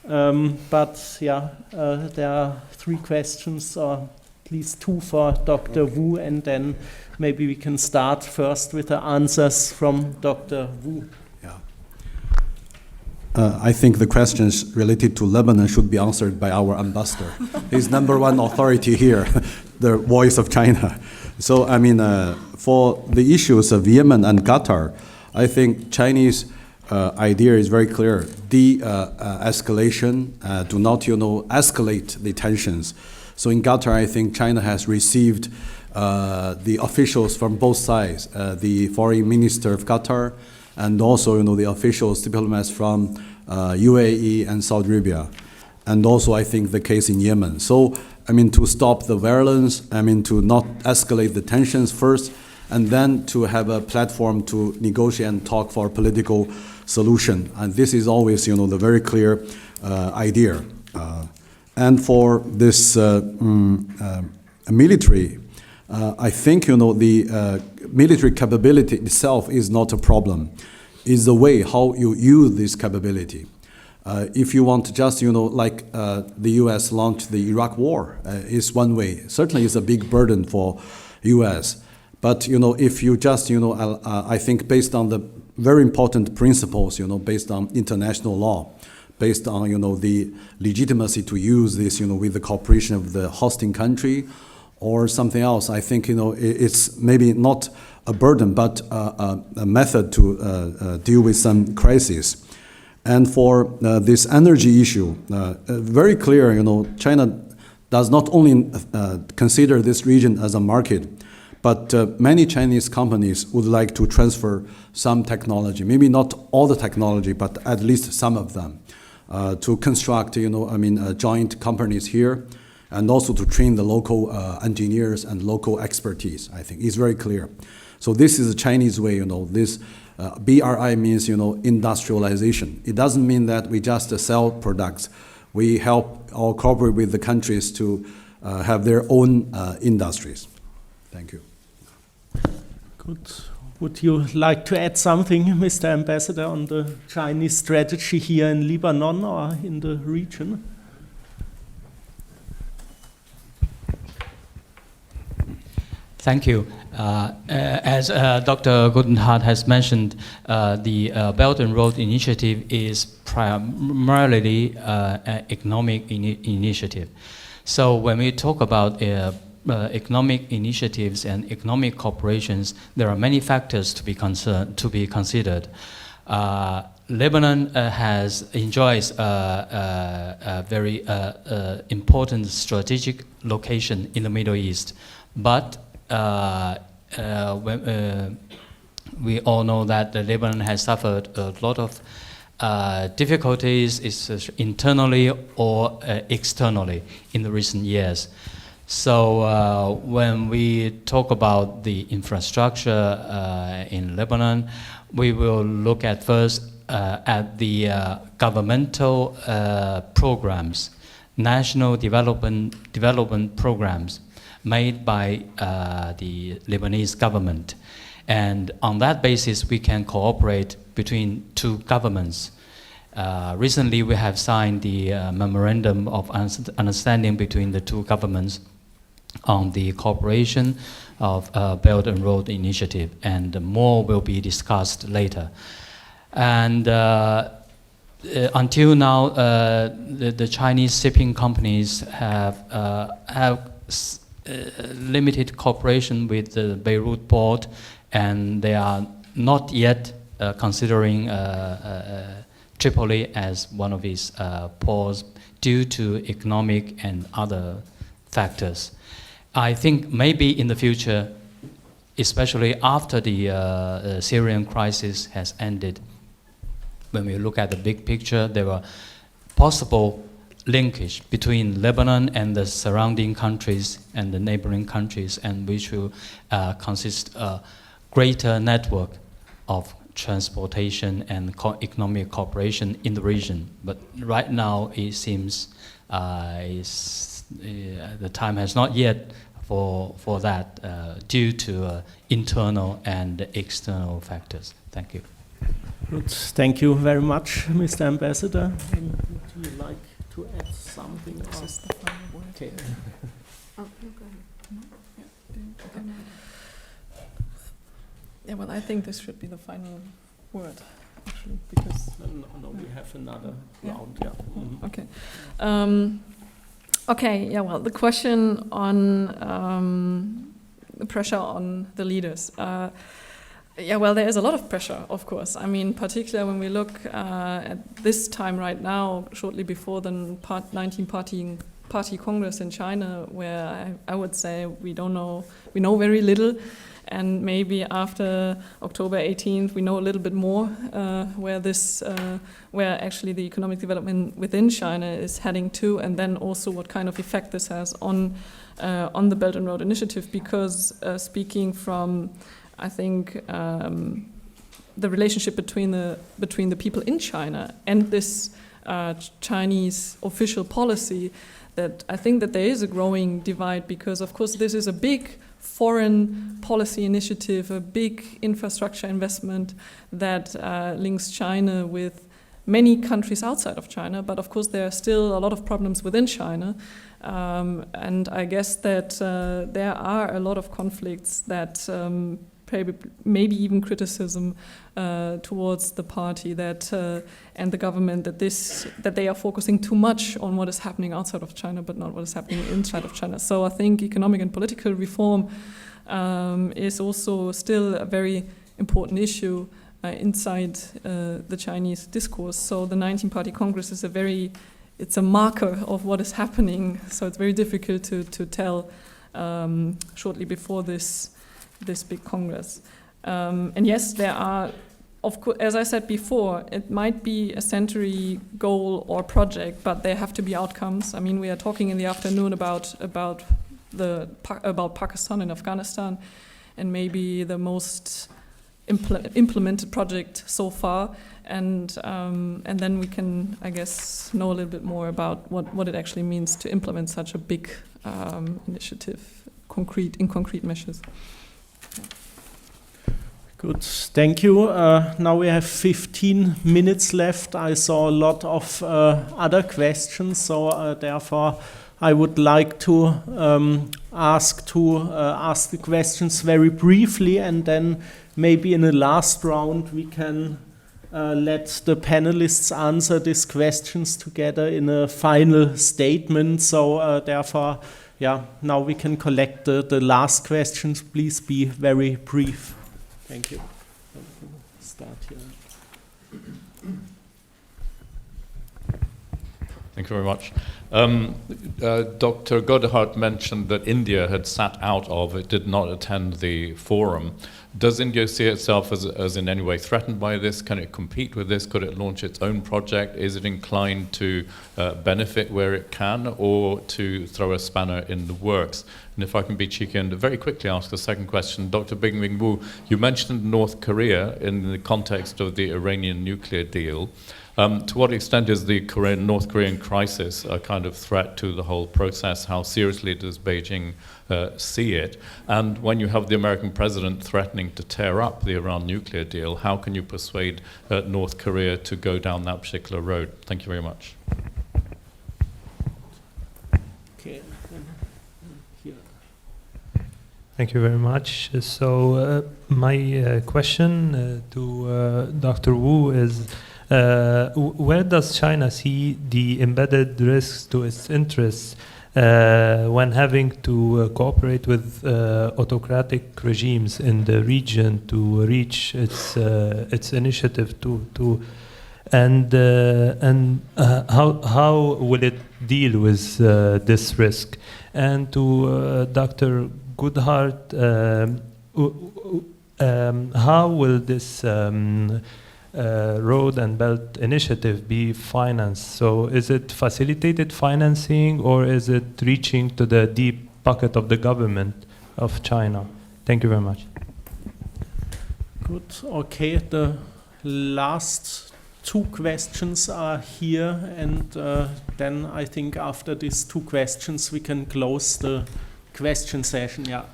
But yeah, there are 3 questions, or at least 2 for Dr. Wu, and then maybe we can start first with the answers from Dr. Wu. I think the questions related to Lebanon should be answered by our ambassador. He's #1 authority here, the voice of China. So, I mean, for the issues of Yemen and Qatar, I think Chinese idea is very clear. De-escalation, do not, escalate the tensions. So in Qatar, I think China has received the officials from both sides, the foreign minister of Qatar, and also, the officials, diplomats from UAE and Saudi Arabia. And also, I think, the case in Yemen. So, I mean, to stop the violence, I mean, to not escalate the tensions first, and then to have a platform to negotiate and talk for a political solution. And this is always, the very clear idea. And for this military, I think, the military capability itself is not a problem. is the way how you use this capability. If you want to just, like the U.S. launched the Iraq War, is one way. Certainly, it's a big burden for U.S. But if you just, I think based on the very important principles, based on international law, based on the legitimacy to use this, with the cooperation of the hosting country, or something else, I think it's maybe not a burden, but a method to deal with some crisis. And for this energy issue, very clear, China does not only consider this region as a market, but many Chinese companies would like to transfer some technology, maybe not all the technology, but at least some of them, to construct, joint companies here, and also to train the local engineers and local expertise. I think it's very clear. So this is a Chinese way, this BRI means, industrialization. It doesn't mean that we just sell products. We help or cooperate with the countries to have their own industries. Thank you. Good. Would you like to add something, Mr. Ambassador, on the Chinese strategy here in Lebanon or in the region? Thank you. As Dr. Gudenhardt has mentioned, the Belt and Road Initiative is primarily an economic initiative. So when we talk about economic initiatives and economic corporations, there are many factors to be considered. Lebanon enjoys a very important strategic location in the Middle East, but we all know that Lebanon has suffered a lot of difficulties, internally or externally, in the recent years. So when we talk about the infrastructure in Lebanon, we will look at first at the governmental programs, national development programs made by the Lebanese government. And on that basis, we can cooperate between two governments. Recently, we have signed the Memorandum of Understanding between the two governments on the cooperation of Belt and Road Initiative, and more will be discussed later. And until now, the Chinese shipping companies have limited cooperation with the Beirut port, and they are not yet considering Tripoli as one of its ports due to economic and other factors. I think maybe in the future, especially after the Syrian crisis has ended, when we look at the big picture, there are possible linkage between Lebanon and the surrounding countries and the neighboring countries, and which will consist a greater network of transportation and economic cooperation in the region. But right now, it seems the time has not yet for that due to internal and external factors. Thank you. Good. Thank you very much, Mr. Ambassador. And would you like to add something? This is the final word. Okay. Oh, no, go ahead. Okay. Yeah, well, I think this should be the final word, actually, because... No, we have another round, yeah. Mm-hmm. Okay. Okay, yeah, well, the question on the pressure on the leaders. Yeah, well, there is a lot of pressure, of course. I mean, particularly when we look at this time right now, shortly before the 19-party Congress in China, where I would say we know very little, and maybe after October 18th we know a little bit more where actually the economic development within China is heading to, and then also what kind of effect this has on the Belt and Road Initiative. Because speaking from, I think, the relationship between the people in China and this Chinese official policy, that I think that there is a growing divide, because of course this is a big foreign policy initiative, a big infrastructure investment that links China with many countries outside of China, but of course there are still a lot of problems within China. And I guess that there are a lot of conflicts that maybe even criticism towards the party that and the government that they are focusing too much on what is happening outside of China, but not what is happening inside of China. So I think economic and political reform is also still a very important issue inside the Chinese discourse. So the 19-party Congress is it's a marker of what is happening. So it's very difficult to tell shortly before this big Congress. And yes, there are, of course, as I said before, it might be a century goal or project, but there have to be outcomes. I mean, we are talking in the afternoon about Pakistan and Afghanistan, and maybe the most implemented project so far, and then we can, I guess, know a little bit more about what it actually means to implement such a big initiative, in concrete measures. Good, thank you. Now we have 15 minutes left. I saw a lot of other questions, so therefore I would like to ask the questions very briefly, and then maybe in the last round we can let the panelists answer these questions together in a final statement. So therefore, yeah, now we can collect the last questions. Please be very brief. Thank you. Start here. Thank you very much. Dr. Godehart mentioned that India had sat out of, it did not attend the forum. Does India see itself as in any way threatened by this? Can it compete with this? Could it launch its own project? Is it inclined to benefit where it can, or to throw a spanner in the works? And if I can be cheeky and very quickly ask the second question, Dr. Bing-Bing Wu, you mentioned North Korea in the context of the Iranian nuclear deal. To what extent is the North Korean crisis a kind of threat to the whole process? How seriously does Beijing see it? And when you have the American president threatening to tear up the Iran nuclear deal, how can you persuade North Korea to go down that particular road? Thank you very much. Okay. Thank you very much. So my question to Dr. Wu is, where does China see the embedded risks to its interests when having to cooperate with autocratic regimes in the region to reach its initiative and how will it deal with this risk? And to Dr. Goodhart, how will this Road and Belt Initiative be financed? So is it facilitated financing, or is it reaching to the deep pocket of the government of China? Thank you very much. Good. Okay, the last two questions are here, and then I think after these two questions we can close the question session. Yeah.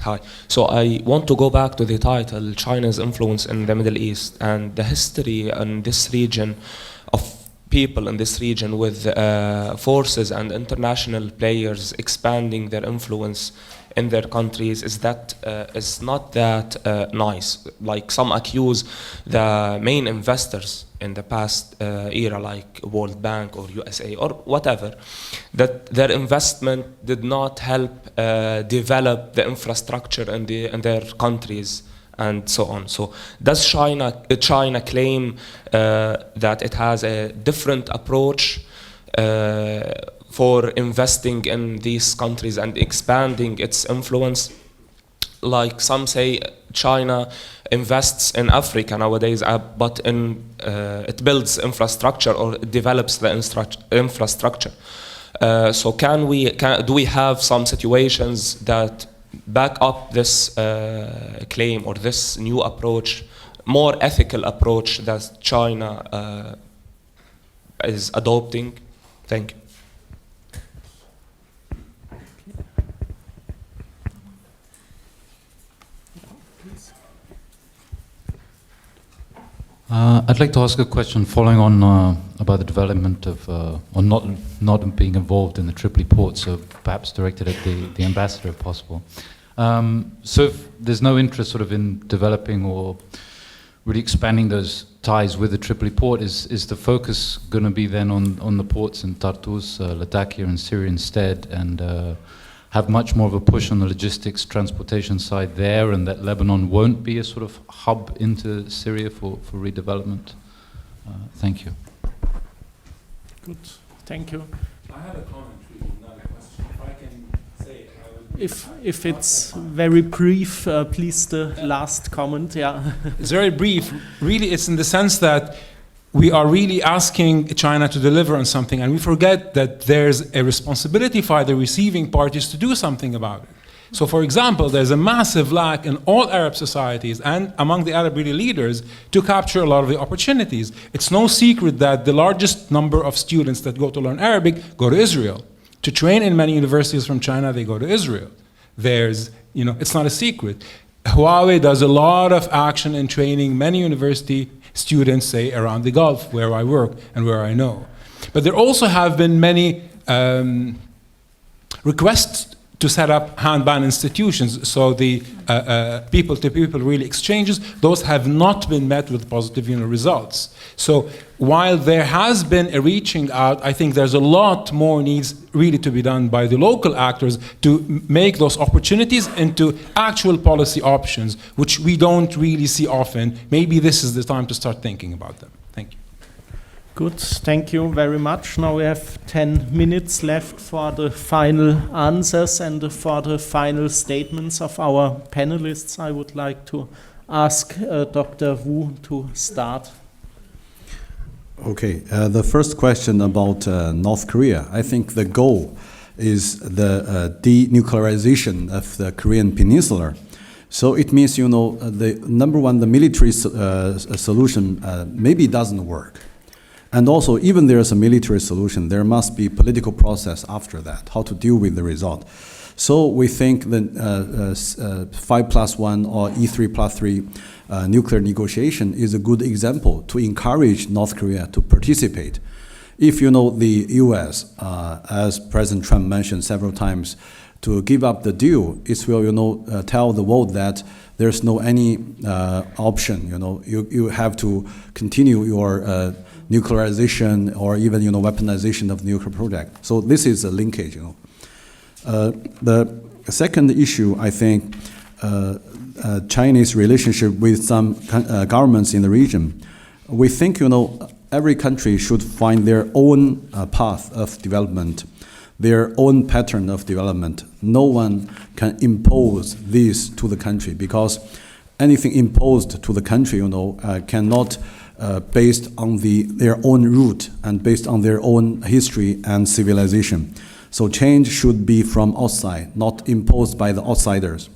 Hi. So I want to go back to the title, China's Influence in the Middle East, and the history in this region of people in this region with forces and international players expanding their influence in their countries is not that nice. Like some accuse the main investors in the past era, like World Bank or USA or whatever, that their investment did not help develop the infrastructure in their countries and so on. So does China claim that it has a different approach for investing in these countries and expanding its influence? Like some say China invests in Africa nowadays, but it builds infrastructure or develops the infrastructure. So do we have some situations that back up this claim or this new approach, more ethical approach that China is adopting? Thank you. I'd like to ask a question following on about the development of, or not being involved in the Tripoli port, so perhaps directed at the ambassador if possible. So if there's no interest sort of in developing or really expanding those ties with the Tripoli port, is the focus going to be then on the ports in Tartus, Latakia and Syria instead, and have much more of a push on the logistics transportation side there, and that Lebanon won't be a sort of hub into Syria for redevelopment? Thank you. Good, thank you. I had a comment, really, not a question. If I can say it, If it's very brief, please the last comment, yeah. It's very brief. Really, it's in the sense that we are really asking China to deliver on something, and we forget that there's a responsibility for the receiving parties to do something about it. So, for example, there's a massive lack in all Arab societies and among the Arab really leaders to capture a lot of the opportunities. It's no secret that the largest number of students that go to learn Arabic go to Israel. To train in many universities from China, they go to Israel. There's, it's not a secret. Huawei does a lot of action in training many university students, say, around the Gulf, where I work and where I know. But there also have been many requests to set up hand-ban institutions, so the people-to-people really exchanges, those have not been met with positive results. So while there has been a reaching out, I think there's a lot more needs really to be done by the local actors to make those opportunities into actual policy options, which we don't really see often. Maybe this is the time to start thinking about them. Thank you. Good, thank you very much. Now we have 10 minutes left for the final answers and for the final statements of our panelists. I would like to ask Dr. Wu to start. Okay, the first question about North Korea. I think the goal is the denuclearization of the Korean Peninsula. So it means, the number one, the military solution maybe doesn't work. And also, even there's a military solution, there must be political process after that, how to deal with the result. So we think that 5+1 or E3+3 nuclear negotiation is a good example to encourage North Korea to participate. If the US, as President Trump mentioned several times, to give up the deal, it will tell the world that there's no any option. You have to continue your nuclearization or even weaponization of the nuclear project. So this is a linkage. The second issue, I think, Chinese relationship with some governments in the region. We think every country should find their own path of development, their own pattern of development. No one can impose this to the country, because anything imposed to the country, cannot based on their own root and based on their own history and civilization. So change should be from outside, not imposed by the outsiders.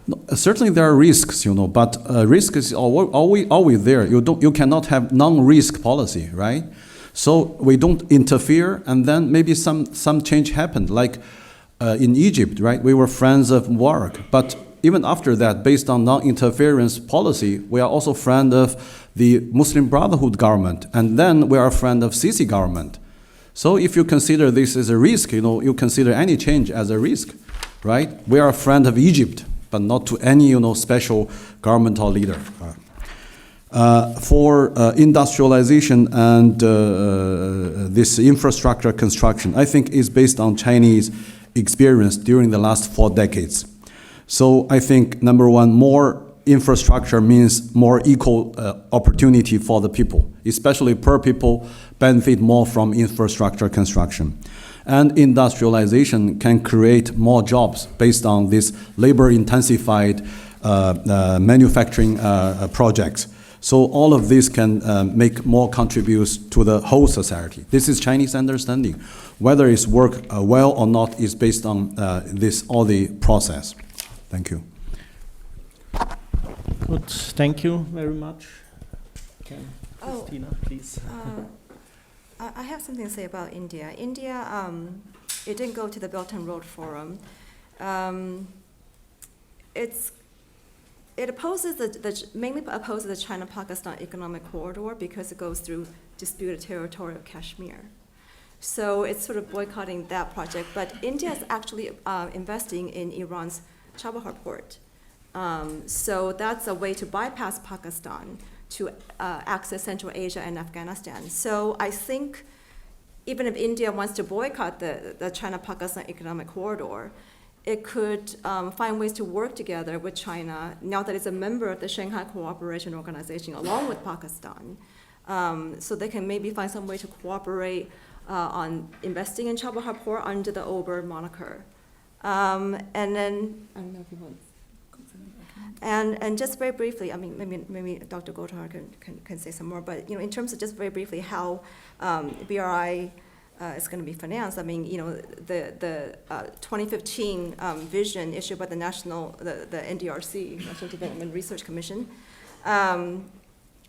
No, certainly there are risks, but risk is always there. You cannot have non-risk policy, right? So we don't interfere, and then maybe some change happened. Like in Egypt, right? We were friends of Mubarak, but even after that, based on non-interference policy, we are also friend of the Muslim Brotherhood government, and then we are a friend of Sisi government. So if you consider this as a risk, you consider any change as a risk, right? We are a friend of Egypt, but not to any, special governmental leader. For industrialization and this infrastructure construction, I think is based on Chinese experience during the last 4 decades. So I think, number one, more infrastructure means more equal opportunity for the people, especially poor people benefit more from infrastructure construction. And industrialization can create more jobs based on this labor-intensified manufacturing projects. So all of this can make more contributions to the whole society. This is Chinese understanding. Whether it's work well or not is based on all the process. Thank you. Good, thank you very much. Okay. Christina, please. I have something to say about India. India, it didn't go to the Belt and Road Forum. It's it opposes mainly opposes the China-Pakistan economic corridor because it goes through disputed territory of Kashmir. So it's sort of boycotting that project. But India is actually investing in Iran's Chabahar port. So that's a way to bypass Pakistan to access Central Asia and Afghanistan. So I think even if India wants to boycott the China-Pakistan economic corridor, it could find ways to work together with China now that it's a member of the Shanghai Cooperation Organization along with Pakistan. So they can maybe find some way to cooperate on investing in Chabahar port under the Ober moniker. And then, I don't know if you want. And just very briefly, I mean, maybe Dr. Gothar can say some more, but in terms of just very briefly how BRI is going to be financed. I mean, the 2015 vision issued by the NDRC, National Development Research Commission,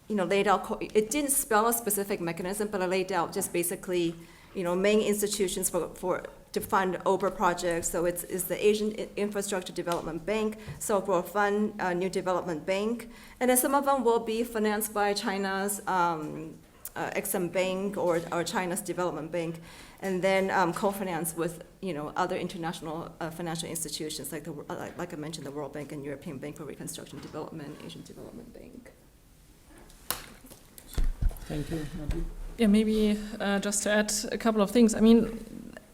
laid out. It didn't spell a specific mechanism, but it laid out just basically, main institutions to fund Ober projects. So it's the Asian Infrastructure Development Bank, Silk Road Fund, New Development Bank, and then some of them will be financed by China's Exim Bank or China's Development Bank, and then co-finance with other international financial institutions like I mentioned, the World Bank and European Bank for Reconstruction Development, Asian Development Bank. Thank you, Nadia. Yeah, maybe just to add a couple of things. I mean,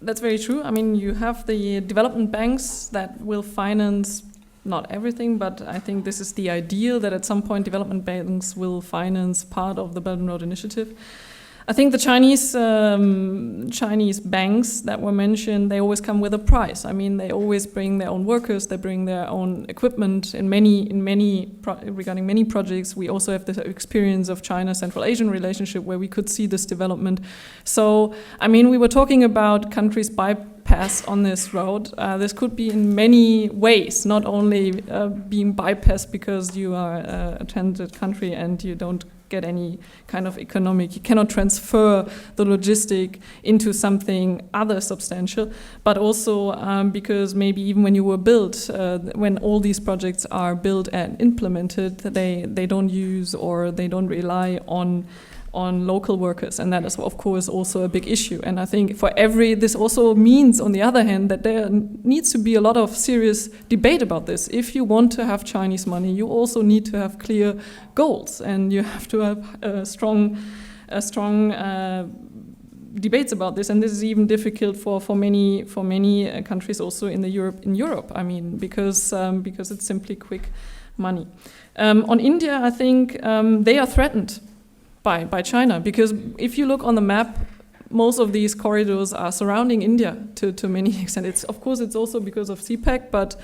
that's very true. I mean, you have the development banks that will finance not everything, but I think this is the ideal that at some point development banks will finance part of the Belt and Road Initiative. I think the Chinese banks that were mentioned, they always come with a price. I mean, they always bring their own workers, they bring their own equipment. Regarding many projects, we also have the experience of China-Central Asian relationship where we could see this development. So, I mean, we were talking about countries bypassed on this road. This could be in many ways, not only being bypassed because you are a transit country and you don't get any kind of economic, you cannot transfer the logistic into something other substantial, but also because maybe even when you were built, when all these projects are built and implemented, they don't use or they don't rely on local workers, and that is of course also a big issue. And I think this also means on the other hand that there needs to be a lot of serious debate about this. If you want to have Chinese money, you also need to have clear goals, and you have to have strong debates about this. And this is even difficult for many countries also in Europe. I mean, because it's simply quick money. On India, I think they are threatened by China, because if you look on the map, most of these corridors are surrounding India to many extent. It's also because of CPEC, but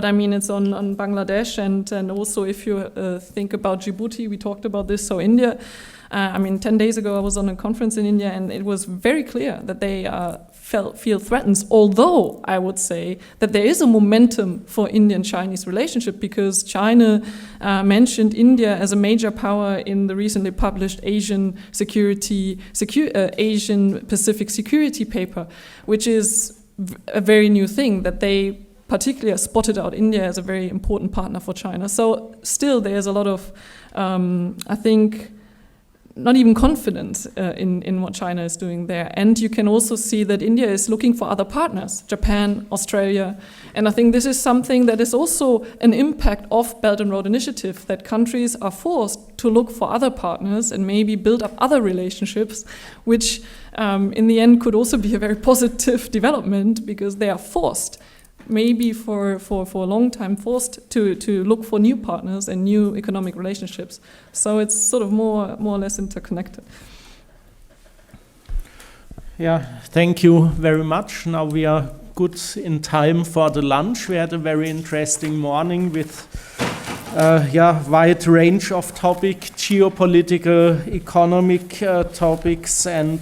I mean it's on Bangladesh, and also if you think about Djibouti, we talked about this. So India, I mean 10 days ago I was on a conference in India, and it was very clear that they feel threatened, although I would say that there is a momentum for Indian-Chinese relationship, because China mentioned India as a major power in the recently published Asian Pacific Security paper, which is a very new thing, that they particularly spotted out India as a very important partner for China. So still there's a lot of, I think, not even confidence in what China is doing there. And you can also see that India is looking for other partners, Japan, Australia. And I think this is something that is also an impact of Belt and Road Initiative, that countries are forced to look for other partners and maybe build up other relationships, which in the end could also be a very positive development, because they are forced, maybe for a long time, forced to look for new partners and new economic relationships. So it's sort of more or less interconnected. Yeah, thank you very much. Now we are good in time for the lunch. We had a very interesting morning with wide range of topics, geopolitical, economic topics, and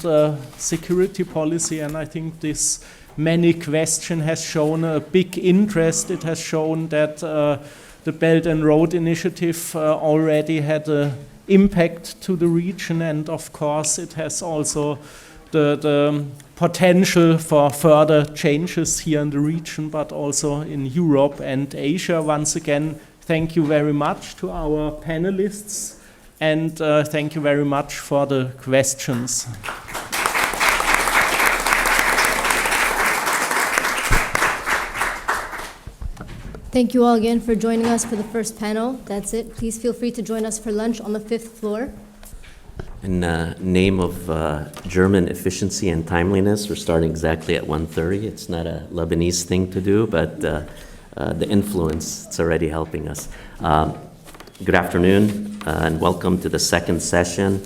security policy. And I think this many questions has shown a big interest. It has shown that the Belt and Road Initiative already had an impact to the region, and of course it has also the potential for further changes here in the region, but also in Europe and Asia. Once again, thank you very much to our panelists, and thank you very much for the questions. Thank you all again for joining us for the first panel. That's it. Please feel free to join us for lunch on the 5th floor. In the name of German efficiency and timeliness, we're starting exactly at 1:30. It's not a Lebanese thing to do, but the influence, it's already helping us. Good afternoon, and welcome to the second session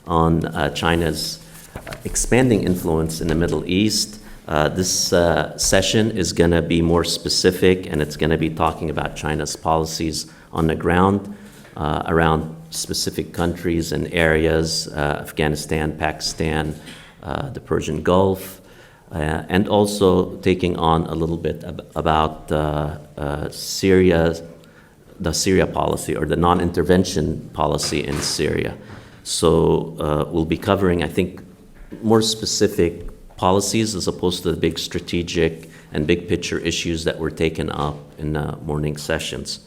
on China's expanding influence in the Middle East. This session is going to be more specific, and it's going to be talking about China's policies on the ground around specific countries and areas, Afghanistan, Pakistan, the Persian Gulf, and also taking on a little bit about Syria, the Syria policy or the non-intervention policy in Syria. So we'll be covering, I think, more specific policies as opposed to the big strategic and big picture issues that were taken up in the morning sessions.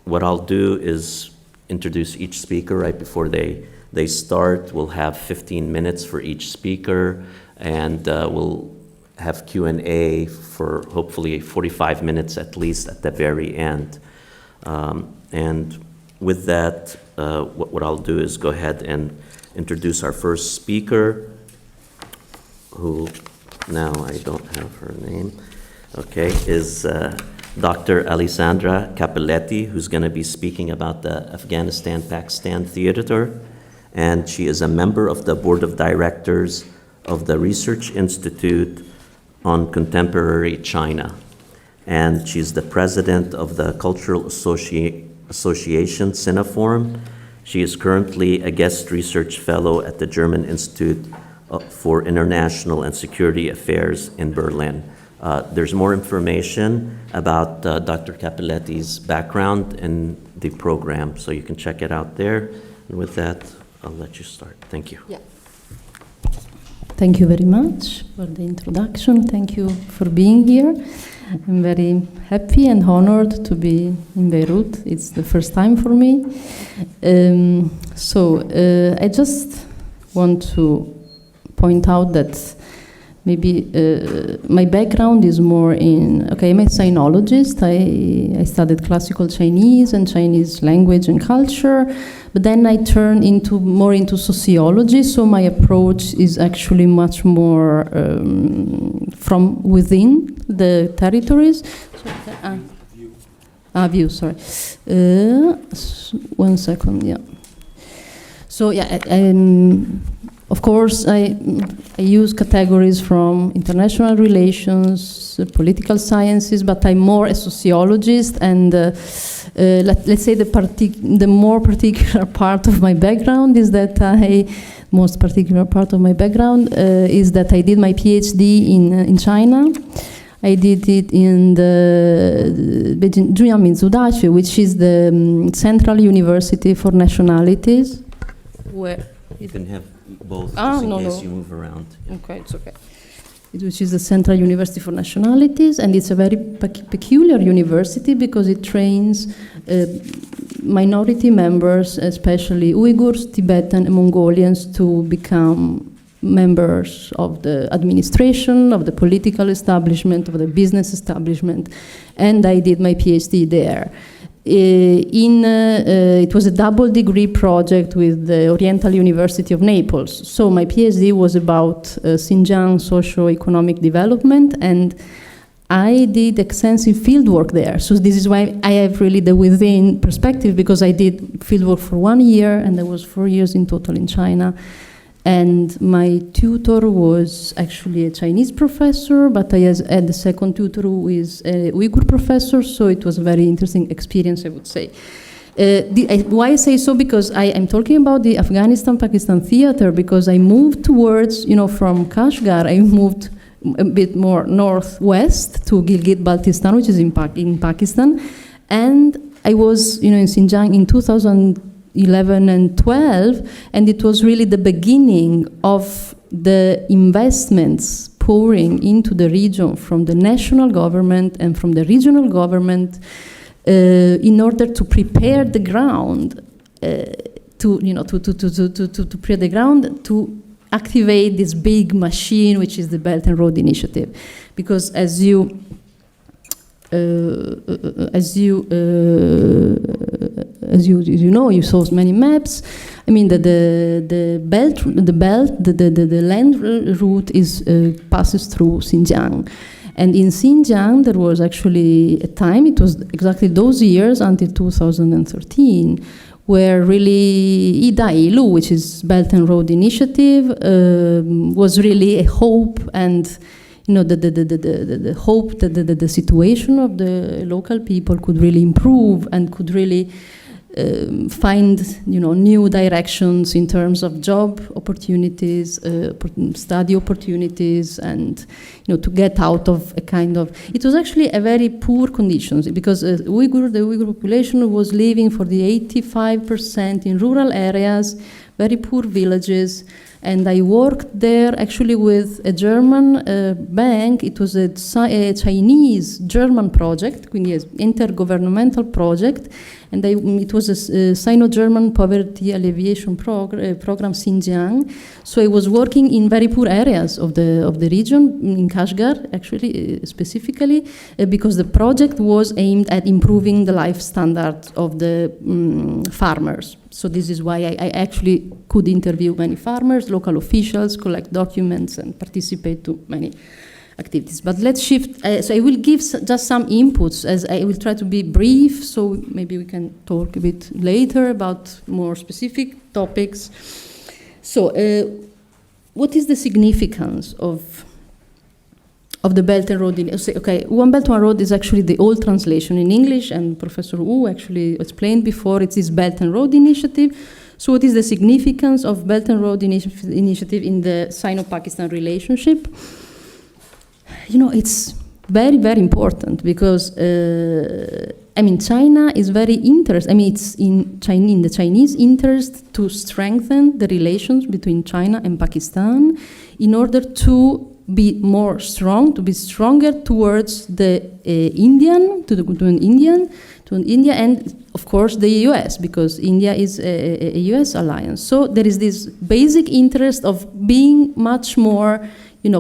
What I'll do is introduce each speaker right before they start. We'll have 15 minutes for each speaker, and we'll have Q&A for hopefully 45 minutes at least at the very end. And with that, what I'll do is go ahead and introduce our first speaker, who now I don't have her name, okay, is Dr. Alessandra Cappelletti, who's going to be speaking about the Afghanistan-Pakistan Theater, and she is a member of the Board of Directors of the Research Institute on Contemporary China, and she's the president of the Cultural Association Cineforum. She is currently a guest research fellow at the German Institute for International and Security Affairs in Berlin. There's more information about Dr. Cappelletti's background in the program, so you can check it out there. And with that, I'll let you start. Thank you. Yeah. Thank you very much for the introduction. Thank you for being here. I'm very happy and honored to be in Beirut. It's the first time for me. I just want to point out that maybe my background is more in, I'm a sinologist. I studied classical Chinese and Chinese language and culture, but then I turned more into sociology, so my approach is actually much more from within the territories. View, sorry. 1 second, yeah. So of course, I use categories from international relations, political sciences, but I'm more a sociologist, and let's say the more particular part of my background is that I did my PhD in China. I did it in the Beijing, which is the Central University for Nationalities. Where you can have both, just in case you move around. Okay, it's okay. Which is the Central University for Nationalities, and it's a very peculiar university because it trains minority members, especially Uyghurs, Tibetan, and Mongolians, to become members of the administration, of the political establishment, of the business establishment, and I did my PhD there. It was a double degree project with the Oriental University of Naples. So my PhD was about Xinjiang socio-economic development, and I did extensive fieldwork there. So this is why I have really the within perspective, because I did fieldwork for 1 year, and I was 4 years in total in China. And my tutor was actually a Chinese professor, but I had the second tutor who is a Uyghur professor, so it was a very interesting experience, I would say. Why I say so? Because I'm talking about the Afghanistan-Pakistan theater, because I moved towards, from Kashgar, I moved a bit more northwest to Gilgit-Baltistan, which is in Pakistan, and I was, in Xinjiang in 2011 and 12, and it was really the beginning of the investments pouring into the region from the national government and from the regional government in order to prepare the ground to prepare the ground to activate this big machine, which is the Belt and Road Initiative, because as you know, you saw many maps. I mean, the land route passes through Xinjiang. And in Xinjiang, there was actually a time, it was exactly those years until 2013, where really IDA-ILU, which is Belt and Road Initiative, was really a hope, and the hope that the situation of the local people could really improve and could really find new directions in terms of job opportunities, study opportunities, and to get out of a kind of, it was actually a very poor conditions, because the Uyghur population was living for the 85% in rural areas, very poor villages. And I worked there actually with a German bank. It was a Chinese-German project, quindi an intergovernmental project, and it was a Sino-German poverty alleviation program Xinjiang. So I was working in very poor areas of the region, in Kashgar actually specifically, because the project was aimed at improving the life standard of the farmers. So this is why I actually could interview many farmers, local officials, collect documents, and participate to many activities. But let's shift. So I will give just some inputs, as I will try to be brief, so maybe we can talk a bit later about more specific topics. So what is the significance of the Belt and Road? Okay, One Belt, One Road is actually the old translation in English, and Professor Wu actually explained before, it is Belt and Road Initiative. So what is the significance of Belt and Road Initiative in the Sino-Pakistan relationship? It's very, very important, because China is very interested. it's in the Chinese interest to strengthen the relations between China and Pakistan in order to be stronger towards the India, and of course the US, because India is a US alliance. So there is this basic interest of being much more,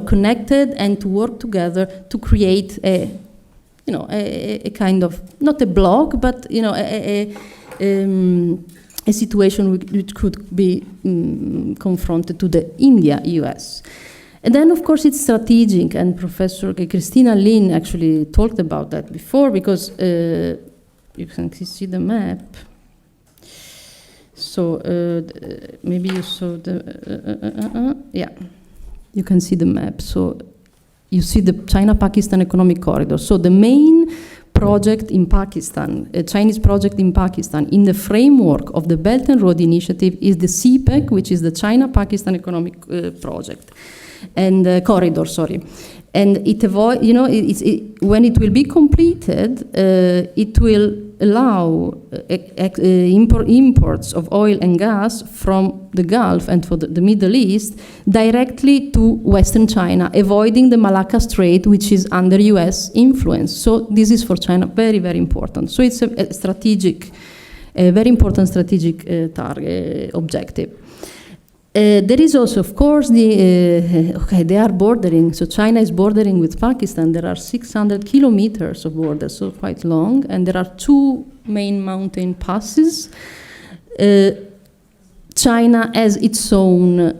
connected, and to work together to create a kind of, not a bloc, but a situation which could be confronted to the India-US. And then, of course, it's strategic, and Professor Christina Lin actually talked about that before, because you can see the map. So maybe you saw the, yeah, you can see the map. So you see the China-Pakistan Economic Corridor. So the main project in Pakistan, a Chinese project in Pakistan, in the framework of the Belt and Road Initiative, is the CPEC, which is the China-Pakistan Economic Project. And corridor, sorry, and when it will be completed, it will allow imports of oil and gas from the Gulf and for the Middle East directly to Western China, avoiding the Malacca Strait, which is under US influence. So this is for China very, very important. So it's a very important strategic target objective. There is also, of course, they are bordering. So China is bordering with Pakistan. There are 600 kilometers of border, so quite long, and there are two main mountain passes. China has its own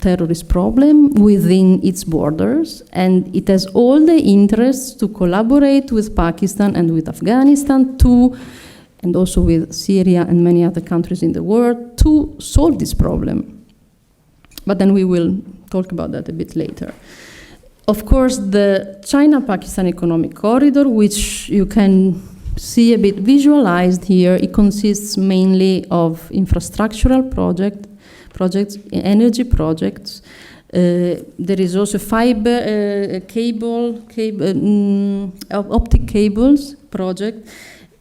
terrorist problem within its borders, and it has all the interests to collaborate with Pakistan and with Afghanistan and also with Syria and many other countries in the world to solve this problem. But then we will talk about that a bit later. Of course, the China-Pakistan Economic Corridor, which you can see a bit visualized here, it consists mainly of infrastructural projects, energy projects. There is also fiber, optic cables project.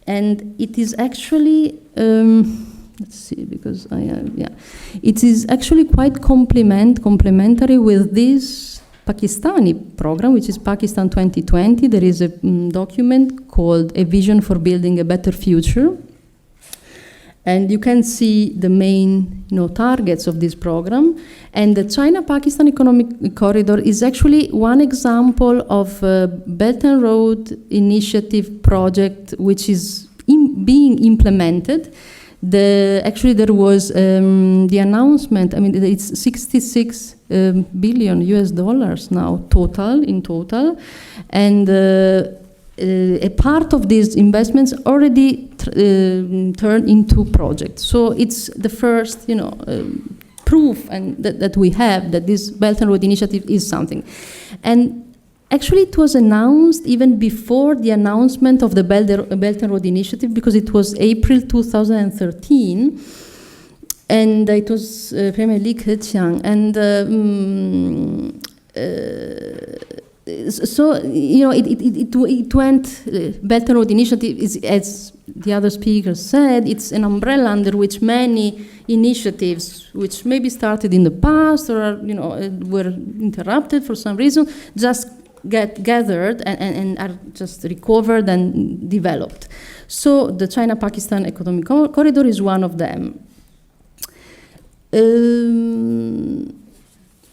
And it is actually, let's see, because it is actually quite complementary with this Pakistani program, which is Pakistan 2020. There is a document called A Vision for Building a Better Future. And you can see the main targets of this program. And the China-Pakistan Economic Corridor is actually one example of a Belt and Road Initiative project which is being implemented. Actually, there was the announcement. I mean, it's 66 billion US dollars now in total, and a part of these investments already turned into projects. So it's the first, proof and that we have that this Belt and Road Initiative is something. And actually, it was announced even before the announcement of the Belt and Road Initiative, because it was April 2013, and it was Premier Li Keqiang. And so, it went, Belt and Road Initiative is, as the other speaker said, it's an umbrella under which many initiatives, which maybe started in the past or, were interrupted for some reason, just get gathered and are just recovered and developed. So the China-Pakistan Economic Corridor is one of them.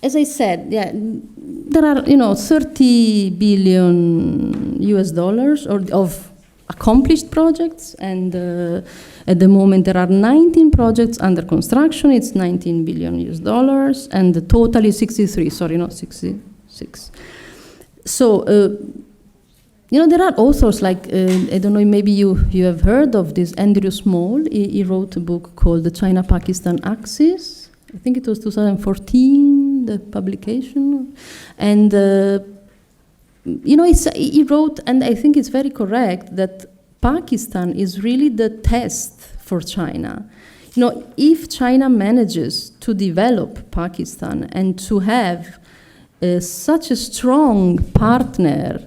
As I said, there are 30 billion US dollars of accomplished projects, and at the moment there are 19 projects under construction. It's 19 billion US dollars, and the total is 63. Sorry, not 66. So, there are authors like, I don't know, maybe you have heard of this, Andrew Small. He wrote a book called The China-Pakistan Axis. I think it was 2014, the publication. And, he wrote, and I think it's very correct, that Pakistan is really the test for China. If China manages to develop Pakistan and to have such a strong partner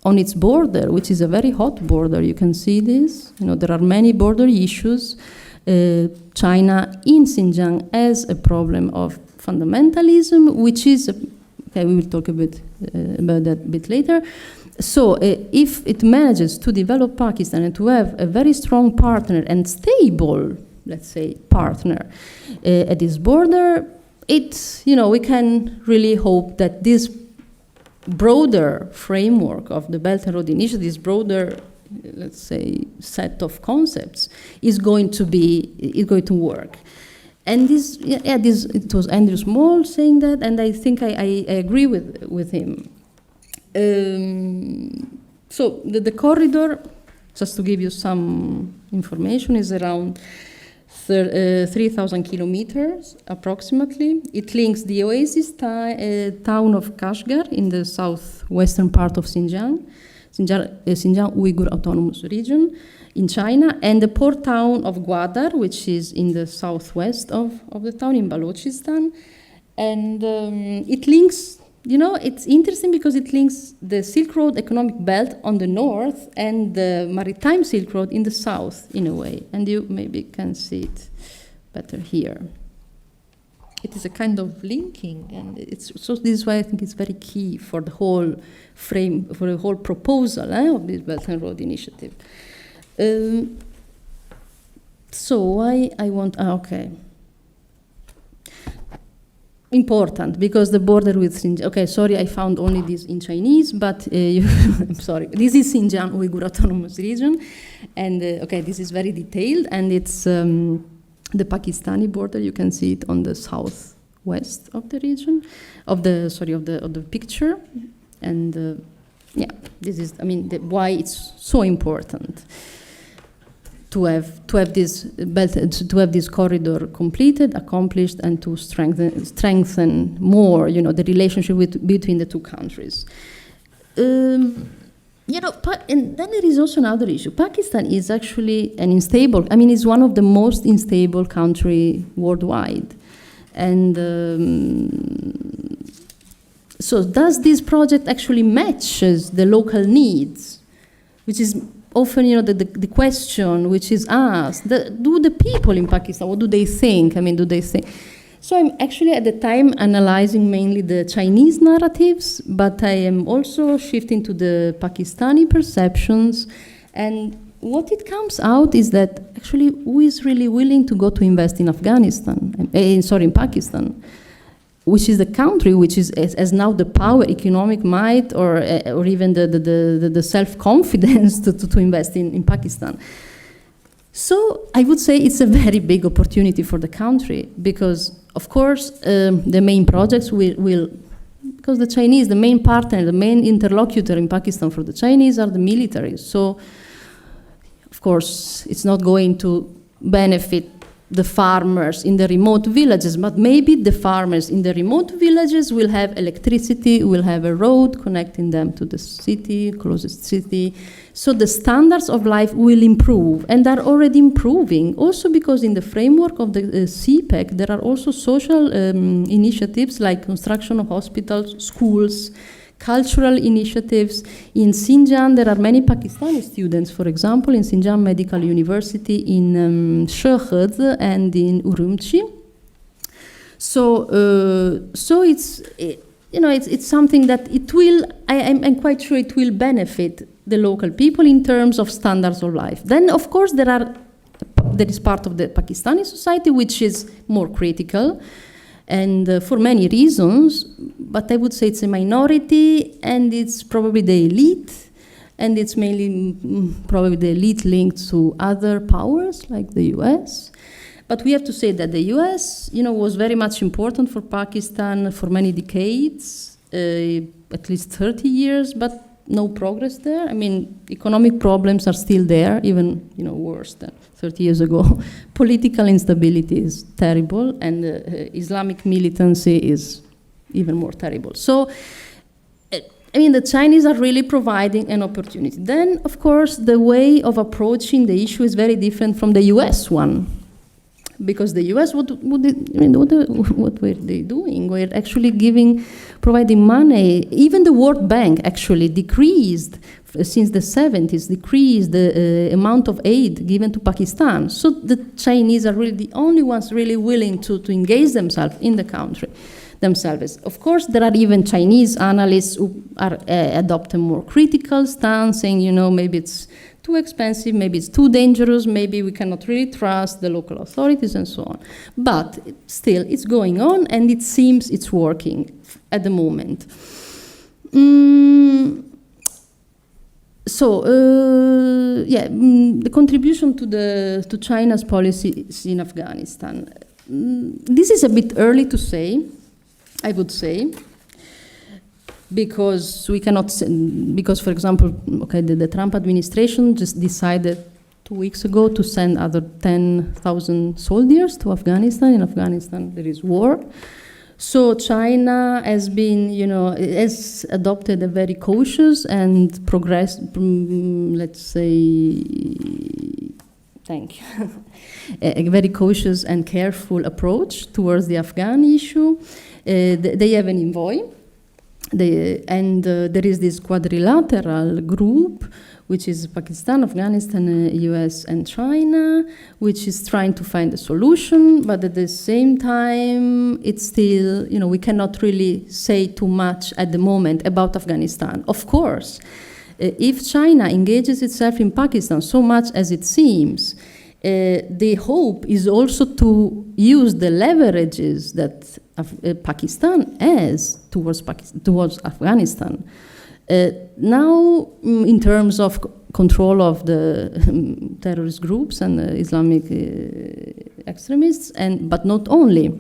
on its border, which is a very hot border. You can see this. There are many border issues. China in Xinjiang has a problem of fundamentalism, which is, okay, we will talk a bit about that a bit later. So if it manages to develop Pakistan and to have a very strong partner and stable, let's say, partner at this border, we can really hope that this broader framework of the Belt and Road Initiative, this broader, let's say, set of concepts, is going to work. And it was Andrew Small saying that, and I think I agree with him. So the corridor, just to give you some information, is around 3,000 kilometers approximately. It links the oasis town of Kashgar in the southwestern part of Xinjiang Uyghur Autonomous Region in China, and the port town of Gwadar, which is in the southwest of the town in Balochistan. And it links, it's interesting because it links the Silk Road economic belt on the north and the maritime Silk Road in the south, in a way. And you maybe can see it better here. It is a kind of linking, and so this is why I think it's very key for the whole frame, for the whole proposal of this Belt and Road Initiative. So why I want, okay. Important, because the border with Xinjiang, okay, sorry, I found only this in Chinese, but I'm sorry. This is Xinjiang Uyghur Autonomous Region, and okay, this is very detailed, and it's the Pakistani border. You can see it on the southwest of the region, of the picture, and yeah, this is, why it's so important to have this belt, to have this corridor completed, accomplished, and to strengthen more, the relationship between the two countries. And then there is also another issue. Pakistan is actually an unstable. It's one of the most unstable country worldwide, and so does this project actually matches the local needs, which is often, the question which is asked, do the people in Pakistan, what do they think? Do they think? So I'm actually at the time analyzing mainly the Chinese narratives, but I am also shifting to the Pakistani perceptions. And what it comes out is that actually who is really willing to go to invest in Afghanistan, in Pakistan, which is the country which has now the power, economic might, or even the self-confidence to invest in Pakistan. So I would say it's a very big opportunity for the country because, of course, the main projects will, because the Chinese, the main partner, the main interlocutor in Pakistan for the Chinese are the military. So, of course, it's not going to benefit the farmers in the remote villages, but maybe the farmers in the remote villages will have electricity, will have a road connecting them to the city, closest city. So the standards of life will improve, and are already improving. Also because in the framework of the CPEC, there are also social initiatives like construction of hospitals, schools, cultural initiatives. In Xinjiang, there are many Pakistani students, for example, in Xinjiang Medical University, in Shekhd and in Urumqi. So it's, it's something that it will, I'm quite sure it will benefit the local people in terms of standards of life. Then, of course, there is part of the Pakistani society which is more critical, and for many reasons, but I would say it's a minority, and it's probably the elite, and it's mainly probably the elite linked to other powers like the US. But we have to say that the US, was very much important for Pakistan for many decades, at least 30 years, but no progress there. I mean, economic problems are still there, even worse than 30 years ago. Political instability is terrible, and Islamic militancy is even more terrible. So, the Chinese are really providing an opportunity. Then, of course, the way of approaching the issue is very different from the US one. Because the US, what were they doing? We're actually providing money. Even the World Bank actually decreased, since the 70s, decreased the amount of aid given to Pakistan. So the Chinese are really the only ones really willing to engage themselves in the country themselves. Of course, there are even Chinese analysts who are adopt a more critical stance, saying, maybe it's too expensive, maybe it's too dangerous, maybe we cannot really trust the local authorities and so on. But still, it's going on, and it seems it's working at the moment. The contribution to China's policies in Afghanistan. This is a bit early to say, I would say, because we cannot, for example, the Trump administration just decided 2 weeks ago to send other 10,000 soldiers to Afghanistan. In Afghanistan, there is war. So China has been, has adopted a very cautious and a very cautious and careful approach towards the Afghan issue. They have an envoy. There is this quadrilateral group, which is Pakistan, Afghanistan, US, and China, which is trying to find a solution, but at the same time, it's still, we cannot really say too much at the moment about Afghanistan. Of course, if China engages itself in Pakistan so much as it seems, the hope is also to use the leverages that Pakistan has towards Afghanistan. Now, in terms of control of the terrorist groups and Islamic extremists, but not only.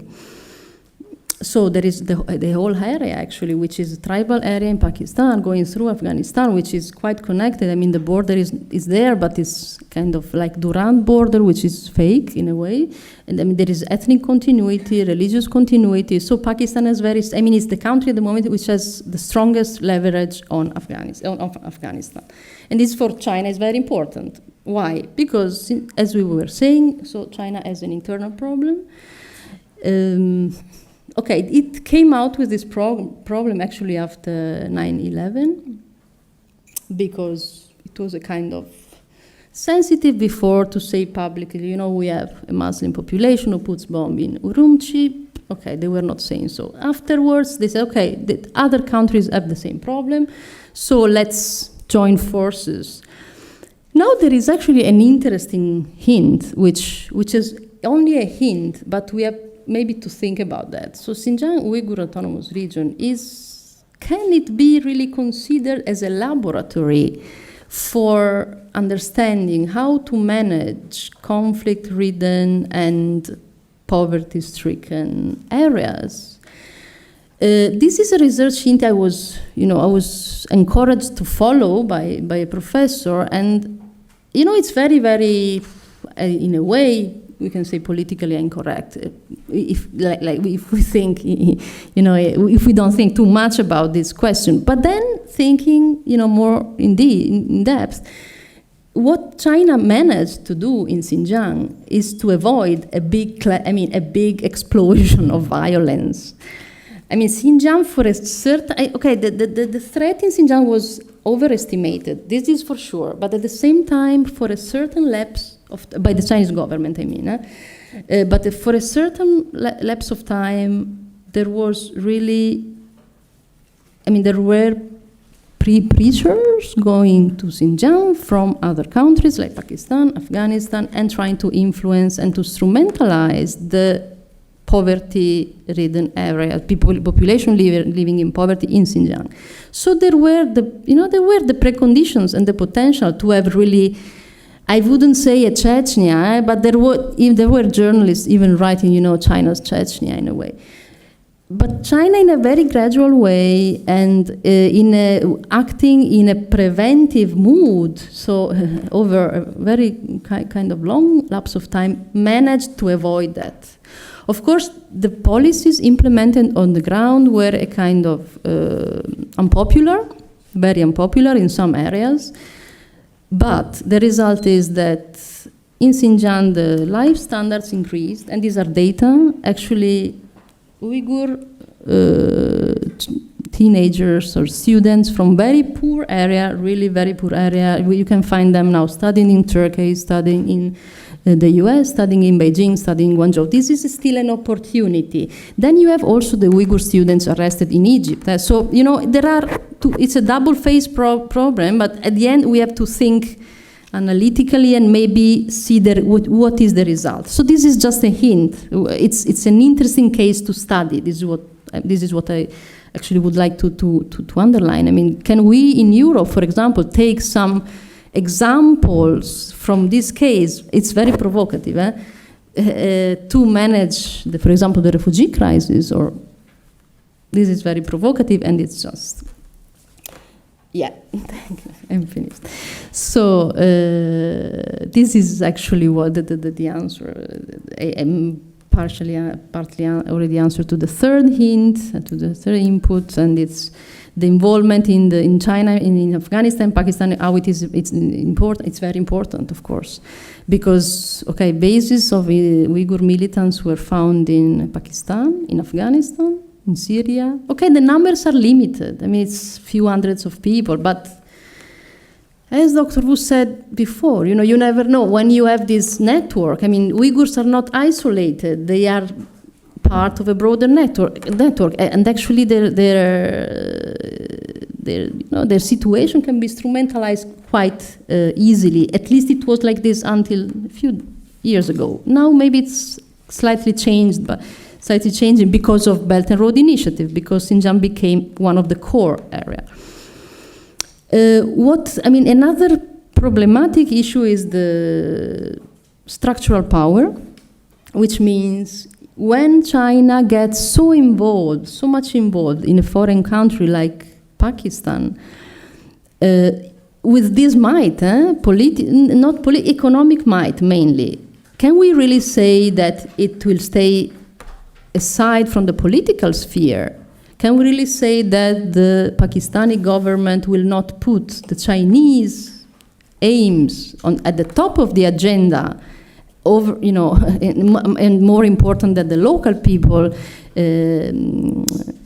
So there is the whole area, actually, which is a tribal area in Pakistan going through Afghanistan, which is quite connected. The border is there, but it's kind of like Durand border, which is fake in a way. And there is ethnic continuity, religious continuity. So Pakistan has it's the country at the moment which has the strongest leverage on Afghanistan. And this for China is very important. Why? Because, as we were saying, so China has an internal problem. It came out with this problem actually after 9/11, because it was a kind of sensitive before to say publicly, we have a Muslim population who puts bomb in Urumqi. Okay, they were not saying so. Afterwards, they said, okay, the other countries have the same problem, so let's join forces. Now there is actually an interesting hint, which is only a hint, but we have maybe to think about that. So Xinjiang Uyghur Autonomous Region can it be really considered as a laboratory for understanding how to manage conflict-ridden and poverty-stricken areas? This is a research hint I was encouraged to follow by a professor, and it's very, very, in a way, we can say politically incorrect. If we think, if we don't think too much about this question, but then thinking, more in depth, what China managed to do in Xinjiang is to avoid a big explosion of violence. I mean, Xinjiang for a certain, the threat in Xinjiang was overestimated. This is for sure, but at the same time, for a certain lapse by the Chinese government, but for a certain lapse of time, there was really, there were preachers going to Xinjiang from other countries like Pakistan, Afghanistan, and trying to influence and to instrumentalize the poverty-ridden area, population living in poverty in Xinjiang. So there were the preconditions and the potential to have really, I wouldn't say a Chechnya, but there were journalists even writing, China's Chechnya in a way. But China, in a very gradual way and acting in a preventive mood, so over a very kind of long lapse of time, managed to avoid that. Of course, the policies implemented on the ground were a kind of unpopular, very unpopular in some areas. But the result is that in Xinjiang, the life standards increased, and these are data. Actually, Uyghur teenagers or students from very poor area, really very poor area, you can find them now studying in Turkey, studying in the US, studying in Beijing, studying in Guangzhou. This is still an opportunity. Then you have also the Uyghur students arrested in Egypt. So, there are it's a double-faced problem, but at the end we have to think analytically and maybe see what is the result. So this is just a hint. It's an interesting case to study. This is what I actually would like to underline. I mean, can we in Europe, for example, take some examples from this case? It's very provocative, to manage, for example, the refugee crisis. Or this is very provocative, and it's just. Yeah, I'm finished. So this is actually what the answer. I'm partly already answered to the third hint, to the third input, and it's the involvement in China, in Afghanistan, Pakistan. How it's important. It's very important, of course, because bases of Uyghur militants were found in Pakistan, in Afghanistan, in Syria. The numbers are limited. I mean, it's few hundreds of people, but as Dr. Wu said before, you never know when you have this network. I mean, Uyghurs are not isolated; they are part of a broader network, and actually their situation can be instrumentalized quite easily. At least it was like this until a few years ago. Now maybe it's slightly changed, but. Slightly changing because of Belt and Road Initiative, because Xinjiang became one of the core area. Another problematic issue is the structural power, which means when China gets so much involved in a foreign country like Pakistan, with this might, economic might mainly, can we really say that it will stay aside from the political sphere? Can we really say that the Pakistani government will not put the Chinese aims at the top of the agenda, and more important than the local people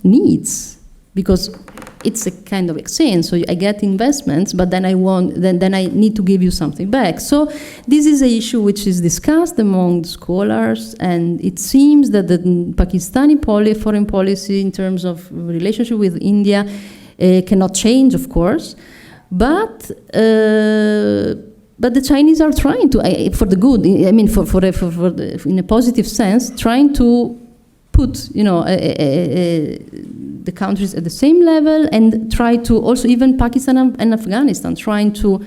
needs? Because it's a kind of exchange. So I get investments, but then then I need to give you something back. So this is an issue which is discussed among scholars, and it seems that the Pakistani foreign policy in terms of relationship with India cannot change, of course, but the Chinese are trying to, for the good. I mean, in a positive sense, trying to put, the countries at the same level, and try to also, even Pakistan and Afghanistan, trying to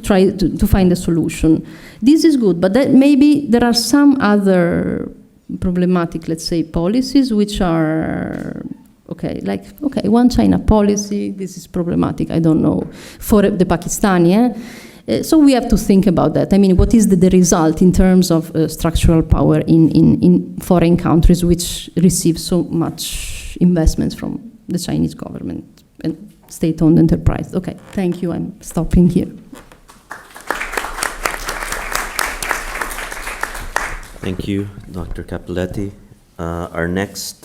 try to find a solution. This is good, but that maybe there are some other problematic, let's say, policies which are one China policy. This is problematic. I don't know for the Pakistani. So we have to think about that. I mean, what is the result in terms of structural power in foreign countries which receive so much investments from the Chinese government and state-owned enterprise? Okay, thank you. I'm stopping here. Thank you, Dr. Cappelletti. Our next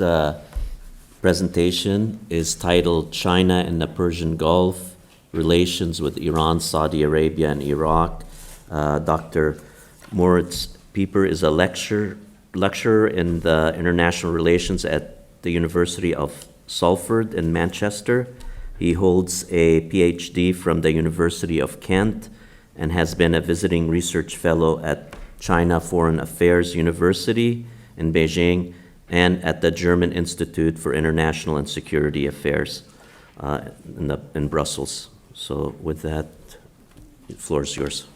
presentation is titled China and the Persian Gulf, Relations with Iran, Saudi Arabia, and Iraq. Dr. Moritz Pieper is a lecturer in the international relations at the University of Salford in Manchester. He holds a PhD from the University of Kent and has been a visiting research fellow at China Foreign Affairs University in Beijing and at the German Institute for International and Security Affairs in Brussels. So with that, the floor is yours.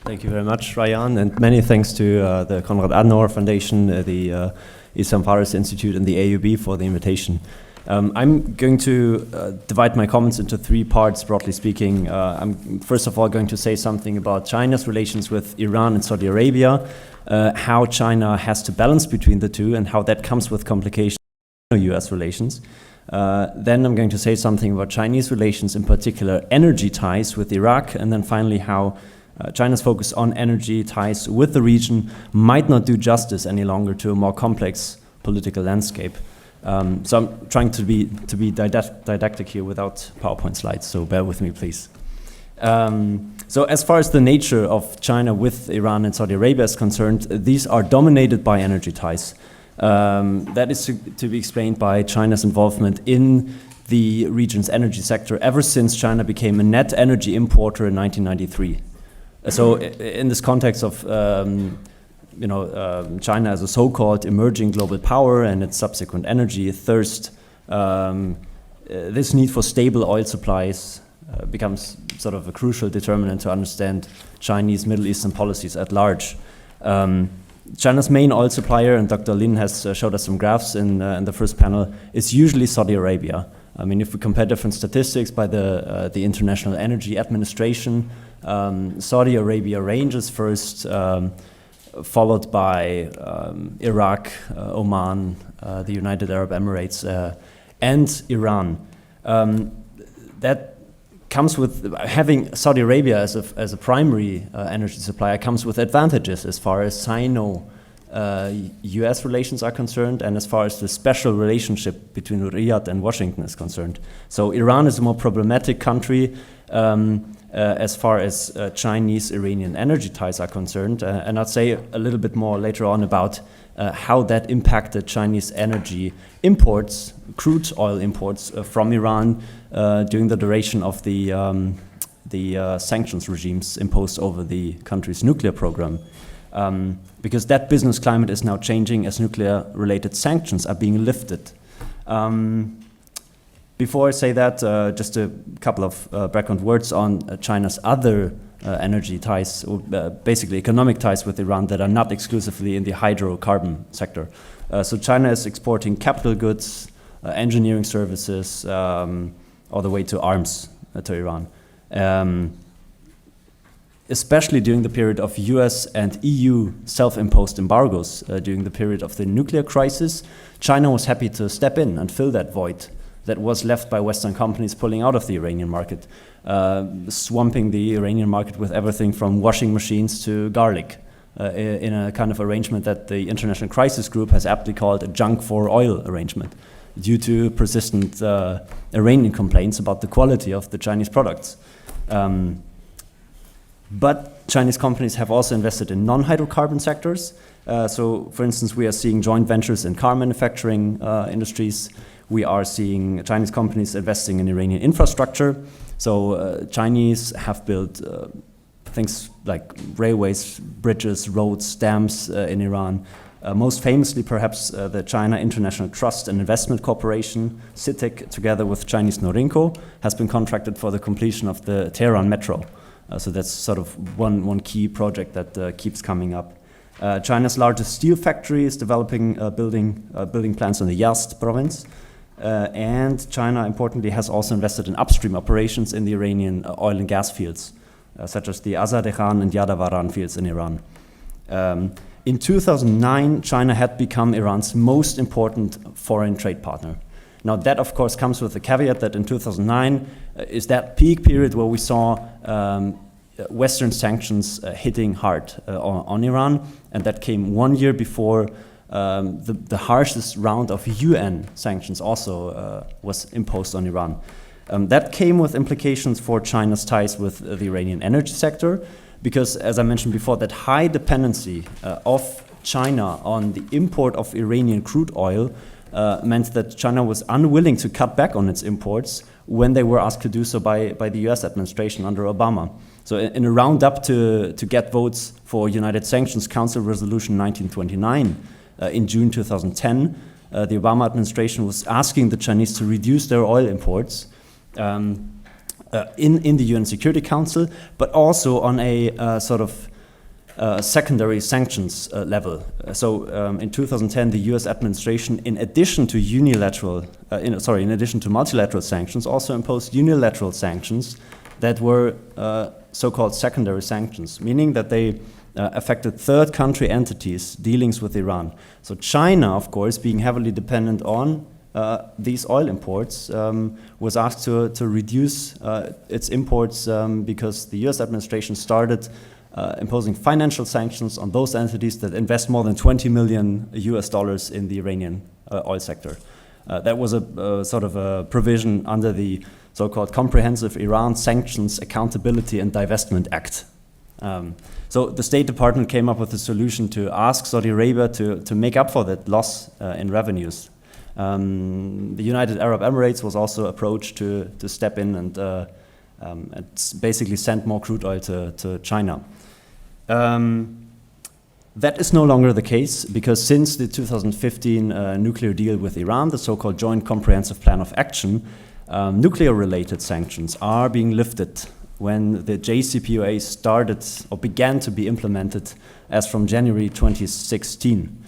Thank you very much, Ryan, and many thanks to the Konrad Adenauer Foundation, the Isam Fares Institute, and the AUB for the invitation. I'm going to divide my comments into three parts, broadly speaking. I'm first of all going to say something about China's relations with Iran and Saudi Arabia, how China has to balance between the two, and how that comes with complications in US relations. Then I'm going to say something about Chinese relations, in particular energy ties with Iraq, and then finally how China's focus on energy ties with the region might not do justice any longer to a more complex political landscape. So I'm trying to be didactic here without PowerPoint slides, so bear with me, please. So as far as the nature of China with Iran and Saudi Arabia is concerned, these are dominated by energy ties. That is to be explained by China's involvement in the region's energy sector ever since China became a net energy importer in 1993. So in this context of China as a so-called emerging global power and its subsequent energy thirst, this need for stable oil supplies becomes sort of a crucial determinant to understand Chinese Middle Eastern policies at large. China's main oil supplier, and Dr. Lin has showed us some graphs in the first panel, is usually Saudi Arabia. I mean, if we compare different statistics by the International Energy Administration, Saudi Arabia ranges first, followed by Iraq, Oman, the United Arab Emirates, and Iran. That comes with having Saudi Arabia as a primary energy supplier comes with advantages as far as Sino-US relations are concerned, and as far as the special relationship between Riyadh and Washington is concerned. So Iran is a more problematic country as far as Chinese-Iranian energy ties are concerned, and I'll say a little bit more later on about how that impacted Chinese energy imports, crude oil imports from Iran during the duration of the sanctions regimes imposed over the country's nuclear program. Because that business climate is now changing as nuclear-related sanctions are being lifted. Before I say that, just a couple of background words on China's other energy ties, basically economic ties with Iran that are not exclusively in the hydrocarbon sector. So China is exporting capital goods, engineering services, all the way to arms to Iran. Especially during the period of US and EU self-imposed embargoes during the period of the nuclear crisis, China was happy to step in and fill that void that was left by Western companies pulling out of the Iranian market, swamping the Iranian market with everything from washing machines to garlic, in a kind of arrangement that the International Crisis Group has aptly called a junk for oil arrangement. due to persistent Iranian complaints about the quality of the Chinese products. But Chinese companies have also invested in non-hydrocarbon sectors. So, for instance, we are seeing joint ventures in car manufacturing industries. We are seeing Chinese companies investing in Iranian infrastructure. So, Chinese have built things like railways, bridges, roads, dams in Iran. Most famously, perhaps, the China International Trust and Investment Corporation, CITIC, together with Chinese Norinco, has been contracted for the completion of the Tehran metro. So that's sort of one key project that keeps coming up. China's largest steel factory is developing building plants in the Yazd province. And China, importantly, has also invested in upstream operations in the Iranian oil and gas fields, such as the Azadeh-Khan and Yadavaran fields in Iran. In 2009, China had become Iran's most important foreign trade partner. Now, that, of course, comes with the caveat that in 2009 is that peak period where we saw Western sanctions hitting hard on Iran, and that came 1 year before the harshest round of UN sanctions also was imposed on Iran. That came with implications for China's ties with the Iranian energy sector, because, as I mentioned before, that high dependency of China on the import of Iranian crude oil meant that China was unwilling to cut back on its imports when they were asked to do so by the US administration under Obama. So in a roundup to get votes for United Sanctions Council Resolution 1929 in June 2010, the Obama administration was asking the Chinese to reduce their oil imports in the UN Security Council, but also on a sort of secondary sanctions level. So in 2010, the U.S. administration, in addition to multilateral sanctions, also imposed unilateral sanctions that were so-called secondary sanctions, meaning that they affected third country entities' dealings with Iran. So China, of course, being heavily dependent on these oil imports, was asked to reduce its imports because the U.S. administration started imposing financial sanctions on those entities that invest more than $20 million in the Iranian oil sector. That was a sort of a provision under the so-called Comprehensive Iran Sanctions Accountability and Divestment Act. So the State Department came up with a solution to ask Saudi Arabia to make up for that loss in revenues. The United Arab Emirates was also approached to step in and basically send more crude oil to China. That is no longer the case because since the 2015 nuclear deal with Iran, the so-called Joint Comprehensive Plan of Action, nuclear-related sanctions are being lifted when the JCPOA started or began to be implemented as from January 2016.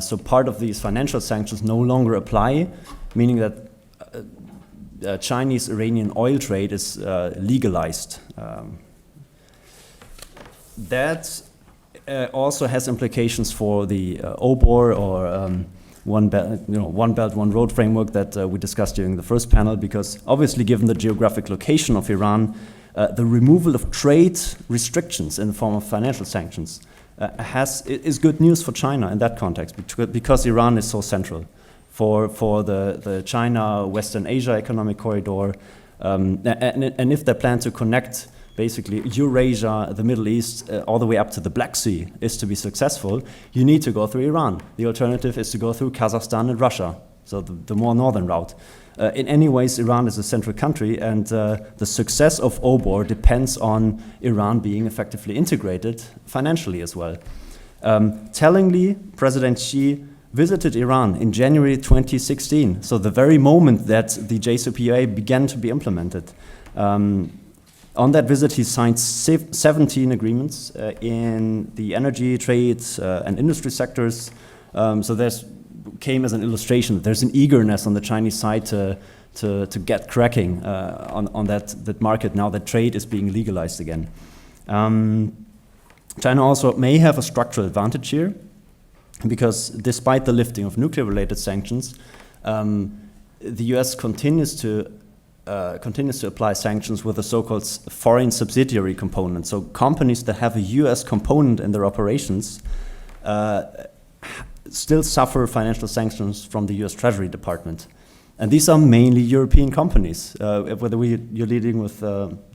So part of these financial sanctions no longer apply, meaning that Chinese-Iranian oil trade is legalized. That also has implications for the OBOR or One Belt, One Road framework that we discussed during the first panel, because obviously given the geographic location of Iran, the removal of trade restrictions in the form of financial sanctions is good news for China in that context, because Iran is so central for the China-Western Asia economic corridor, and if they plan to connect basically Eurasia, the Middle East, all the way up to the Black Sea is to be successful, you need to go through Iran. The alternative is to go through Kazakhstan and Russia, so the more northern route. In any ways, Iran is a central country, and the success of OBOR depends on Iran being effectively integrated financially as well. Tellingly, President Xi visited Iran in January 2016, so the very moment that the JCPOA began to be implemented. On that visit, he signed 17 agreements in the energy, trade, and industry sectors. So there's came as an illustration that there's an eagerness on the Chinese side to get cracking on that market now that trade is being legalized again. China also may have a structural advantage here, because despite the lifting of nuclear-related sanctions, the U.S. continues to apply sanctions with a so-called foreign subsidiary component. So companies that have a U.S. component in their operations still suffer financial sanctions from the US Treasury Department. And these are mainly European companies, whether you're dealing with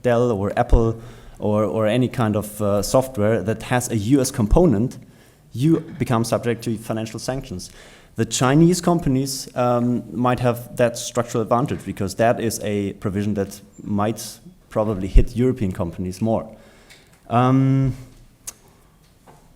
Dell or Apple or any kind of software that has a US component, you become subject to financial sanctions. The Chinese companies might have that structural advantage because that is a provision that might probably hit European companies more.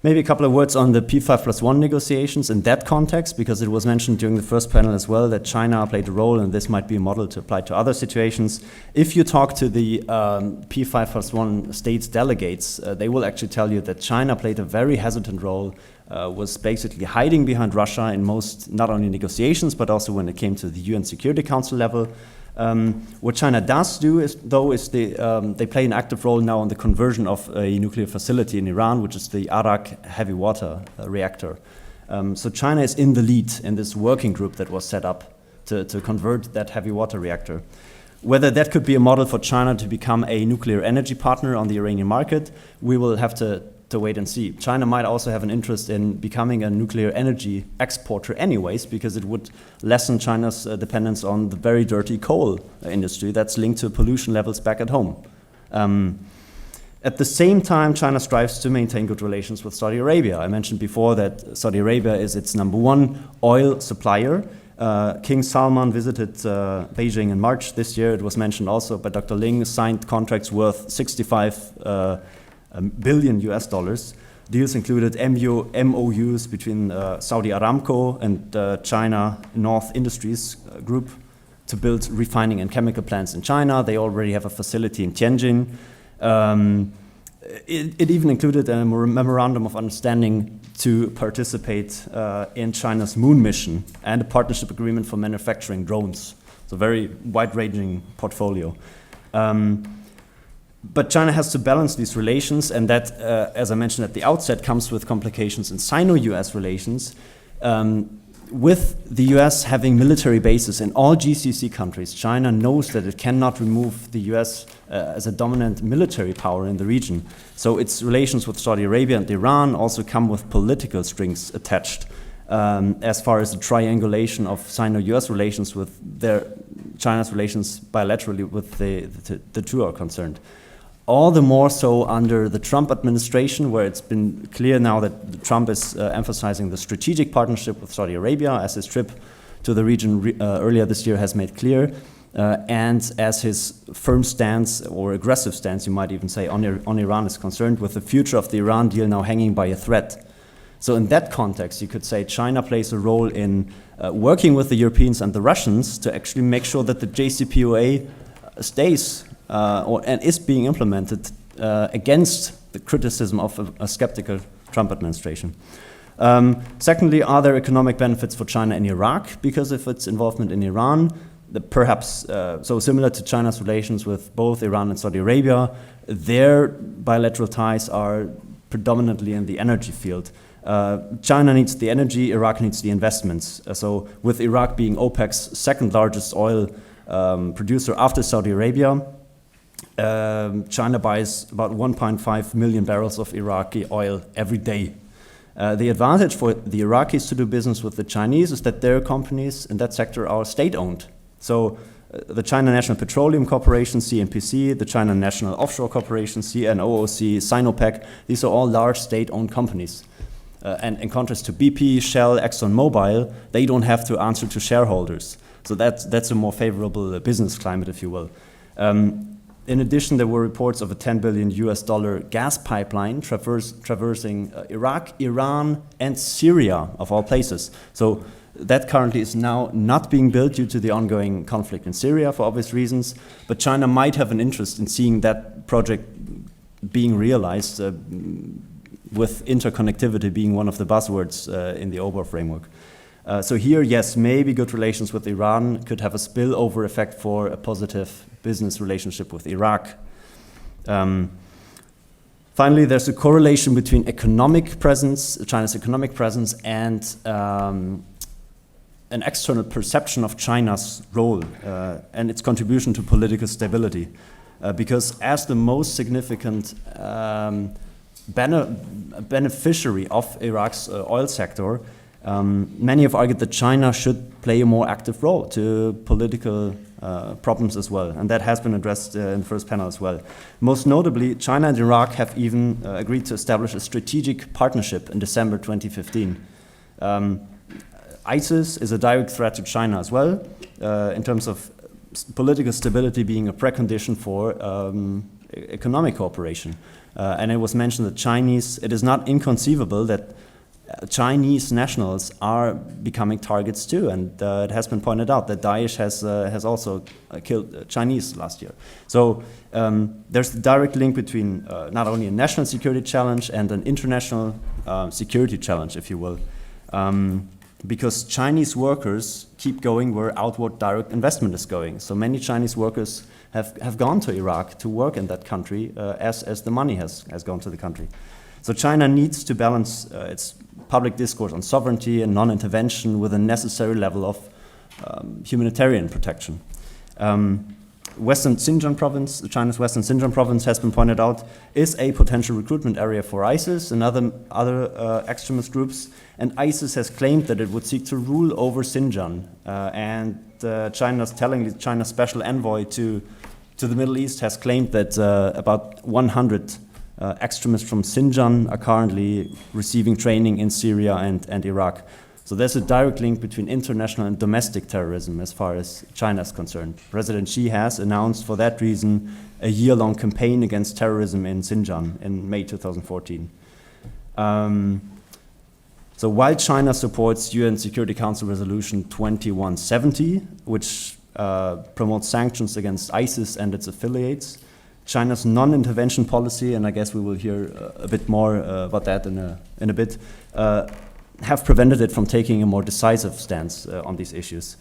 Maybe a couple of words on the P5+1 negotiations in that context, because it was mentioned during the first panel as well that China played a role, and this might be a model to apply to other situations. If you talk to the P5+1 states delegates, they will actually tell you that China played a very hesitant role, was basically hiding behind Russia in most, not only negotiations, but also when it came to the UN Security Council level. What China does do is they play an active role now in the conversion of a nuclear facility in Iran, which is the Arak heavy water reactor. So China is in the lead in this working group that was set up to convert that heavy water reactor. Whether that could be a model for China to become a nuclear energy partner on the Iranian market, we will have to wait and see. China might also have an interest in becoming a nuclear energy exporter anyways, because it would lessen China's dependence on the very dirty coal industry that's linked to pollution levels back at home. At the same time, China strives to maintain good relations with Saudi Arabia. I mentioned before that Saudi Arabia is its #1 oil supplier. King Salman visited Beijing in March this year. It was mentioned also by Dr. Ling, signed contracts worth 65 billion US dollars. Deals included MOUs between Saudi Aramco and China North Industries Group to build refining and chemical plants in China. They already have a facility in Tianjin. It even included a memorandum of understanding to participate in China's moon mission and a partnership agreement for manufacturing drones. So very wide-ranging portfolio. But China has to balance these relations, and that, as I mentioned at the outset, comes with complications in Sino-US relations. With the US having military bases in all GCC countries, China knows that it cannot remove the US as a dominant military power in the region. So its relations with Saudi Arabia and Iran also come with political strings attached. As far as the triangulation of Sino-US relations with China's relations bilaterally with the two are concerned. All the more so under the Trump administration, where it's been clear now that Trump is emphasizing the strategic partnership with Saudi Arabia, as his trip to the region earlier this year has made clear, and as his firm stance, or aggressive stance, you might even say, on Iran is concerned, with the future of the Iran deal now hanging by a thread. So in that context, you could say China plays a role in working with the Europeans and the Russians to actually make sure that the JCPOA stays and is being implemented against the criticism of a skeptical Trump administration. Secondly, are there economic benefits for China in Iraq because of its involvement in Iran? Perhaps, so similar to China's relations with both Iran and Saudi Arabia, their bilateral ties are predominantly in the energy field. China needs the energy, Iraq needs the investments. So with Iraq being OPEC's second largest oil producer after Saudi Arabia, China buys about 1.5 million barrels of Iraqi oil every day. The advantage for the Iraqis to do business with the Chinese is that their companies in that sector are state-owned. So the China National Petroleum Corporation, CNPC, the China National Offshore Corporation, CNOOC, Sinopec, these are all large state-owned companies. And in contrast to BP, Shell, ExxonMobil, they don't have to answer to shareholders. So that's a more favorable business climate, if you will. In addition, there were reports of a $10 billion gas pipeline traversing Iraq, Iran, and Syria, of all places. So that currently is now not being built due to the ongoing conflict in Syria for obvious reasons, but China might have an interest in seeing that project being realized, with interconnectivity being one of the buzzwords in the OBOR framework. So here, yes, maybe good relations with Iran could have a spillover effect for a positive business relationship with Iraq. Finally, there's a correlation between economic presence, China's economic presence, and an external perception of China's role and its contribution to political stability. Because as the most significant beneficiary of Iraq's oil sector, Many have argued that China should play a more active role to political problems as well, and that has been addressed in the first panel as well. Most notably, China and Iraq have even agreed to establish a strategic partnership in December 2015. ISIS is a direct threat to China as well, in terms of political stability being a precondition for economic cooperation. And it was mentioned that it is not inconceivable that Chinese nationals are becoming targets too, and it has been pointed out that Daesh has also killed Chinese last year. So there's a direct link between not only a national security challenge and an international security challenge, if you will, because Chinese workers keep going where outward direct investment is going. So many Chinese workers have gone to Iraq to work in that country as the money has gone to the country. So China needs to balance its public discourse on sovereignty and non-intervention with a necessary level of humanitarian protection. Western Xinjiang province, China's Western Xinjiang province has been pointed out, is a potential recruitment area for ISIS and other extremist groups, and ISIS has claimed that it would seek to rule over Xinjiang, and China's special envoy to the Middle East has claimed that about 100 extremists from Xinjiang are currently receiving training in Syria and Iraq. So there's a direct link between international and domestic terrorism as far as China is concerned. President Xi has announced for that reason a year-long campaign against terrorism in Xinjiang in May 2014. So while China supports UN Security Council Resolution 2170, which promotes sanctions against ISIS and its affiliates, China's non-intervention policy, and I guess we will hear a bit more about that in a bit, have prevented it from taking a more decisive stance on these issues.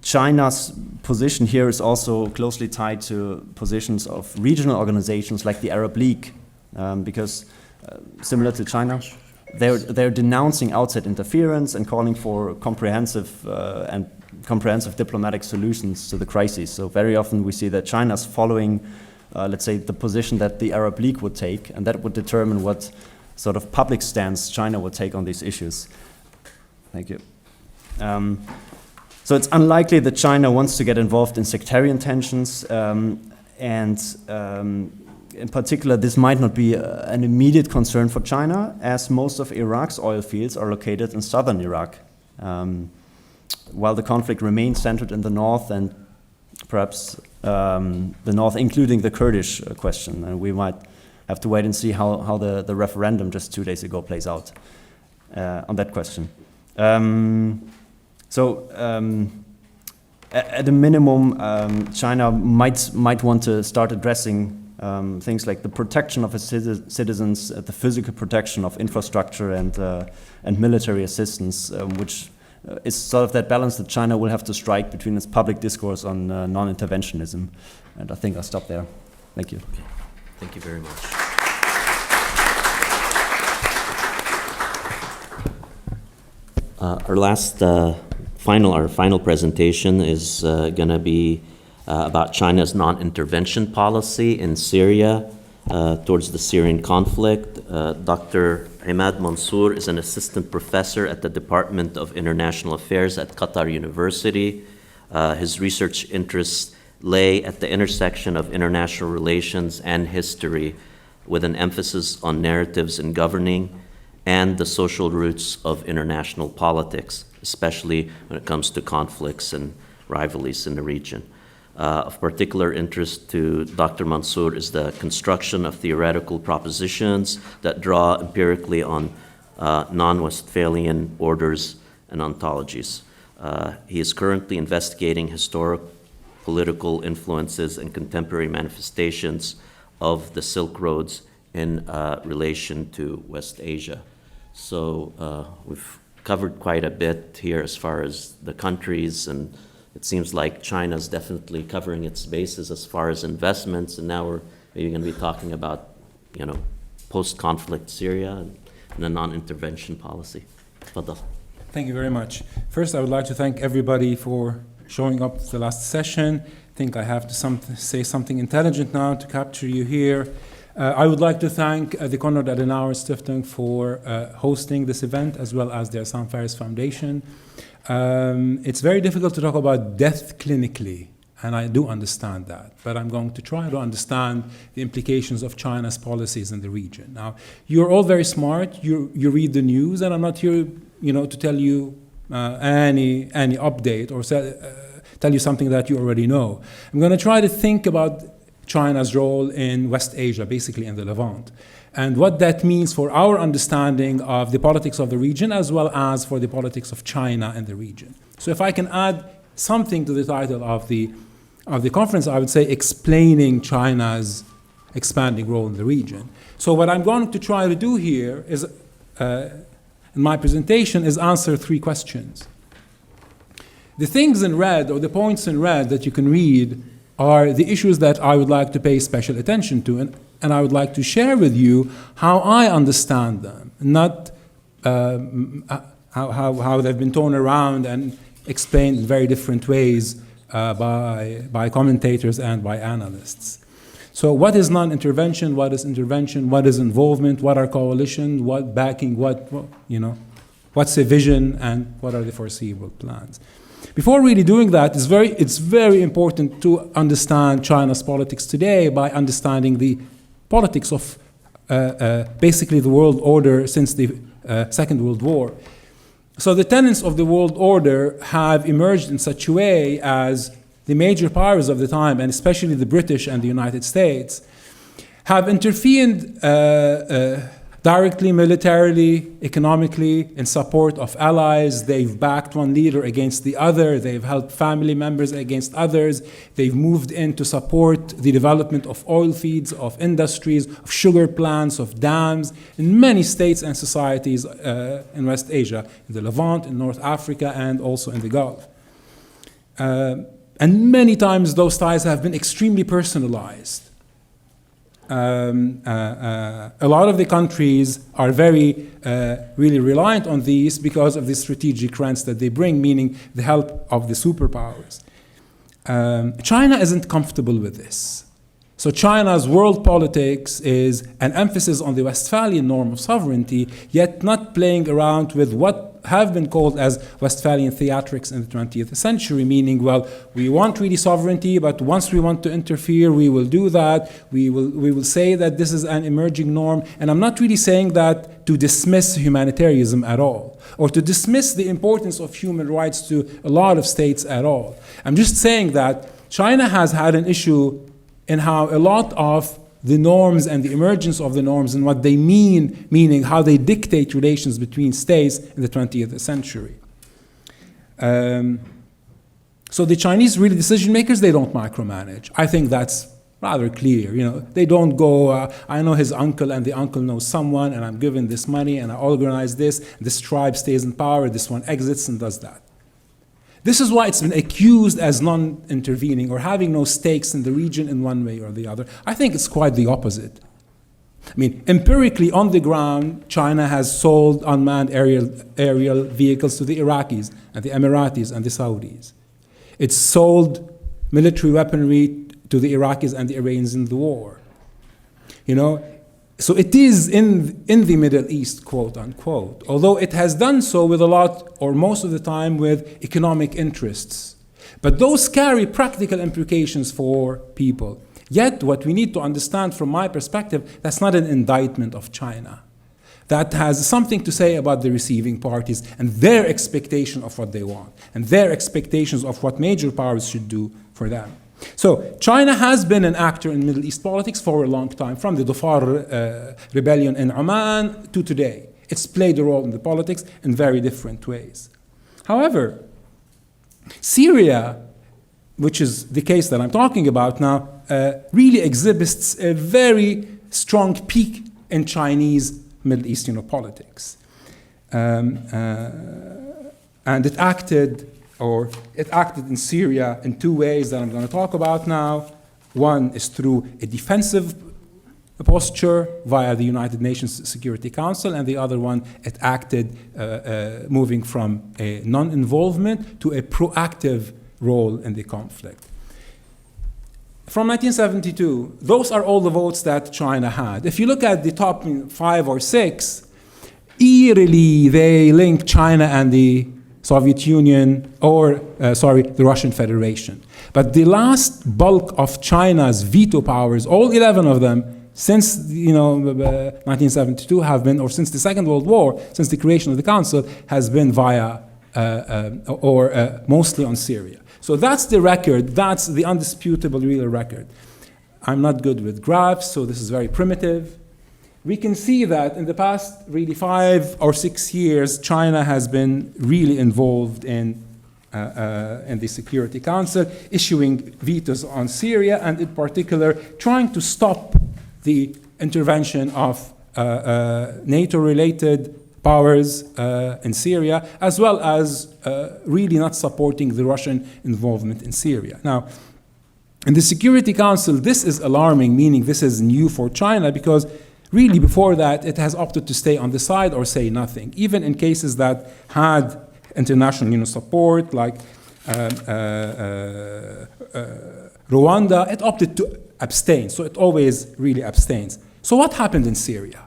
China's position here is also closely tied to positions of regional organizations like the Arab League, because similar to China, they're denouncing outside interference and calling for comprehensive diplomatic solutions to the crisis. So very often we see that China's following, let's say, the position that the Arab League would take, and that would determine what sort of public stance China will take on these issues. Thank you. So it's unlikely that China wants to get involved in sectarian tensions, and in particular, this might not be an immediate concern for China, as most of Iraq's oil fields are located in southern Iraq, while the conflict remains centered in the north, and perhaps the north, including the Kurdish question. And we might have to wait and see how the referendum just 2 days ago plays out on that question. At a minimum, China might want to start addressing things like the protection of its citizens, the physical protection of infrastructure and military assistance, which is sort of that balance that China will have to strike between its public discourse on non-interventionism. And I think I'll stop there. Thank you. Okay. Thank you very much. Our final presentation is going to be about China's non-intervention policy in Syria towards the Syrian conflict. Dr. Imad Mansour is an assistant professor at the Department of International Affairs at Qatar University. His research interests lay at the intersection of international relations and history, with an emphasis on narratives in governing and the social roots of international politics, especially when it comes to conflicts and rivalries in the region. Of particular interest to Dr. Mansour is the construction of theoretical propositions that draw empirically on non-Westphalian orders and ontologies. He is currently investigating historic political influences and contemporary manifestations of the Silk Roads in relation to West Asia. So we've covered quite a bit here as far as the countries, and it seems like China's definitely covering its bases as far as investments, and now we're maybe going to be talking about, post-conflict Syria and a non-intervention policy. Tafadal. Thank you very much. First, I would like to thank everybody for showing up to the last session. I think I have to say something intelligent now to capture you here. I would like to thank the Konrad Adenauer Stiftung for hosting this event, as well as the Sam Faris Foundation. It's very difficult to talk about death clinically, and I do understand that, but I'm going to try to understand the implications of China's policies in the region. Now, you're all very smart, you read the news, and I'm not here, to tell you any update or tell you something that you already know. I'm going to try to think about China's role in West Asia, basically in the Levant, and what that means for our understanding of the politics of the region, as well as for the politics of China in the region. So if I can add something to the title of the conference, I would say explaining China's expanding role in the region. So what I'm going to try to do here is, in my presentation, is answer 3 questions. The things in red, or the points in red that you can read, are the issues that I would like to pay special attention to, and I would like to share with you how I understand them, not how they've been thrown around and explained in very different ways by commentators and by analysts. So what is non-intervention, what is intervention, what is involvement, what are coalition, what backing, what's a vision, and what are the foreseeable plans. Before really doing that, it's very important to understand China's politics today by understanding the politics of basically the world order since the Second World War. So the tenets of the world order have emerged in such a way as the major powers of the time, and especially the British and the United States, have intervened directly, militarily, economically, in support of allies. They've backed one leader against the other. They've helped family members against others. They've moved in to support the development of oil fields, of industries, of sugar plants, of dams, in many states and societies in West Asia, in the Levant, in North Africa, and also in the Gulf. And many times those ties have been extremely personalized. A lot of the countries are very really reliant on these because of the strategic rents that they bring, meaning the help of the superpowers. China isn't comfortable with this. So China's world politics is an emphasis on the Westphalian norm of sovereignty, yet not playing around with what have been called as Westphalian theatrics in the 20th century, meaning, well, we want really sovereignty, but once we want to interfere, we will do that. We will say that this is an emerging norm. And I'm not really saying that to dismiss humanitarianism at all, or to dismiss the importance of human rights to a lot of states at all. I'm just saying that China has had an issue in how a lot of the norms and the emergence of the norms and what they mean, meaning how they dictate relations between states in the 20th century. So the Chinese really decision makers, they don't micromanage. I think that's rather clear. They don't go, I know his uncle and the uncle knows someone and I'm given this money and I organize this tribe stays in power, this one exits and does that. This is why it's been accused as non-intervening or having no stakes in the region in one way or the other. I think it's quite the opposite. I mean, empirically on the ground, China has sold unmanned aerial vehicles to the Iraqis and the Emiratis and the Saudis. It's sold military weaponry to the Iraqis and the Iranians in the war. So it is in the Middle East, quote unquote, although it has done so with a lot, or most of the time, with economic interests. But those carry practical implications for people. Yet, what we need to understand from my perspective, that's not an indictment of China. That has something to say about the receiving parties and their expectation of what they want, and their expectations of what major powers should do for them. So China has been an actor in Middle East politics for a long time, from the Dhofar rebellion in Oman to today. It's played a role in the politics in very different ways. However, Syria, which is the case that I'm talking about now, really exhibits a very strong peak in Chinese Middle Eastern politics. And it acted in Syria in 2 ways that I'm going to talk about now. One is through a defensive posture via the United Nations Security Council, and the other one, it acted moving from a non-involvement to a proactive role in the conflict. from 1972, those are all the votes that China had. If you look at the top 5 or 6, eerily they link China and the Soviet Union, or the Russian Federation. But the last bulk of China's veto powers, all 11 of them, since 1972 have been, or since the Second World War, since the creation of the Council, has been via mostly on Syria. So that's the record. That's the undisputable real record. I'm not good with graphs, so this is very primitive. We can see that in the past really 5 or 6 years, China has been really involved in the Security Council, issuing vetoes on Syria, and in particular, trying to stop the intervention of NATO-related powers in Syria, as well as really not supporting the Russian involvement in Syria. Now, in the Security Council, this is alarming, meaning this is new for China, because really before that, it has opted to stay on the side or say nothing. Even in cases that had international support, like Rwanda, it opted to abstain. So it always really abstains. So what happened in Syria?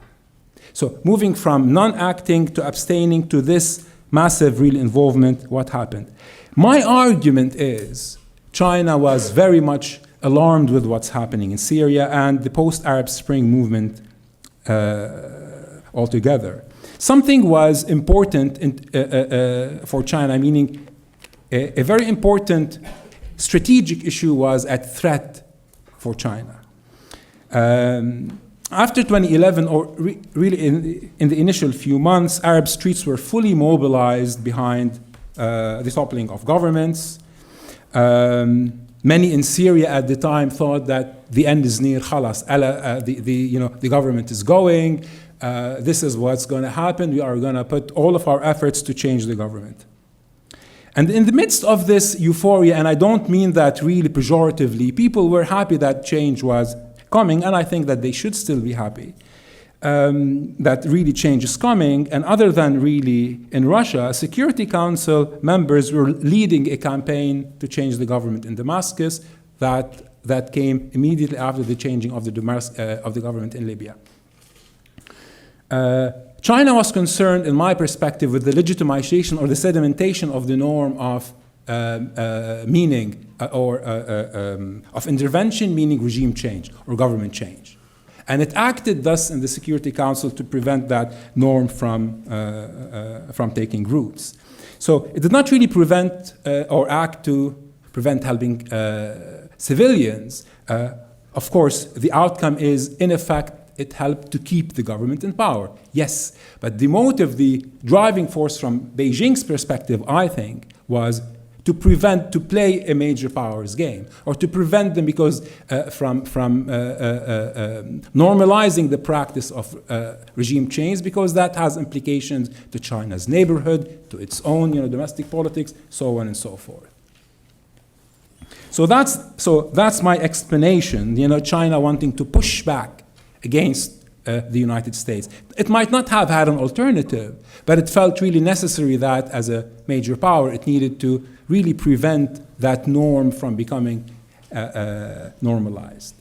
So moving from non-acting to abstaining to this massive real involvement, what happened? My argument is China was very much alarmed with what's happening in Syria and the post-Arab Spring movement altogether. Something was important for China, meaning a very important strategic issue was a threat for China. After 2011, or really in the initial few months, Arab streets were fully mobilized behind the toppling of governments. Many in Syria at the time thought that the end is near, khalas, the government is going, this is what's going to happen, we are going to put all of our efforts to change the government. And in the midst of this euphoria, and I don't mean that really pejoratively, people were happy that change was coming, and I think that they should still be happy that really change is coming. And other than really in Russia, Security Council members were leading a campaign to change the government in Damascus that came immediately after the changing of the government in Libya. China was concerned, in my perspective, with the legitimization or the sedimentation of the norm of meaning of intervention, meaning regime change or government change. And it acted thus in the Security Council to prevent that norm from taking roots. So it did not really prevent or act to prevent helping civilians. Of course, the outcome is, in effect, it helped to keep the government in power. Yes, but the motive, the driving force from Beijing's perspective, I think, was to play a major powers game, or to prevent them from normalizing the practice of regime change, because that has implications to China's neighborhood, to its own domestic politics, so on and so forth. So that's my explanation. China wanting to push back against the United States. It might not have had an alternative, but it felt really necessary that as a major power, it needed to really prevent that norm from becoming normalized.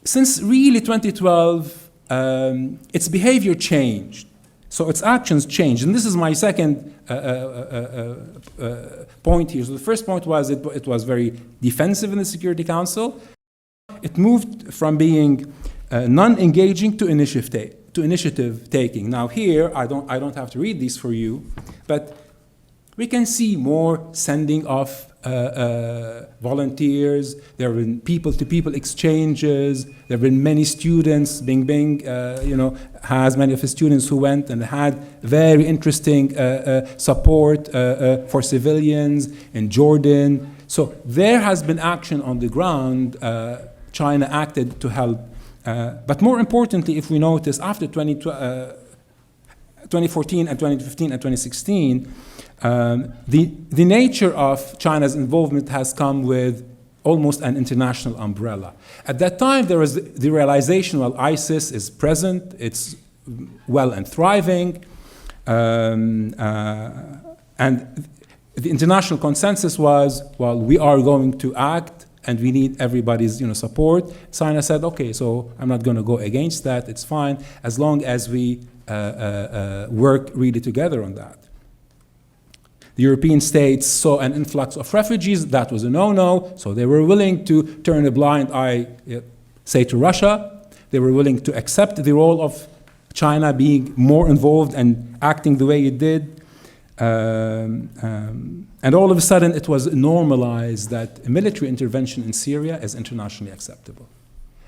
Since really 2012, its behavior changed. So its actions changed. And this is my second point here. So the first point was it was very defensive in the Security Council. It moved from being non-engaging to initiative taking. Now here, I don't have to read these for you, but we can see more sending of volunteers. There have been people-to-people exchanges. There have been many students. Bing has many of his students who went and had very interesting support for civilians in Jordan. So there has been action on the ground. China acted to help. But more importantly, if we notice, after 2014 and 2015 and 2016, the nature of China's involvement has come with almost an international umbrella. At that time, there was the realization, well, ISIS is present, it's well and thriving, and the international consensus was, well, we are going to act and we need everybody's support. China said, okay, so I'm not going to go against that. It's fine as long as we work really together on that. The European states saw an influx of refugees. That was a no-no, so they were willing to turn a blind eye, say, to Russia. They were willing to accept the role of China being more involved and acting the way it did. And all of a sudden, it was normalized that a military intervention in Syria is internationally acceptable.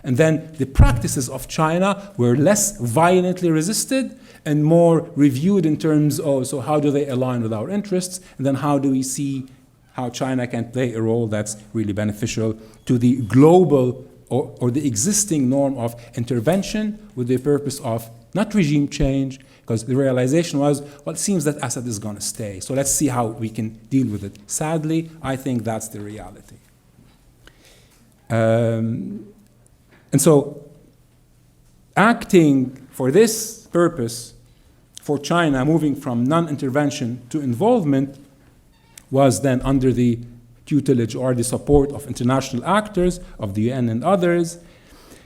And then the practices of China were less violently resisted and more reviewed in terms of, so how do they align with our interests? And then how do we see how China can play a role that's really beneficial to the global or the existing norm of intervention with the purpose of not regime change, because the realization was, well, it seems that Assad is going to stay, so let's see how we can deal with it. Sadly, I think that's the reality. And so acting for this purpose, for China moving from non-intervention to involvement, was then under the tutelage or the support of international actors, of the UN and others.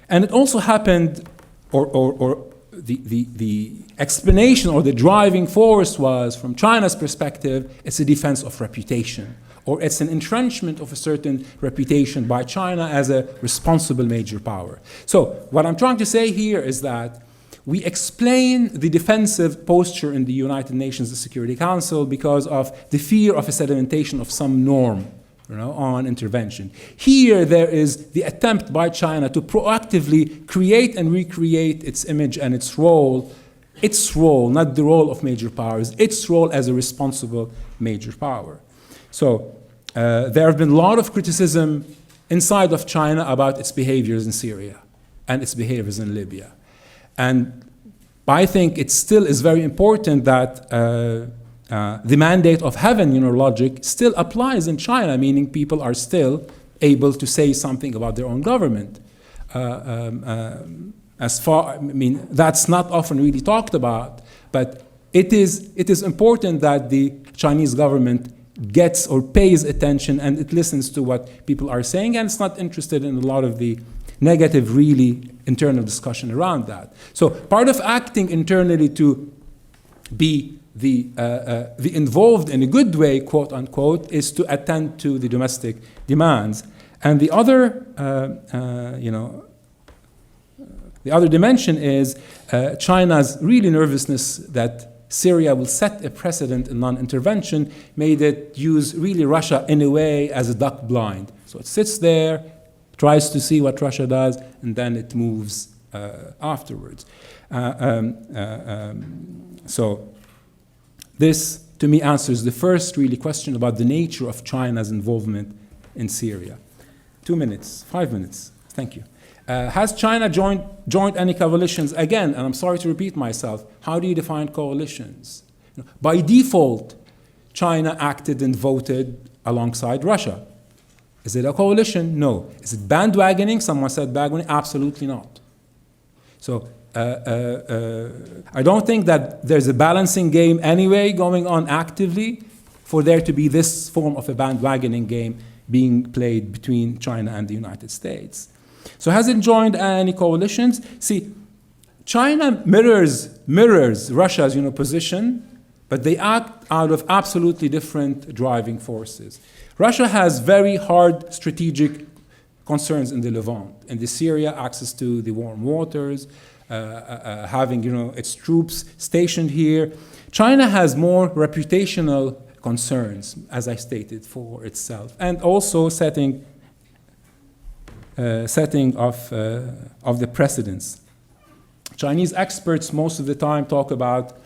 And it also happened, or the explanation or the driving force was, from China's perspective, it's a defense of reputation, or it's an entrenchment of a certain reputation by China as a responsible major power. So what I'm trying to say here is that we explain the defensive posture in the United Nations Security Council because of the fear of a sedimentation of some norm, on intervention. Here, there is the attempt by China to proactively create and recreate its image and its role, not the role of major powers, its role as a responsible major power. So there have been a lot of criticism inside of China about its behaviors in Syria and its behaviors in Libya. And I think it still is very important that the mandate of heaven, logic, still applies in China, meaning people are still able to say something about their own government. That's not often really talked about, but it is important that the Chinese government gets or pays attention and it listens to what people are saying, and it's not interested in a lot of the negative, really internal discussion around that. So part of acting internally to be the involved in a good way, quote unquote, is to attend to the domestic demands. And the other, the other dimension is China's really nervousness that Syria will set a precedent in non-intervention, made it use really Russia in a way as a duck blind. So it sits there, tries to see what Russia does, and then it moves afterwards. So this, to me, answers the first really question about the nature of China's involvement in Syria. 2 minutes, 5 minutes, thank you. Has China joined any coalitions? Again, and I'm sorry to repeat myself, how do you define coalitions? By default, China acted and voted alongside Russia. Is it a coalition? No. Is it bandwagoning? Someone said bandwagoning. Absolutely not. So I don't think that there's a balancing game anyway going on actively for there to be this form of a bandwagoning game being played between China and the United States. So has it joined any coalitions? See, China mirrors Russia's position, but they act out of absolutely different driving forces. Russia has very hard strategic concerns in the Levant, in the Syria, access to the warm waters, having its troops stationed here. China has more reputational concerns, as I stated, for itself, and also setting of the precedents. Chinese experts most of the time talk about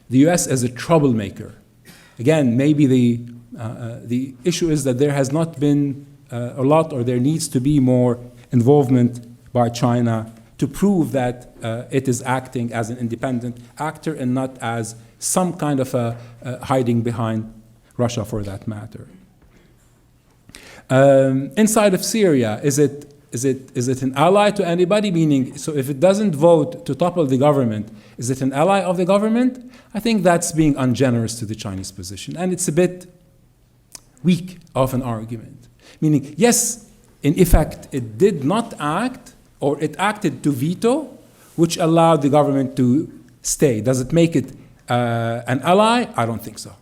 the US as a troublemaker. Again, maybe the issue is that there has not been a lot, or there needs to be more involvement by China to prove that it is acting as an independent actor and not as some kind of a hiding behind Russia, for that matter. Inside of Syria, is it an ally to anybody? Meaning, so if it doesn't vote to topple the government, is it an ally of the government? I think that's being ungenerous to the Chinese position, and it's a bit weak of an argument. Meaning, yes, in effect, it did not act, or it acted to veto, which allowed the government to stay. Does it make it an ally? I don't think so.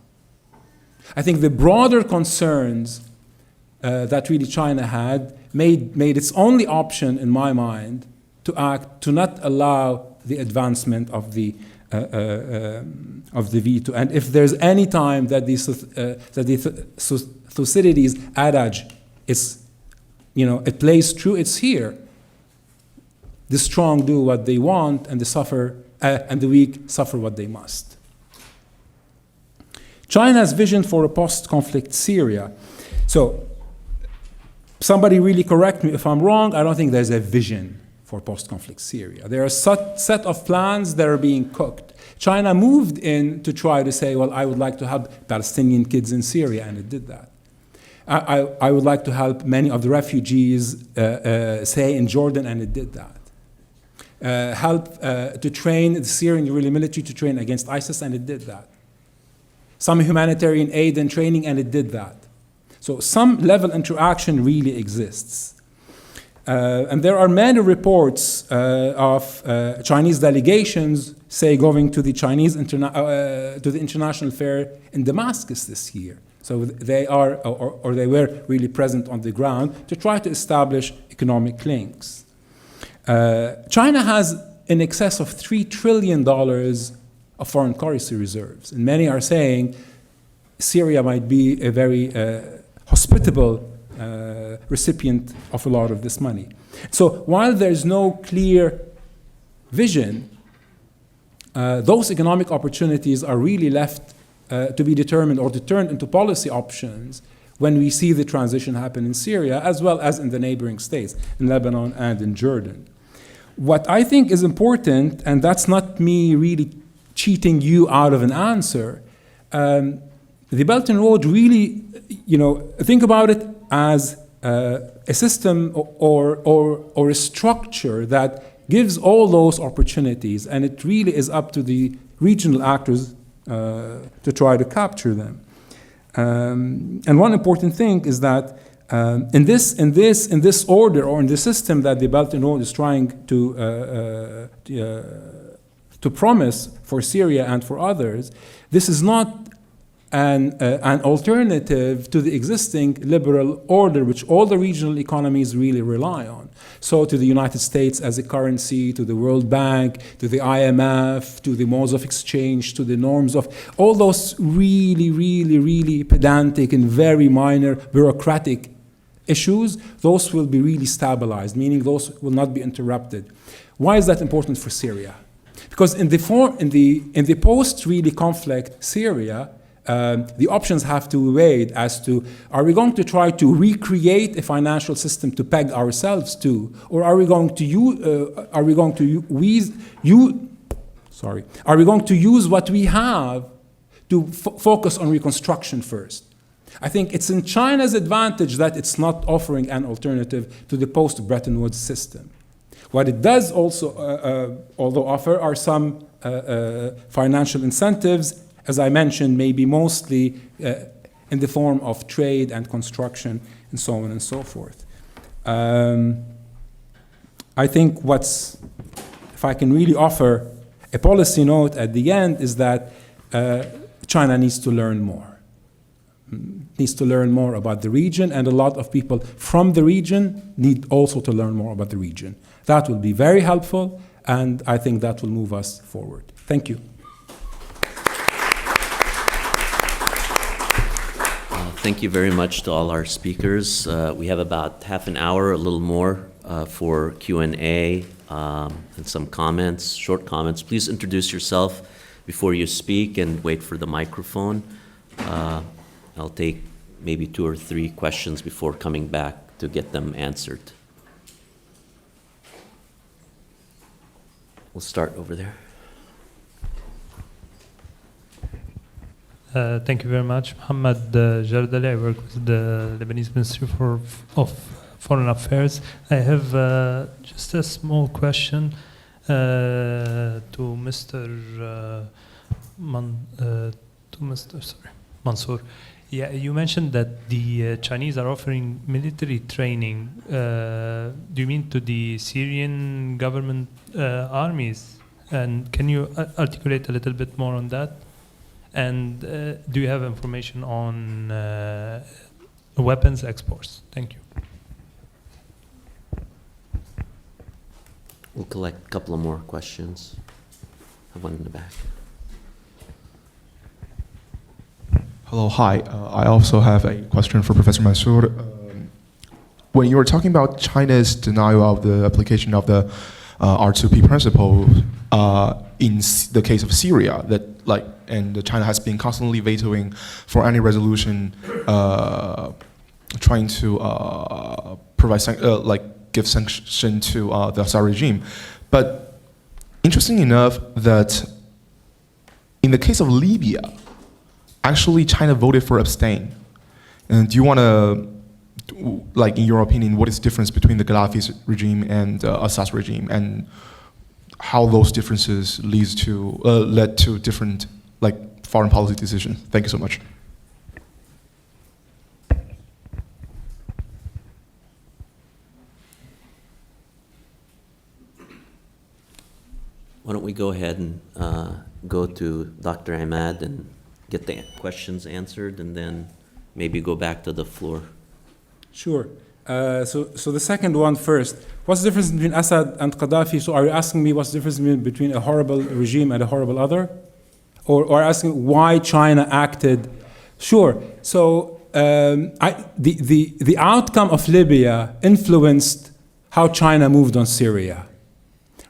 I think the broader concerns that really China had made its only option, in my mind, to act to not allow the advancement of the veto. And if there's any time that the Thucydides adage is, it plays true, it's here. The strong do what they want, and the weak suffer what they must. China's vision for a post-conflict Syria. So, somebody really correct me if I'm wrong. I don't think there's a vision for post-conflict Syria. There are a set of plans that are being cooked. China moved in to try to say, well, I would like to help Palestinian kids in Syria, and it did that. I would like to help many of the refugees, say, in Jordan, and it did that. Help to train the Syrian guerrilla military to train against ISIS, and it did that. Some humanitarian aid and training, and it did that. So some level interaction really exists. And there are many reports of Chinese delegations, say, going to the to the international fair in Damascus this year. So they are, or they were really present on the ground to try to establish economic links. China has in excess of $3 trillion of foreign currency reserves. And many are saying Syria might be a very hospitable recipient of a lot of this money. So while there's no clear vision, those economic opportunities are really left to be determined or to turn into policy options when we see the transition happen in Syria, as well as in the neighboring states, in Lebanon and in Jordan. What I think is important, and that's not me really cheating you out of an answer, the Belt and Road really, think about it as a system or a structure that gives all those opportunities, and it really is up to the regional actors to try to capture them. And one important thing is that in this order, or in the system that the Belt and Road is trying to promise for Syria and for others, this is not an alternative to the existing liberal order, which all the regional economies really rely on. So to the United States as a currency, to the World Bank, to the IMF, to the modes of exchange, to the norms of all those really, really, really pedantic and very minor bureaucratic issues, those will be really stabilized, meaning those will not be interrupted. Why is that important for Syria? Because in the post-really conflict Syria, the options have to be weighed as to, are we going to try to recreate a financial system to peg ourselves to, or are we going to use what we have to focus on reconstruction first? I think it's in China's advantage that it's not offering an alternative to the post-Bretton Woods system. What it does also, although offer, are some financial incentives, as I mentioned, maybe mostly in the form of trade and construction and so on and so forth. I think if I can really offer a policy note at the end, is that China needs to learn more. Needs to learn more about the region, and a lot of people from the region need also to learn more about the region. That will be very helpful, and I think that will move us forward. Thank you. Thank you very much to all our speakers. We have about half an hour, a little more, for Q&A and some comments, short comments. Please introduce yourself before you speak and wait for the microphone. I'll take maybe 2 or 3 questions before coming back to get them answered. We'll start over there. Thank you very much. Mohammed Jardali. I work with the Lebanese Ministry of Foreign Affairs. I have just a small question to Mr. Mansour. Yeah, you mentioned that the Chinese are offering military training. Do you mean to the Syrian government armies? And can you articulate a little bit more on that? And do you have information on weapons exports? Thank you. We'll collect a couple of more questions. I have one in the back. Hello, hi. I also have a question for Professor Mansour. When you were talking about China's denial of the application of the R2P principle in the case of Syria, and China has been constantly vetoing for any resolution trying to provide give sanction to the Assad regime. But interesting enough that in the case of Libya, actually China voted for abstain. And do you want to, in your opinion, what is the difference between the Gaddafi's regime and Assad's regime, and how those differences led to different foreign policy decisions? Thank you so much. Why don't we go ahead and go to Dr. Ahmad and get the questions answered, and then maybe go back to the floor. Sure. So the second one first. What's the difference between Assad and Gaddafi? So are you asking me what's the difference between a horrible regime and a horrible other? Or asking why China acted? Sure. So the outcome of Libya influenced how China moved on Syria.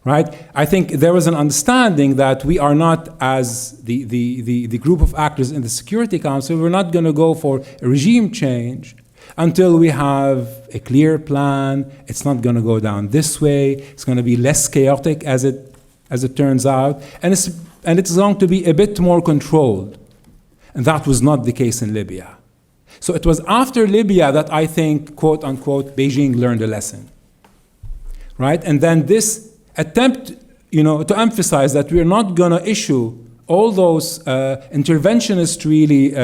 Right? I think there was an understanding that we are not, as the group of actors in the Security Council, we're not going to go for a regime change until we have a clear plan. It's not going to go down this way. It's going to be less chaotic as it turns out, and it's going to be a bit more controlled. And that was not the case in Libya. So it was after Libya that I think, quote unquote, Beijing learned a lesson. Right? And then this attempt, to emphasize that we're not going to issue all those interventionist, really,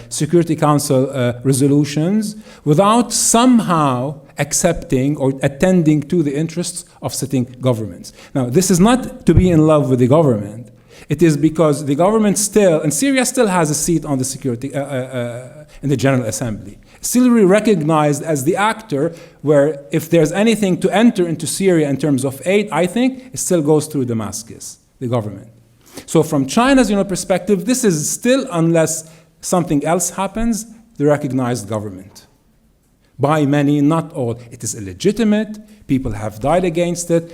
Security Council resolutions without somehow accepting or attending to the interests of sitting governments. Now, this is not to be in love with the government. It is because the government still, and Syria still has a seat on the security in the General Assembly. Still recognized as the actor where if there's anything to enter into Syria in terms of aid, I think it still goes through Damascus, the government. So from China's perspective, this is still, unless something else happens, the recognized government. By many, not all. It is illegitimate, people have died against it,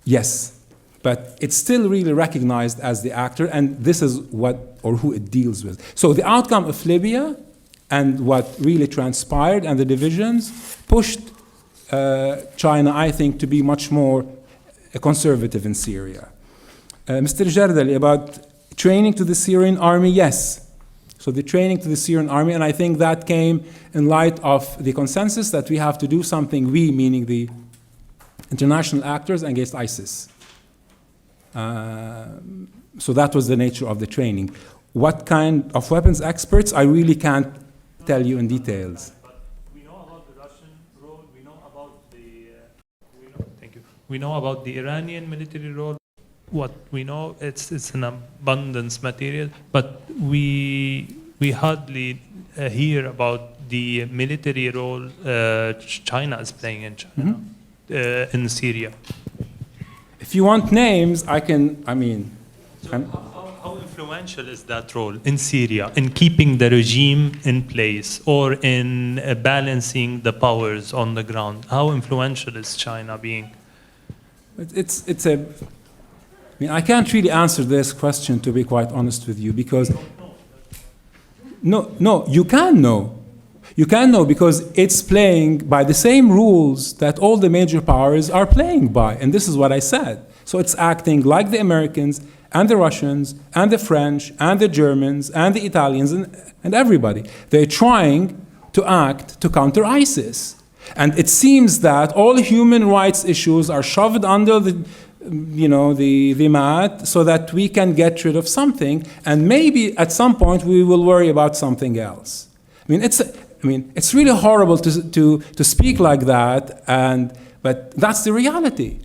yes. But it's still really recognized as the actor, and this is what or who it deals with. So the outcome of Libya and what really transpired and the divisions pushed China, I think, to be much more conservative in Syria. Mr. Jardali, about training to the Syrian army, yes. So the training to the Syrian army, and I think that came in light of the consensus that we have to do something, we, meaning the international actors, against ISIS. So that was the nature of the training. What kind of weapons experts, I really can't tell you in details. But we know about the Russian role, we know about the Iranian military role. What we know, it's an abundance material, but we hardly hear about the military role China is playing in China, in Syria. If you want names, I can, How influential is that role in Syria in keeping the regime in place or in balancing the powers on the ground? How influential is China being? I can't really answer this question, to be quite honest with you, because no, you can know. You can know because it's playing by the same rules that all the major powers are playing by, and this is what I said. So it's acting like the Americans and the Russians and the French and the Germans and the Italians and everybody. They're trying to act to counter ISIS. And it seems that all human rights issues are shoved under the mat so that we can get rid of something, and maybe at some point we will worry about something else. It's really horrible to speak like that, but that's the reality.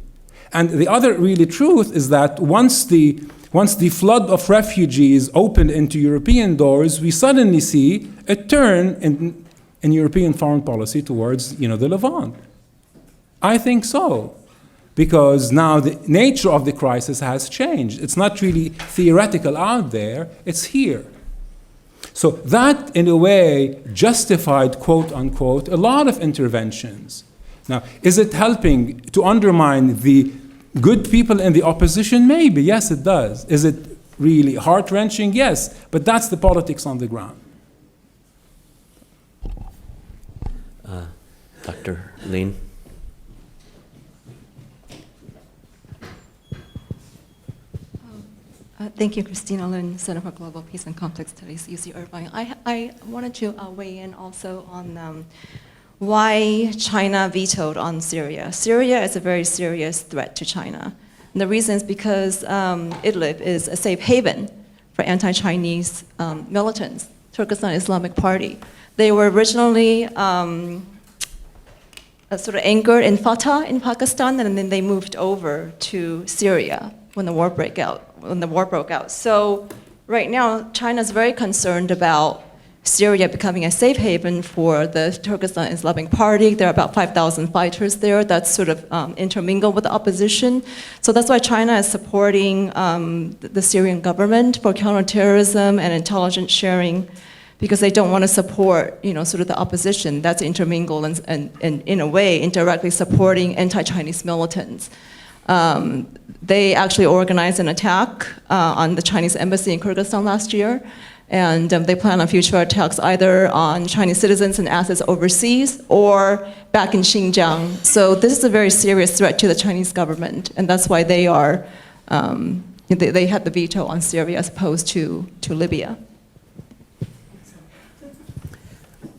And the other really truth is that once the flood of refugees opened into European doors, we suddenly see a turn in European foreign policy towards, the Levant. I think so, because now the nature of the crisis has changed. It's not really theoretical out there, it's here. So that, in a way, justified, quote unquote, a lot of interventions. Now, is it helping to undermine the good people in the opposition? Maybe, yes, it does. Is it really heart-wrenching? Yes, but that's the politics on the ground. Dr. Lin? Thank you, Christina Lin, Center for Global Peace and Conflict Studies, UC Irvine. I wanted to weigh in also on why China vetoed on Syria. Syria is a very serious threat to China. And the reason is because Idlib is a safe haven for anti-Chinese militants, Turkestan Islamic Party. They were originally sort of anchored in Fatah in Pakistan, and then they moved over to Syria when the war broke out. So right now, China is very concerned about Syria becoming a safe haven for the Turkestan Islamic Party. There are about 5,000 fighters there that's sort of intermingled with the opposition. So that's why China is supporting the Syrian government for counterterrorism and intelligence sharing, because they don't want to support, sort of the opposition that's intermingled and in a way indirectly supporting anti-Chinese militants. They actually organized an attack on the Chinese embassy in Kyrgyzstan last year, and they plan on future attacks either on Chinese citizens and assets overseas or back in Xinjiang. So this is a very serious threat to the Chinese government, and that's why they are they had the veto on Syria as opposed to Libya.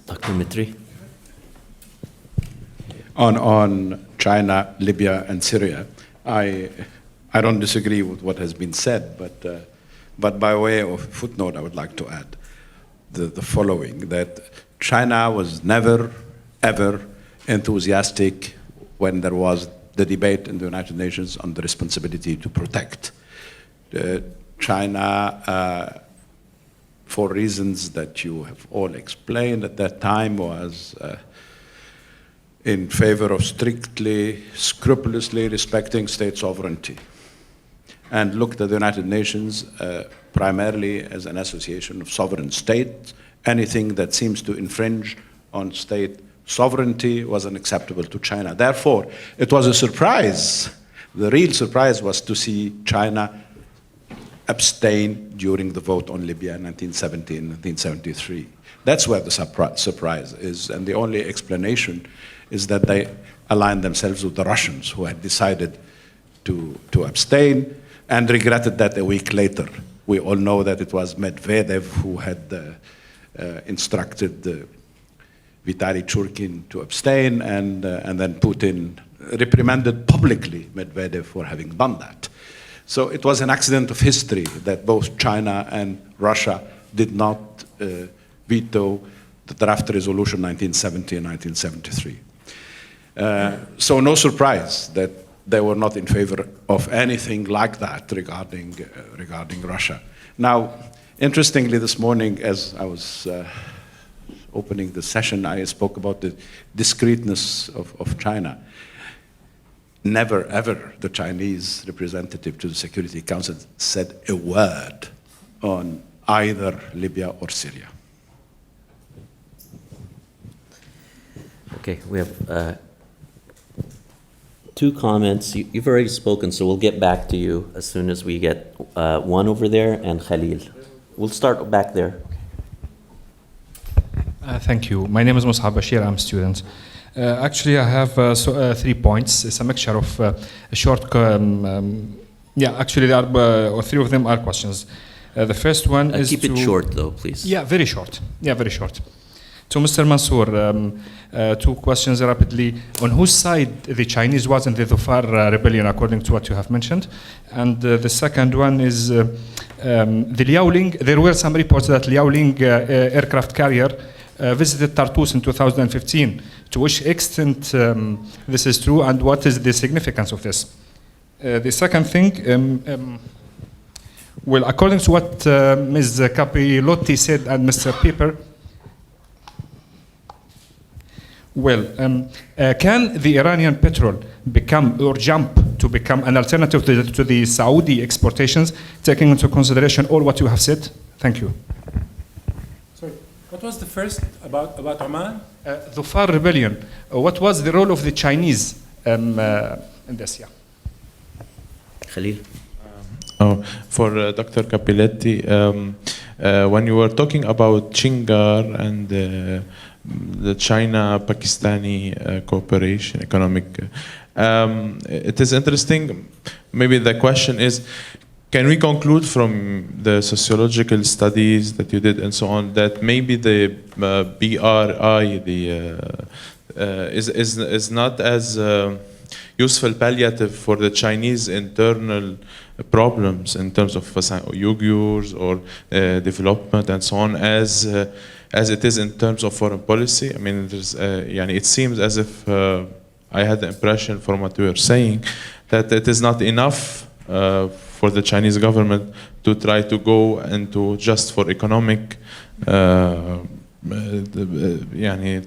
Dr. Mitri? On China, Libya, and Syria, I don't disagree with what has been said, but by way of footnote, I would like to add the following, that China was never, ever enthusiastic when there was the debate in the United Nations on the responsibility to protect. China, for reasons that you have all explained at that time, was in favor of strictly, scrupulously respecting state sovereignty, and looked at the United Nations primarily as an association of sovereign states. Anything that seems to infringe on state sovereignty was unacceptable to China. Therefore, it was a surprise. The real surprise was to see China abstain during the vote on Libya in 1970 and 1973. That's where the surprise is, and the only explanation is that they aligned themselves with the Russians, who had decided to abstain and regretted that a week later. We all know that it was Medvedev who had instructed Vitaly Churkin to abstain, and then Putin reprimanded publicly Medvedev for having done that. So it was an accident of history that both China and Russia did not veto the draft resolution 1970 and 1973. So no surprise that they were not in favor of anything like that regarding Russia. Now, interestingly, this morning, as I was opening the session, I spoke about the discreteness of China. Never, ever, the Chinese representative to the Security Council said a word on either Libya or Syria. Okay, we have two comments. You've already spoken, so we'll get back to you as soon as we get one over there and Khalil. We'll start back there. Thank you. My name is Mus'ab Bashir. I'm a student. Actually, I have 3 points. It's a mixture of a short. Actually, there are 3 of them are questions. The first one is keep it short, though, please. Yeah, very short. Yeah, very short. To Mr. Mansour, 2 questions rapidly. On whose side the Chinese was in the Dhofar rebellion, according to what you have mentioned? And the second one is the Liaoning. There were some reports that Liaoning aircraft carrier visited Tartus in 2015. To which extent this is true, and what is the significance of this? The second thing, well, according to what Ms. Capilotti said and Mr. Pieper, well, can the Iranian petrol become or jump to become an alternative to the Saudi exportations, taking into consideration all what you have said? Thank you. Sorry, what was the first about Oman? The Far Rebellion. What was the role of the Chinese in this? Yeah. Khalil. For Dr. Capiletti, when you were talking about Chingar and the China-Pakistani cooperation, economic, it is interesting. Maybe the question is, can we conclude from the sociological studies that you did and so on that maybe the BRI is not as useful palliative for the Chinese internal problems in terms of Uyghurs or development and so on as it is in terms of foreign policy? I mean, it seems as if I had the impression from what you were saying that it is not enough for the Chinese government to try to go into just for economic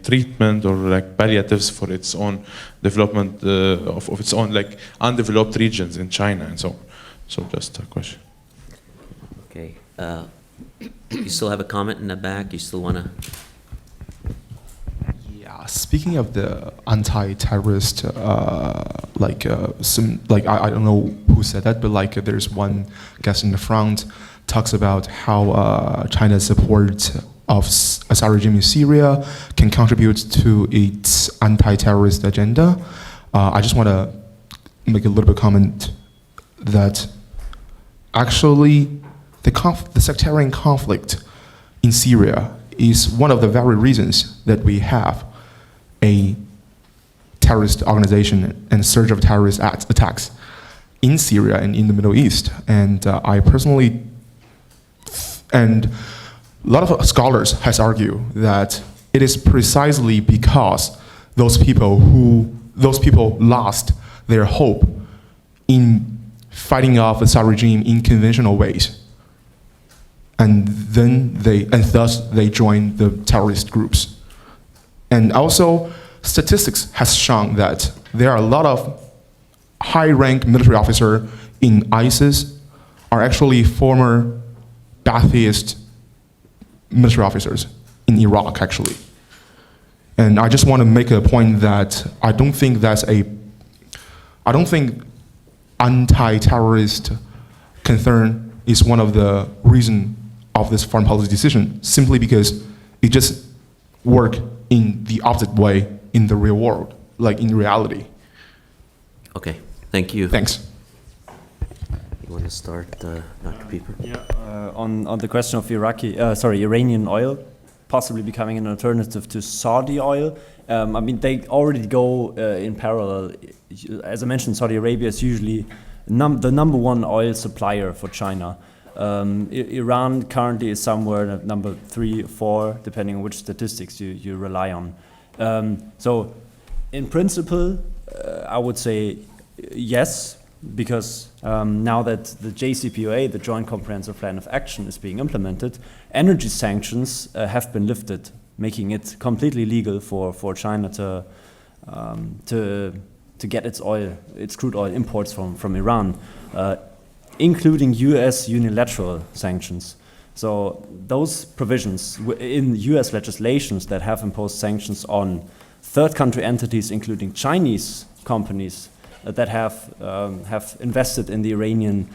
treatment or like palliatives for its own development of its own like undeveloped regions in China and so on. So just a question. Okay. You still have a comment in the back? You still want to? Yeah. Speaking of the anti-terrorist, I don't know who said that, but like there's one guest in the front talks about how China's support of Assad regime in Syria can contribute to its anti-terrorist agenda. I just want to make a little bit of comment that actually the sectarian conflict in Syria is one of the very reasons that we have a terrorist organization and surge of terrorist attacks in Syria and in the Middle East. And I personally, and a lot of scholars has argued that it is precisely because those people lost their hope in fighting off the Assad regime in conventional ways, and thus they joined the terrorist groups. And also, statistics has shown that there are a lot of high-rank military officers in ISIS are actually former Ba'athist military officers in Iraq, actually. And I just want to make a point that I don't think anti-terrorist concern is one of the reasons of this foreign policy decision, simply because it just works in the opposite way in the real world, like in reality. Okay, thank you. Thanks. You want to start, Dr. Pieper? Yeah, on the question of Iranian oil possibly becoming an alternative to Saudi oil. I mean, they already go in parallel. As I mentioned, Saudi Arabia is usually the number one oil supplier for China. Iran currently is somewhere at number 3 or 4, depending on which statistics you rely on. So, in principle, I would say yes, because now that the JCPOA, the Joint Comprehensive Plan of Action, is being implemented, energy sanctions have been lifted, making it completely legal for China to get its crude oil imports from Iran, including U.S. unilateral sanctions. So those provisions in U.S. legislations that have imposed sanctions on third country entities, including Chinese companies that have invested in the Iranian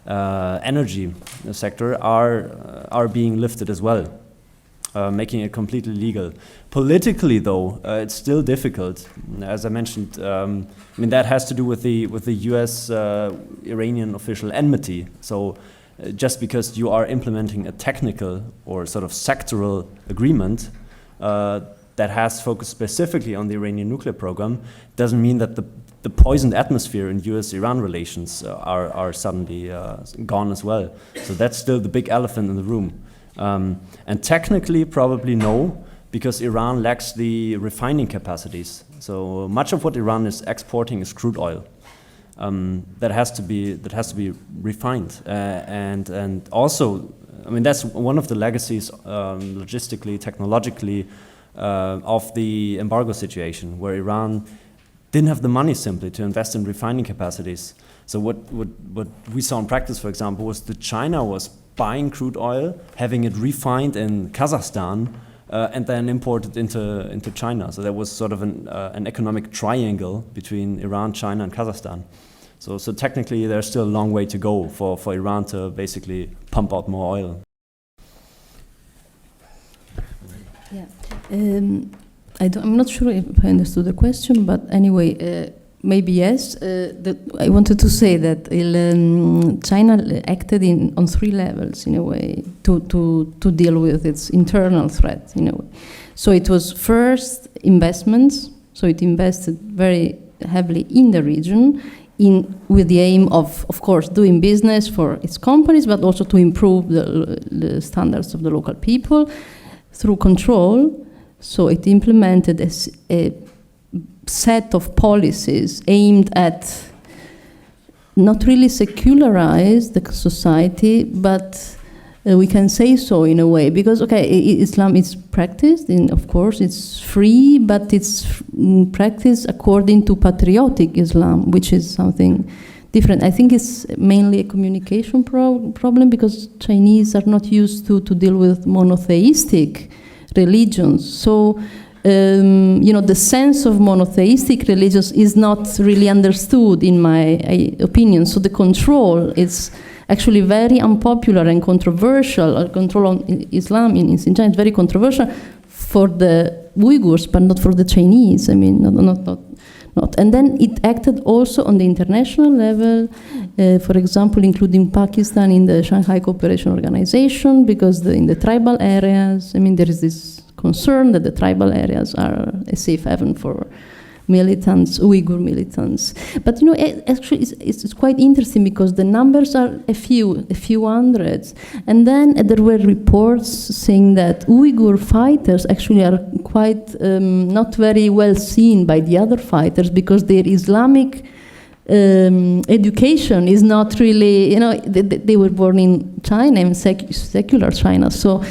energy sector, are being lifted as well, making it completely legal. Politically, though, it's still difficult. As I mentioned, I mean that has to do with the U.S. Iranian official enmity. So, just because you are implementing a technical or sort of sectoral agreement that has focused specifically on the Iranian nuclear program, doesn't mean that the poisoned atmosphere in U.S.-Iran relations are suddenly gone as well. So that's still the big elephant in the room. And technically, probably no, because Iran lacks the refining capacities. So much of what Iran is exporting is crude oil. That has to be refined, and also, I mean, that's one of the legacies, logistically, technologically, of the embargo situation, where Iran didn't have the money simply to invest in refining capacities. So what we saw in practice, for example, was that China was buying crude oil, having it refined in Kazakhstan, and then imported into China. So there was sort of an economic triangle between Iran, China, and Kazakhstan. So technically, there's still a long way to go for Iran to basically pump out more oil. Yeah. I'm not sure if I understood the question, but anyway, maybe yes. I wanted to say that China acted on three levels in a way to deal with its internal threat in a way. So it was first investments. So it invested very heavily in the region, with the aim of course, doing business for its companies, but also to improve the standards of the local people through control. So it implemented a set of policies aimed at not really secularize the society, but we can say so in a way, because Islam is practiced, and of course it's free, but it's practiced according to patriotic Islam, which is something different. I think it's mainly a communication problem, because Chinese are not used to deal with monotheistic religions. So the sense of monotheistic religions is not really understood, in my opinion. So the control is actually very unpopular and controversial. Control on Islam in Xinjiang is very controversial for the Uyghurs, but not for the Chinese. I mean, not. And then it acted also on the international level, for example, including Pakistan in the Shanghai Cooperation Organization, because in the tribal areas, I mean, there is this concern that the tribal areas are a safe haven for militants, Uyghur militants. But actually it's quite interesting, because the numbers are a few hundreds. And then there were reports saying that Uyghur fighters actually are quite not very well seen by the other fighters, because their Islamic education is not really, they were born in China, in secular China. So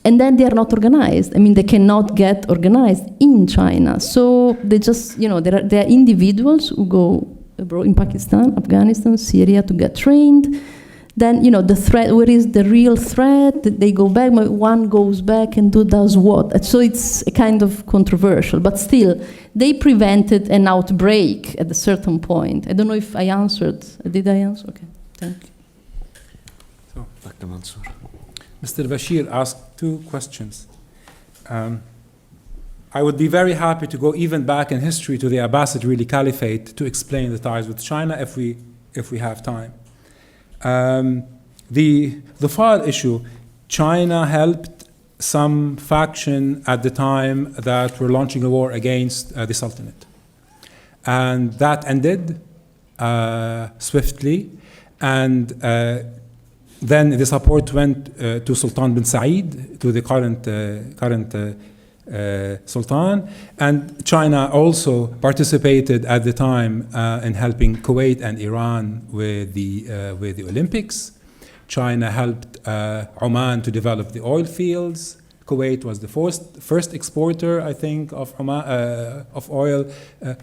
and then they are not organized. I mean, they cannot get organized in China. So they just, there are individuals who go abroad in Pakistan, Afghanistan, Syria to get trained. Then, the threat, where is the real threat? They go back, one goes back and does what? So it's a kind of controversial, but still, they prevented an outbreak at a certain point. I don't know if I answered. Did I answer? Okay, thank you. So, Dr. Mansour. Mr. Bashir asked two questions. I would be very happy to go even back in history to the Abbasid Caliphate to explain the ties with China if we have time. The file issue, China helped some faction at the time that were launching a war against the Sultanate. And that ended swiftly, and then the support went to Sultan bin Said, to the current Sultan, and China also participated at the time in helping Kuwait and Iran with the Olympics. China helped Oman to develop the oil fields. Kuwait was the first exporter, I think, of oil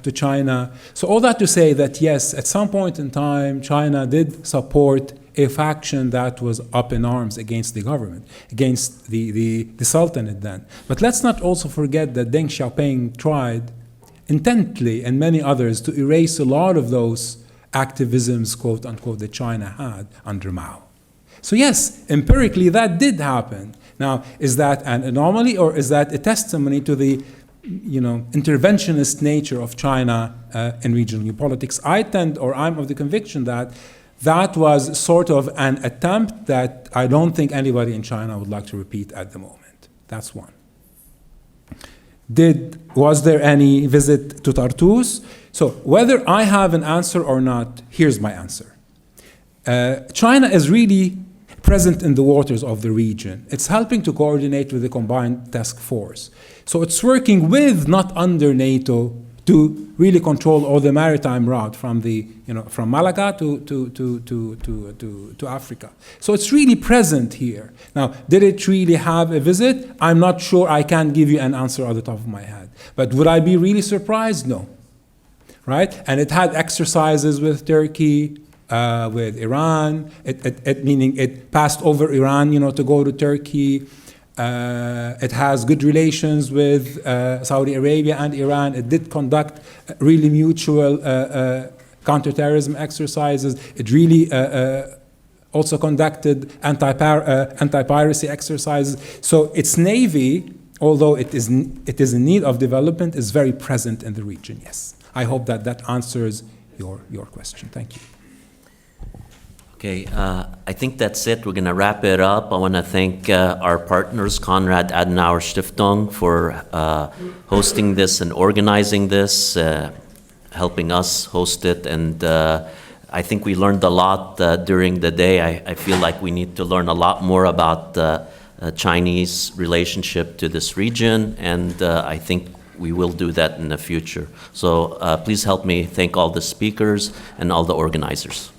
to China. So all that to say that yes, at some point in time, China did support a faction that was up in arms against the government, against the Sultanate then. But let's not also forget that Deng Xiaoping tried intently, and many others, to erase a lot of those activisms, quote unquote, that China had under Mao. So yes, empirically that did happen. Now, is that an anomaly, or is that a testimony to the interventionist nature of China in regional politics? I'm of the conviction that that was sort of an attempt that I don't think anybody in China would like to repeat at the moment. That's one. Was there any visit to Tartus? So whether I have an answer or not, here's my answer. China is really present in the waters of the region. It's helping to coordinate with the combined task force. So it's working with, not under NATO, to really control all the maritime route from from Malaga to Africa. So it's really present here. Now, did it really have a visit? I'm not sure. I can't give you an answer on the top of my head. But would I be really surprised? No. Right? And it had exercises with Turkey, with Iran, meaning it passed over Iran, to go to Turkey. It has good relations with Saudi Arabia and Iran. It did conduct really mutual counterterrorism exercises. It really also conducted anti-piracy exercises. So its navy, although it is in need of development, is very present in the region, yes. I hope that answers your question. Thank you. Okay, I think that's it. We're going to wrap it up. I want to thank our partners, Konrad Adenauer Stiftung, for hosting this and organizing this, helping us host it. And I think we learned a lot during the day. I feel like we need to learn a lot more about the Chinese relationship to this region, and I think we will do that in the future. So please help me thank all the speakers and all the organizers.